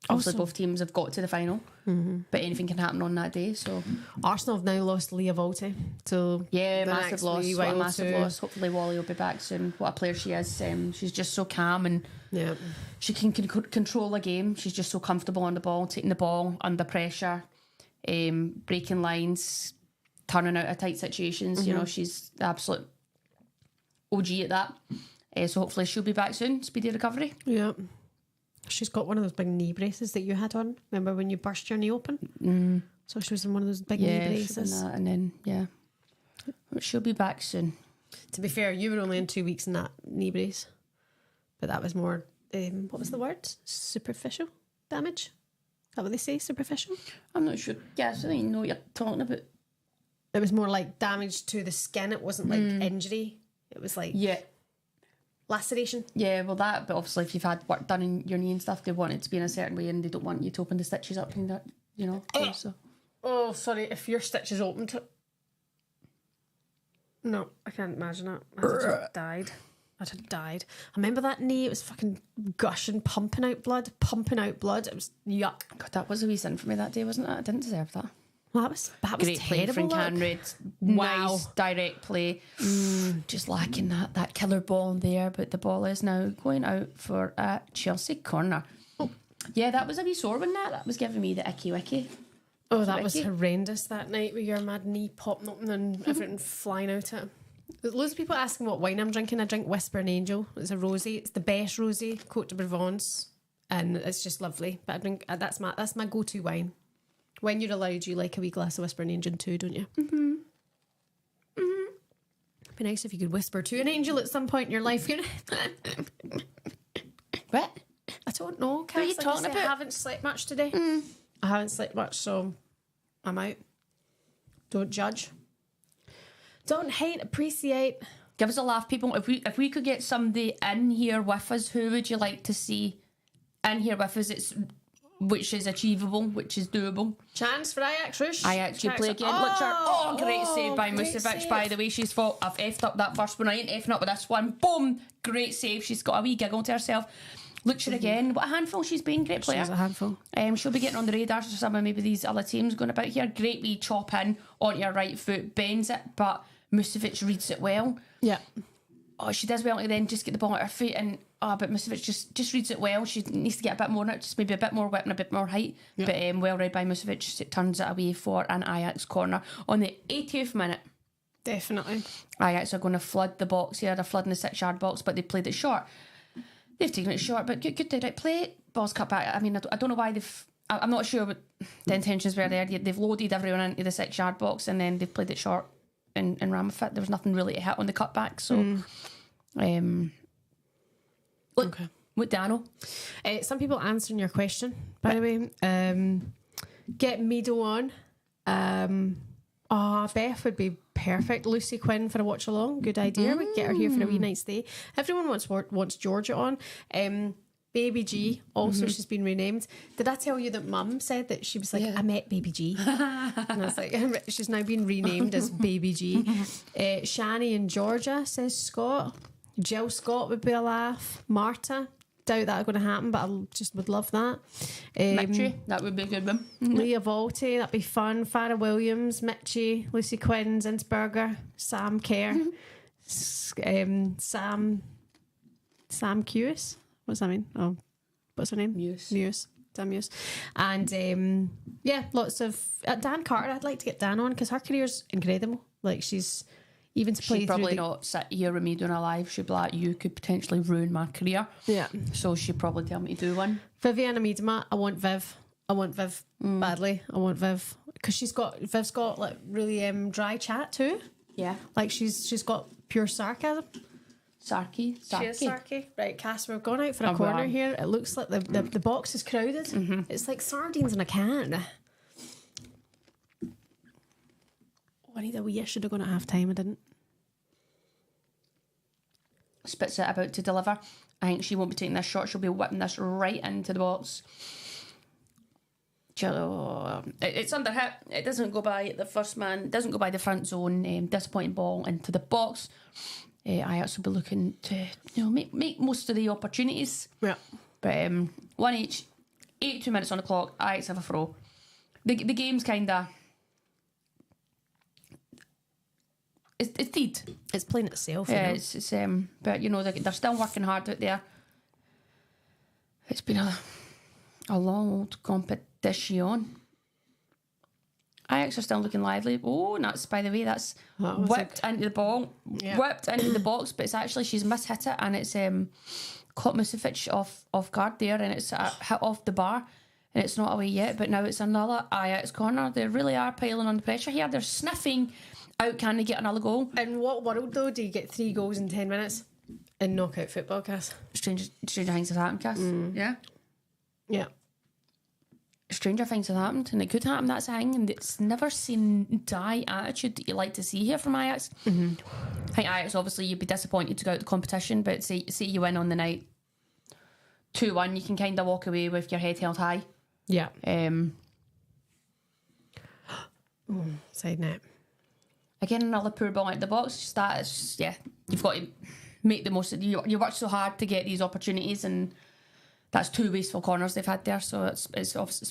Obviously, both teams have got to the final, but anything can happen on that day. So Arsenal have now lost Leah Volti. So yeah, the massive next loss. wee What a while massive too. loss. Hopefully, Wally will be back soon. What a player she is. She's just so calm and Yeah. she can control a game. She's just so comfortable on the ball, taking the ball under pressure, breaking lines, turning out of tight situations. You know, she's the absolute OG at that. So hopefully she'll be back soon. Speedy recovery. Yeah. She's got one of those big knee braces that you had on. Remember when you burst your knee open? So she was in one of those big knee braces. And then but she'll be back soon. To be fair, you were only in 2 weeks in that knee brace. But that was more, what was the word? Superficial damage? Is that what they say? Superficial? I'm not sure. Yes, I think you know what you're talking about. It was more like damage to the skin. It wasn't like injury. It was like laceration. Yeah, well that, but obviously if you've had work done in your knee and stuff, they want it to be in a certain way and they don't want you to open the stitches up and that, you know. So. Oh, sorry. If your stitch is open to... No, I can't imagine it. I'd have died. I'd have died. I remember that knee. It was fucking gushing, pumping out blood. It was yuck. God, that was a wee sin for me that day, wasn't it? I didn't deserve that. Well, that was Great play terrible. from Canred. Wow. Nice direct play. Just lacking that killer ball there, but the ball is now going out for a Chelsea corner. Oh. Yeah, that was a wee sore one. That was giving me the icky wicky. Oh, that was horrendous that night with your mad knee popping open and everything flying out it. There's loads of people asking what wine I'm drinking. I drink Whispering Angel. It's a rosé. It's the best rosé, Côte de Provence, and it's just lovely. But I drink that's my go-to wine. When you're allowed, you like a wee glass of Whispering Angel too, don't you? It'd be nice if you could whisper to an angel at some point in your life. You know? What? I don't know. What are you talking about? I haven't slept much today. I haven't slept much, so I'm out. Don't judge. Don't hate, appreciate. Give us a laugh, people. If we could get somebody in here with us, who would you like to see in here with us? Which is achievable, which is doable. Chance for Ajax, Rush. Ajax, you play again. Great save by Musovic, by the way. She's thought, I've effed up that first one. I ain't effing up with this one. Boom! Great save. She's got a wee giggle to herself. Lucher again. What a handful she's been. Great player. She's a handful. She'll be getting on the radars for some of maybe these other teams going about here. Great wee chop in onto your right foot, bends it, but Musovic reads it well. Yeah. Oh, she does well to then just get the ball at her feet and but Musovic just reads it well. She needs to get a bit more out, just maybe a bit more width and a bit more height. Yeah. But well read by Musovic. It turns it away for an Ajax corner on the 80th minute. Definitely. Ajax are going to flood the box here. They're flooding the 6-yard box, but they played it short. They've taken it short, but good direct play. Ball's cut back. I mean, I don't know why they've... I'm not sure what the intentions were there. They've loaded everyone into the 6-yard box and then they've played it short and ran with it. There was nothing really to hit on the cutback, so... Look, what Dano? Some people answering your question, by the way. Get Mido on. Beth would be perfect. Lucy Quinn for a watch along. Good idea. We'd get her here for a wee night stay. Everyone wants Georgia on. Baby G, also she's been renamed. Did I tell you that Mum said that she was like, I met Baby G? And I was like, she's now been renamed as Baby G. Shani in Georgia, says Scott. Jill Scott would be a laugh. Marta, doubt that's going to happen, but I just would love that. Mitchie, that would be a good one. Leah Volti, that'd be fun. Farah Williams, Mitchie, Lucy Quinn, Zinsberger, Sam Kerr, Sam Cewis. What's that mean? Oh, what's her name? Muse. Dan Muse. And lots of Dan Carter. I'd like to get Dan on because her career's incredible. Like she's even to play. She'd probably not sit here with me doing a live. She'd be like, you could potentially ruin my career. Yeah. So she'd probably tell me to do one. Viviana Miedema, I want Viv badly. I want Viv because Viv's got like really dry chat too. Yeah. Like she's got pure sarcasm. Sarky. She is sarky. Right, Cass, we've gone out for a corner here. It looks like the box is crowded. Mm-hmm. It's like sardines in a can. Oh, I need a wee. I should have gone at half time. I didn't. spits it about to deliver. I think she won't be taking this shot. She'll be whipping this right into the box. It's under hit. It doesn't go by the first man. It doesn't go by the front zone. Disappointing ball into the box. Ajax will be looking to make most of the opportunities. Yeah. But 1 each. 82 minutes on the clock. Ajax have a throw. The game's kind of... It's dead. It's playing itself. Yeah, you know? it's but they're still working hard out there. It's been a long old competition. Ajax are still looking lively. Oh, and that's, by the way, that's whipped into the ball, whipped into the box, but it's actually, she's mishit it, and it's caught Musafic off guard there, and it's hit off the bar, and it's not away yet, but now it's another Ajax corner. They really are piling on the pressure here. They're sniffing out, can they get another goal? In what world, though, do you get 3 goals in 10 minutes in knockout football, Cass? Stranger things have happened, Cass. Yeah. Yeah. Stranger things have happened, and it could happen, that's a thing, and it's never seen die attitude that you like to see here from Ajax. I think Ajax, obviously, you'd be disappointed to go out the competition, but say you win on the night 2-1, you can kind of walk away with your head held high. Yeah. Side net. Again, another poor ball out the box. Just that, it's, you've got to make the most of it. You work so hard to get these opportunities, and that's 2 wasteful corners they've had there, so it's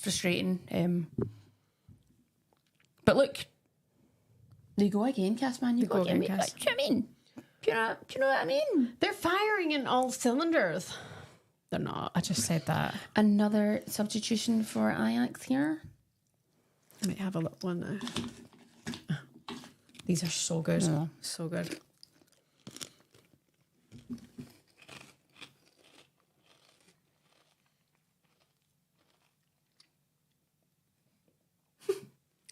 frustrating. But look, they go again, Cass, man. You go again, Cass. Do you know what I mean? Do you know what I mean? They're firing in all cylinders. They're not. I just said that. Another substitution for Ajax here. Let me have a look one now. These are so good. Yeah. So good.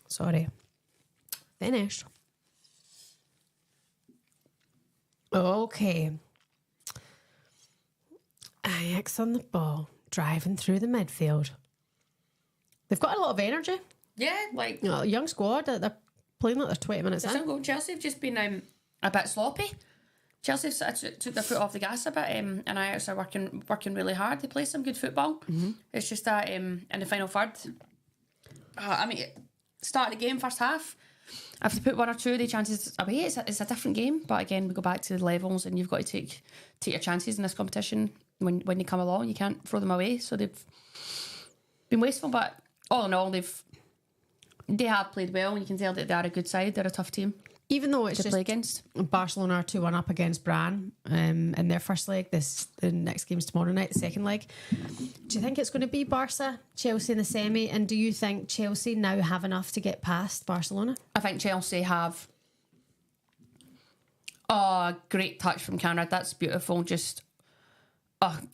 Sorry. Finished. Okay. Ajax on the ball, driving through the midfield. They've got a lot of energy. Yeah, like... A young squad. They're playing like they're 20 minutes in. Chelsea have just been a bit sloppy. Chelsea took their foot off the gas a bit, and Ajax are working really hard. They play some good football. It's just that in the final third... start of the game, first half, if they put 1 or 2 of the chances away, it's a different game. But again, we go back to the levels, and you've got to take your chances in this competition when you come along. You can't throw them away. So they've been wasteful, but all in all, they have played well, and you can tell that they are a good side. They're a tough team. Even though it's to just play against. Barcelona are 2-1 up against Brann in their first leg. The next game's tomorrow night, the second leg. Do you think it's going to be Barca, Chelsea in the semi? And do you think Chelsea now have enough to get past Barcelona? I think Chelsea have a great touch from Conrad. That's beautiful. Just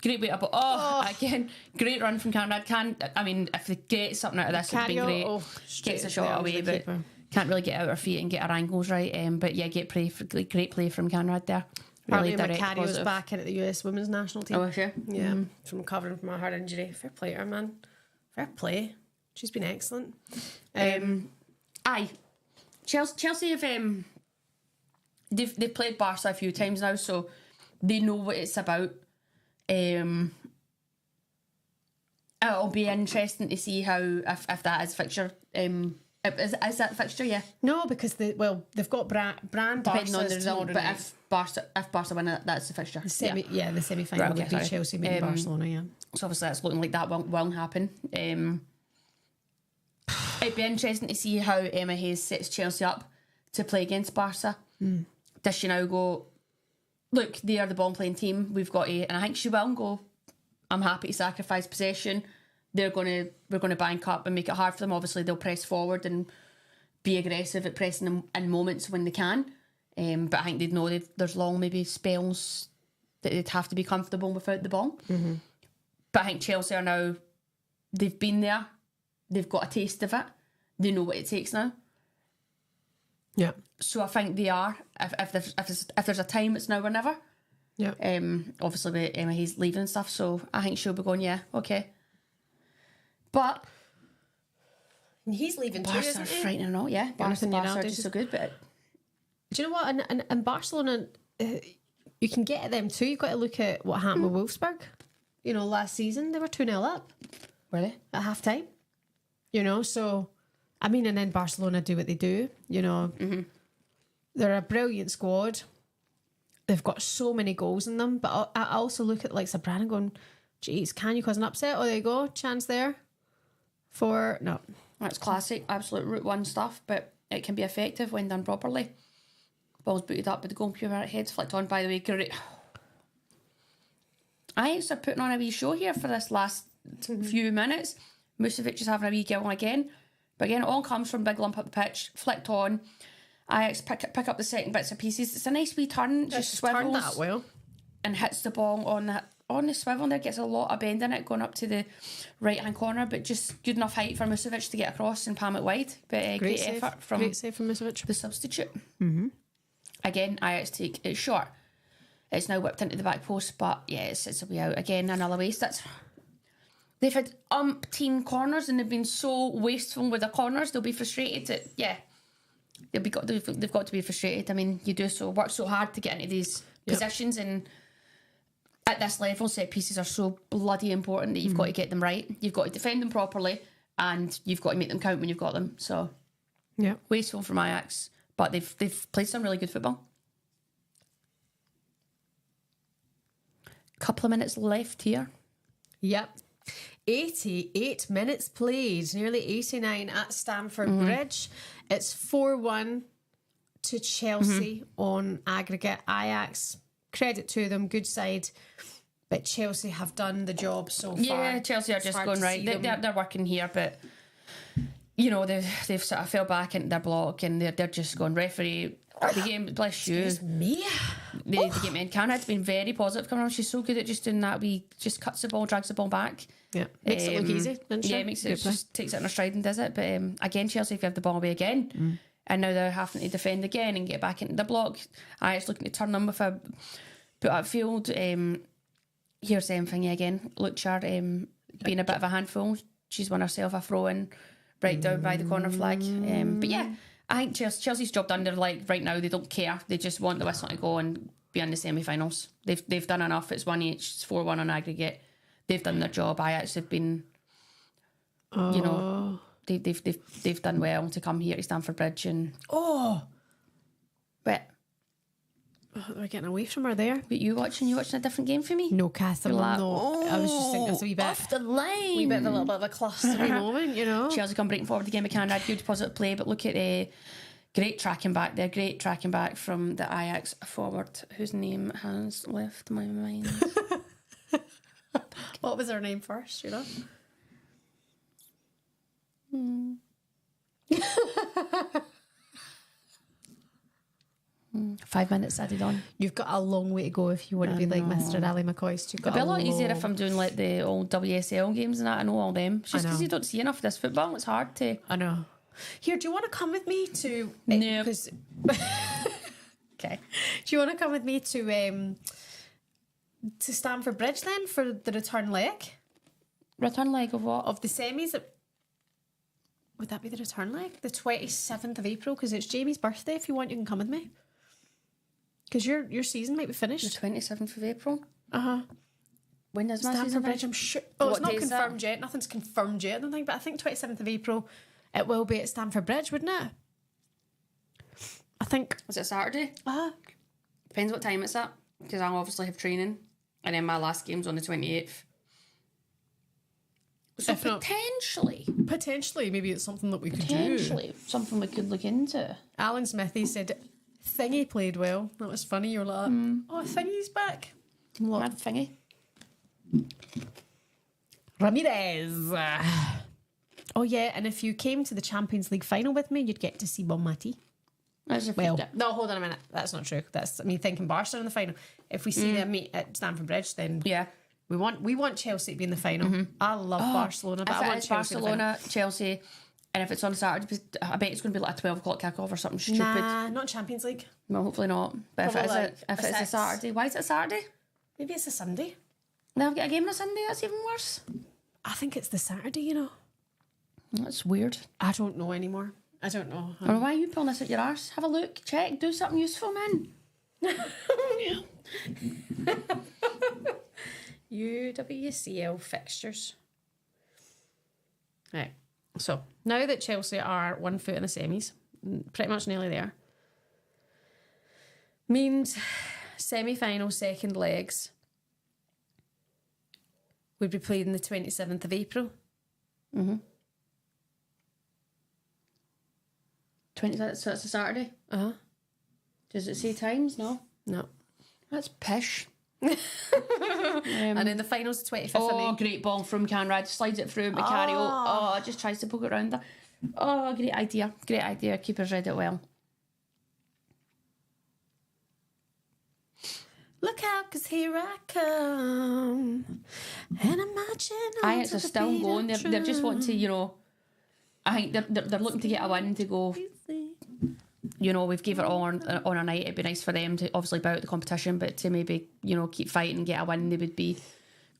great way to again, great run from Conrad. If they get something out of this, it'd be great. Gets a shot away, but can't really get out her feet and get her angles right. But yeah, great play from Conrad there. Really direct, Macario's back in at the US women's national team. Oh, is she? Yeah, from recovering from a heart injury. Fair play to her, man. Fair play. She's been excellent. Chelsea have they've played Barca a few times now, so they know what it's about. It'll be interesting to see how if that is fixture. Is that the fixture? Yeah. No, because they've got Brann, depending on the result. But organized. if Barca win it, that's the fixture. The semi final would be Chelsea meeting Barcelona. Yeah. So obviously that's looking like that will happen. It'd be interesting to see how Emma Hayes sets Chelsea up to play against Barca. Does she now go, look, they are the ball playing team, we've got and I think she will go, I'm happy to sacrifice possession. We're going to bank up and make it hard for them. Obviously, they'll press forward and be aggressive at pressing them in moments when they can. But I think they'd know there's long maybe spells that they'd have to be comfortable without the ball. But I think Chelsea are now, they've been there, they've got a taste of it, they know what it takes now. Yeah. So I think they are. If there's a time, it's now or never. Yeah. Obviously with Emma Hayes leaving and stuff, so I think she'll be going, yeah, okay. But he's leaving too, Barca isn't are he? frightening and all, yeah. Barca are just so good, but do you know what? And Barcelona, you can get at them too. You've got to look at what happened with Wolfsburg. You know, last season they were 2-0 up. Really? At half time. You know, so I mean, and then Barcelona do what they do. You know, they're a brilliant squad. They've got so many goals in them, but I also look at like Brann and going, geez, can you cause an upset? Oh, there you go, chance there for no. That's classic, absolute Route 1 stuff, but it can be effective when done properly. Ball's booted up with the goalkeeper at heads flicked on, by the way, great. Ajax are putting on a wee show here for this last few minutes. Musovic is having a wee go again. But again, it all comes from big lump up the pitch, flicked on. Ajax pick up the second bits and pieces. It's a nice wee turn, just swivels that well. and hits the ball on the swivel. There gets a lot of bend in it, going up to the right hand corner, but just good enough height for Musovic to get across and palm it wide. But great effort from Musovic, the substitute. Again, Ajax take it short. It's now whipped into the back post, but yeah, it's a way out. Again, another waste. They've had umpteen corners and they've been so wasteful with the corners. They'll be frustrated. They've got to be frustrated. I mean, you work so hard to get into these positions, and at this level, set pieces are so bloody important that you've got to get them right. You've got to defend them properly, and you've got to make them count when you've got them. So, wasteful from Ajax, but they've played some really good football. Couple of minutes left here. Yep. 88 minutes played, nearly 89 at Stamford Bridge. It's 4-1 to Chelsea on aggregate. Ajax, credit to them, good side. But Chelsea have done the job so far. Yeah, Chelsea are just going right. They're working here, but you know, they've sort of fell back into their block and they're just going, referee, the game, bless you. Excuse me. The game in Canada has been very positive coming on. She's so good at just doing that. Just cuts the ball, drags the ball back. Yeah, makes it look easy, doesn't she? Yeah, just takes it in her stride and does it. But again, Chelsea give the ball away again. And now they're having to defend again and get back into the block. Ajax looking to turn them with a put upfield. Here's thingy again. Luchard being a bit of a handful. She's won herself a throw in right down by the corner flag. But yeah, I think Chelsea's job done. They're like, right now they don't care. They just want the whistle to go and be in the semi-finals. They've done enough. It's 1 each. It's 4-1 on aggregate. They've done their job. Ajax have been, you know, they've done well to come here to Stamford Bridge and but we're getting away from her there. But you watching a different game for me? No, Catherine, no. I was just thinking it's a wee bit off the line. Wee bit of a little bit of a clustery moment, you know. Chelsea come breaking forward the game of Canada, good positive play, but look at great tracking back there, great tracking back from the Ajax forward, whose name has left my mind. What was her name first, you know? 5 minutes added on. You've got a long way to go if you want to be like Mr. Ali McCoy's. It'd be a lot easier if I'm doing like the old WSL games and that. I know all them. It's just because you don't see enough of this football. It's hard to. I know. Here, do you want to come with me to? No. Okay. Do you want to come with me to Stamford Bridge then for the return leg? Return leg of what? Of the semis. Would that be the return leg? The 27th of April, because it's Jamie's birthday. If you want, you can come with me. Because your season might be finished. The 27th of April? Uh-huh. When does my Stamford season Bridge, finish? I'm sure. Oh, What it's not day is confirmed that? yet. Nothing's confirmed yet, I don't think. But I think 27th of April, it will be at Stamford Bridge, wouldn't it? I think. Is it Saturday? Uh-huh. Depends what time it's at. Because I'll obviously have training. And then my last game's on the 28th. So If not- potentially, maybe it's something that we could do. potentially something we could look into. Alan Smithy said Thingy played well. That was funny. You were like, oh, Thingy's back. Mad thingy. Ramirez. Oh, yeah, and if you came to the Champions League final with me, you'd get to see Bonmati. Well, no, hold on a minute. That's not true. That's thinking Barca in the final. If we see them meet at Stamford Bridge, then yeah. we want Chelsea to be in the final. I love Barcelona, but If I it want is Chelsea in the final. Barcelona, Chelsea, and if it's on Saturday, I bet it's going to be like a 12 o'clock kickoff or something stupid. Nah, not Champions League. Well, hopefully not. But Probably if it's a 6. Saturday, why is it a Saturday? Maybe it's a Sunday. Now I've got a game on a Sunday. That's even worse. I think it's the Saturday, you know. That's weird. I don't know anymore. I don't know. Or why are you pulling this at your arse? Have a look, check, do something useful, man. UWCL fixtures. Right. So now that Chelsea are 1 foot in the semis, pretty much nearly there, means semi-final second legs would be played on the 27th of April. 20, so that's a Saturday. Uh-huh. Does it say times? No. No. That's pish. And then the final's the 25th of Oh, May. great ball from Canrad. Slides it through Macario. Oh, just tries to poke it round there. Oh, great idea. Great idea. Keeper's read it well. Look out, 'cause here I come. And I'm marching on Ajax to are the still beat going. of They're just wanting to, drum. you know, I think they're looking to get a win to go. You know, we've gave it all on a night. It'd be nice for them to obviously bow out the competition, but to maybe, you know, keep fighting and get a win, they would be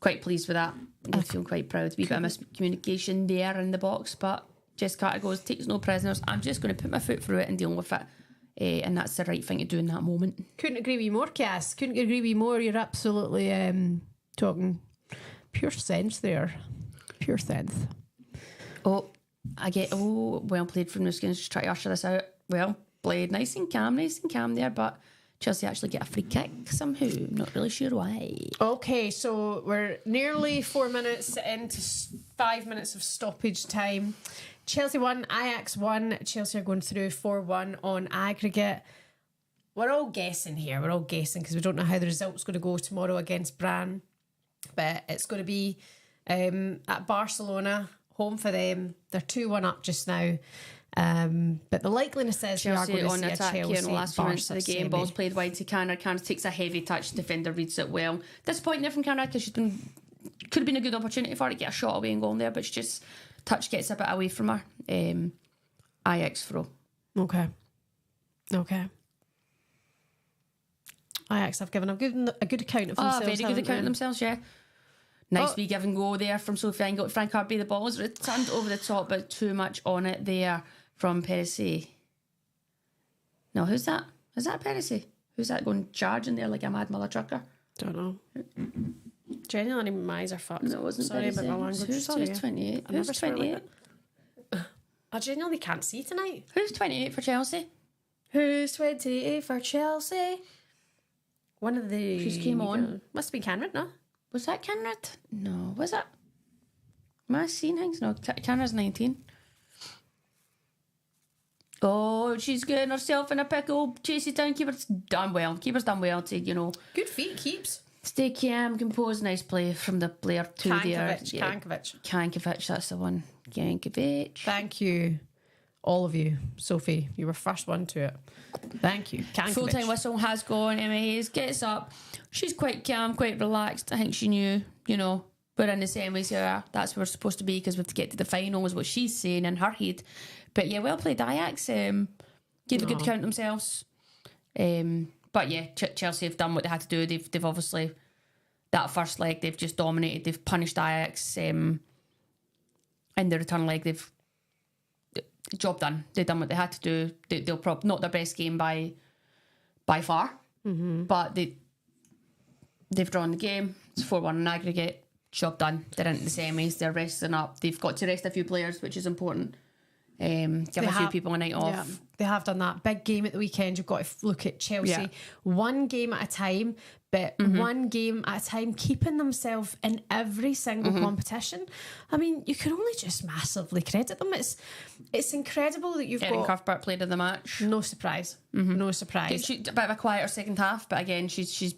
quite pleased with that. They'd feel quite proud. A wee bit of miscommunication there in the box, but Jess Carter goes, takes no prisoners. I'm just going to put my foot through it and deal with it. And that's the right thing to do in that moment. Couldn't agree with you more, Cass. Couldn't agree with you more. You're absolutely talking pure sense there. Pure sense. Oh, well played from the Skins. Just try to usher this out. Well played. Nice and calm there, but Chelsea actually get a free kick somehow. Not really sure why. Okay, so we're nearly 4 minutes into 5 minutes of stoppage time. Chelsea won, Ajax won. Chelsea are going through 4-1 on aggregate. We're all guessing here. We're all guessing because we don't know how the result's going to go tomorrow against Brann. But it's going to be at Barcelona, home for them. They're 2-1 up just now. But the likeliness is Chelsea we are on going to see a attack here Chelsea in the last few minutes of the Barca game. semi. Ball's played wide to Canard. Canard takes a heavy touch. Defender reads it well. Disappointing there from Canard because could have been a good opportunity for her to get a shot away and go in there, but she just touch gets a bit away from her. Ajax throw. Okay. Ajax have given a good account of themselves. Very good haven't account of they? themselves, yeah. Nice wee give and go there from Sophie Angle. Frank Harby, the ball is returned over the top, but too much on it there from Perisic. No, who's that? Is that Perisic? Who's that going charging there like a mad mother trucker? Don't know. Genuinely, my eyes are fucked. No, it wasn't Sorry Perisic. about my language. Who's Sorry. 28? I Who's never swear like 28? that. I genuinely can't see tonight. Who's 28 for Chelsea? Who's 28 for Chelsea? One of the... Just came on. Must have been Cameron, no? Was that Canard? No, was it? Am I seeing things? No, Canard's 19. Oh, she's getting herself in a pickle. Chases down. Keeper's done well. Keeper's done well to, you know, Good feet, keeps. stay calm, composed. Nice play from the player to there. Kankovic, that's the one. Kankovic. Thank you, all of you. Sophie, you were first one to it. Thank you. Full time whistle has gone. Emma Hayes gets up. She's quite calm, quite relaxed. I think she knew, you know, we're in the semis here. That's where we're supposed to be because we have to get to the final, is what she's saying in her head. But yeah, well played Ajax. Gave a good count themselves. But yeah, Chelsea have done what they had to do. They've obviously, that first leg, they've just dominated. They've punished Ajax. In the return leg, they've job done. They've done what they had to do. They'll probably not their best game by far, but they've drawn the game. It's 4-1 in aggregate. Job done. They're into the semis. They're resting up. They've got to rest a few players, which is important. Give a few people a night off. Yeah, they have done that. Big game at the weekend. You've got to look at Chelsea. Yeah. One game at a time, but one game at a time, keeping themselves in every single competition. I mean, you can only just massively credit them. It's incredible that you've Erin got... Cuthbert played of the match. No surprise. No surprise. She, a bit of a quieter second half, but again, she's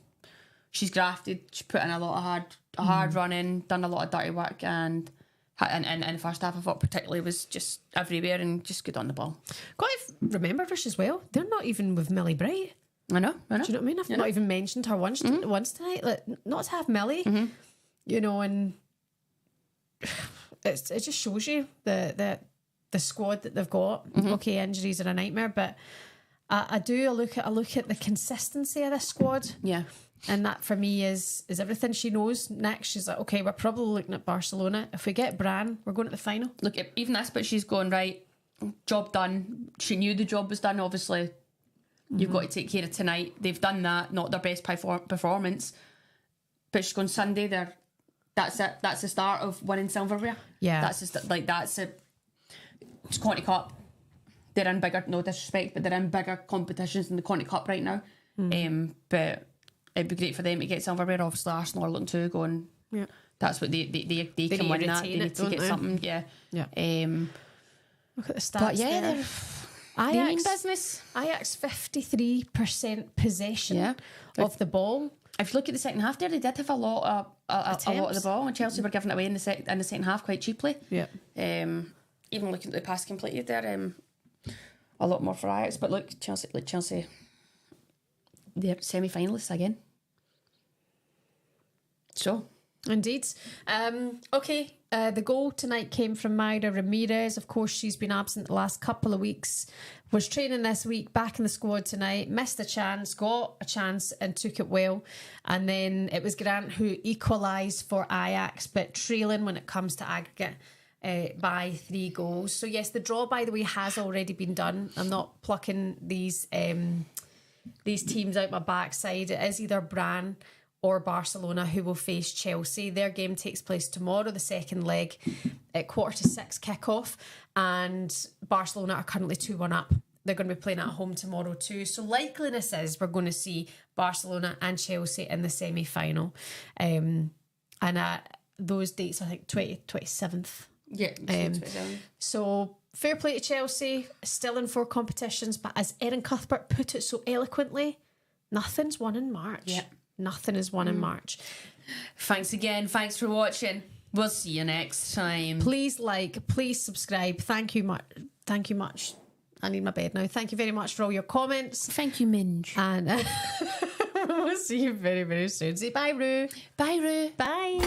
grafted. She put in a lot of hard running, done a lot of dirty work, and the first half I thought particularly was just everywhere and just good on the ball. Got to remember this as well. They're not even with Millie Bright. I know. Do you know what I mean? I've not even mentioned her once tonight. Like, not to have Millie, you know, and it just shows you the squad that they've got. Okay, injuries are a nightmare, but I look at the consistency of this squad. Yeah. And that for me is everything she knows. Next, she's like, okay, we're probably looking at Barcelona. If we get Brann, we're going to the final. Look, even this, but she's going, right, job done. She knew the job was done, obviously. You've got to take care of tonight. They've done that, not their best performance. But she's gone Sunday. That's it. That's the start of winning silverware. Yeah. It's Conti Cup. They're in bigger, no disrespect, but they're in bigger competitions than the Conti Cup right now. But it'd be great for them to get silverware. Obviously, Arsenal are looking to going. Yeah. That's what they can win that. They need to get something. Yeah. Yeah. Look at the stats. But yeah, there. they're in business. Ajax 53% possession of the ball. If you look at the second half there, they did have a lot of the ball, and Chelsea were giving it away in the second half quite cheaply. Yeah. Even looking at the pass completed there, a lot more for Ajax. But look, Chelsea, they're semi-finalists again. So. Indeed. Okay, the goal tonight came from Mayra Ramirez. Of course, she's been absent the last couple of weeks. Was training this week, back in the squad tonight. Missed a chance, got a chance and took it well. And then it was Grant who equalised for Ajax, but trailing when it comes to aggregate by 3 goals. So yes, the draw, by the way, has already been done. I'm not plucking these teams out my backside. It is either Brann or Barcelona who will face Chelsea. Their game takes place tomorrow, the second leg, at 5:45 kickoff, and Barcelona are currently 2-1 up. They're going to be playing at home tomorrow too. So likeliness is we're going to see Barcelona and Chelsea in the semi-final. And those dates, I think 27th. Yeah, 27th. So fair play to Chelsea, still in 4 competitions, but as Erin Cuthbert put it so eloquently, nothing's won in March. Yeah. Nothing is won in March. Thanks again. Thanks for watching. We'll see you next time. Please please subscribe. Thank you much. I need my bed now. Thank you very much for all your comments. Thank you, Minge. And we'll see you very, very soon. Say bye, Roo. Bye, Roo. Bye.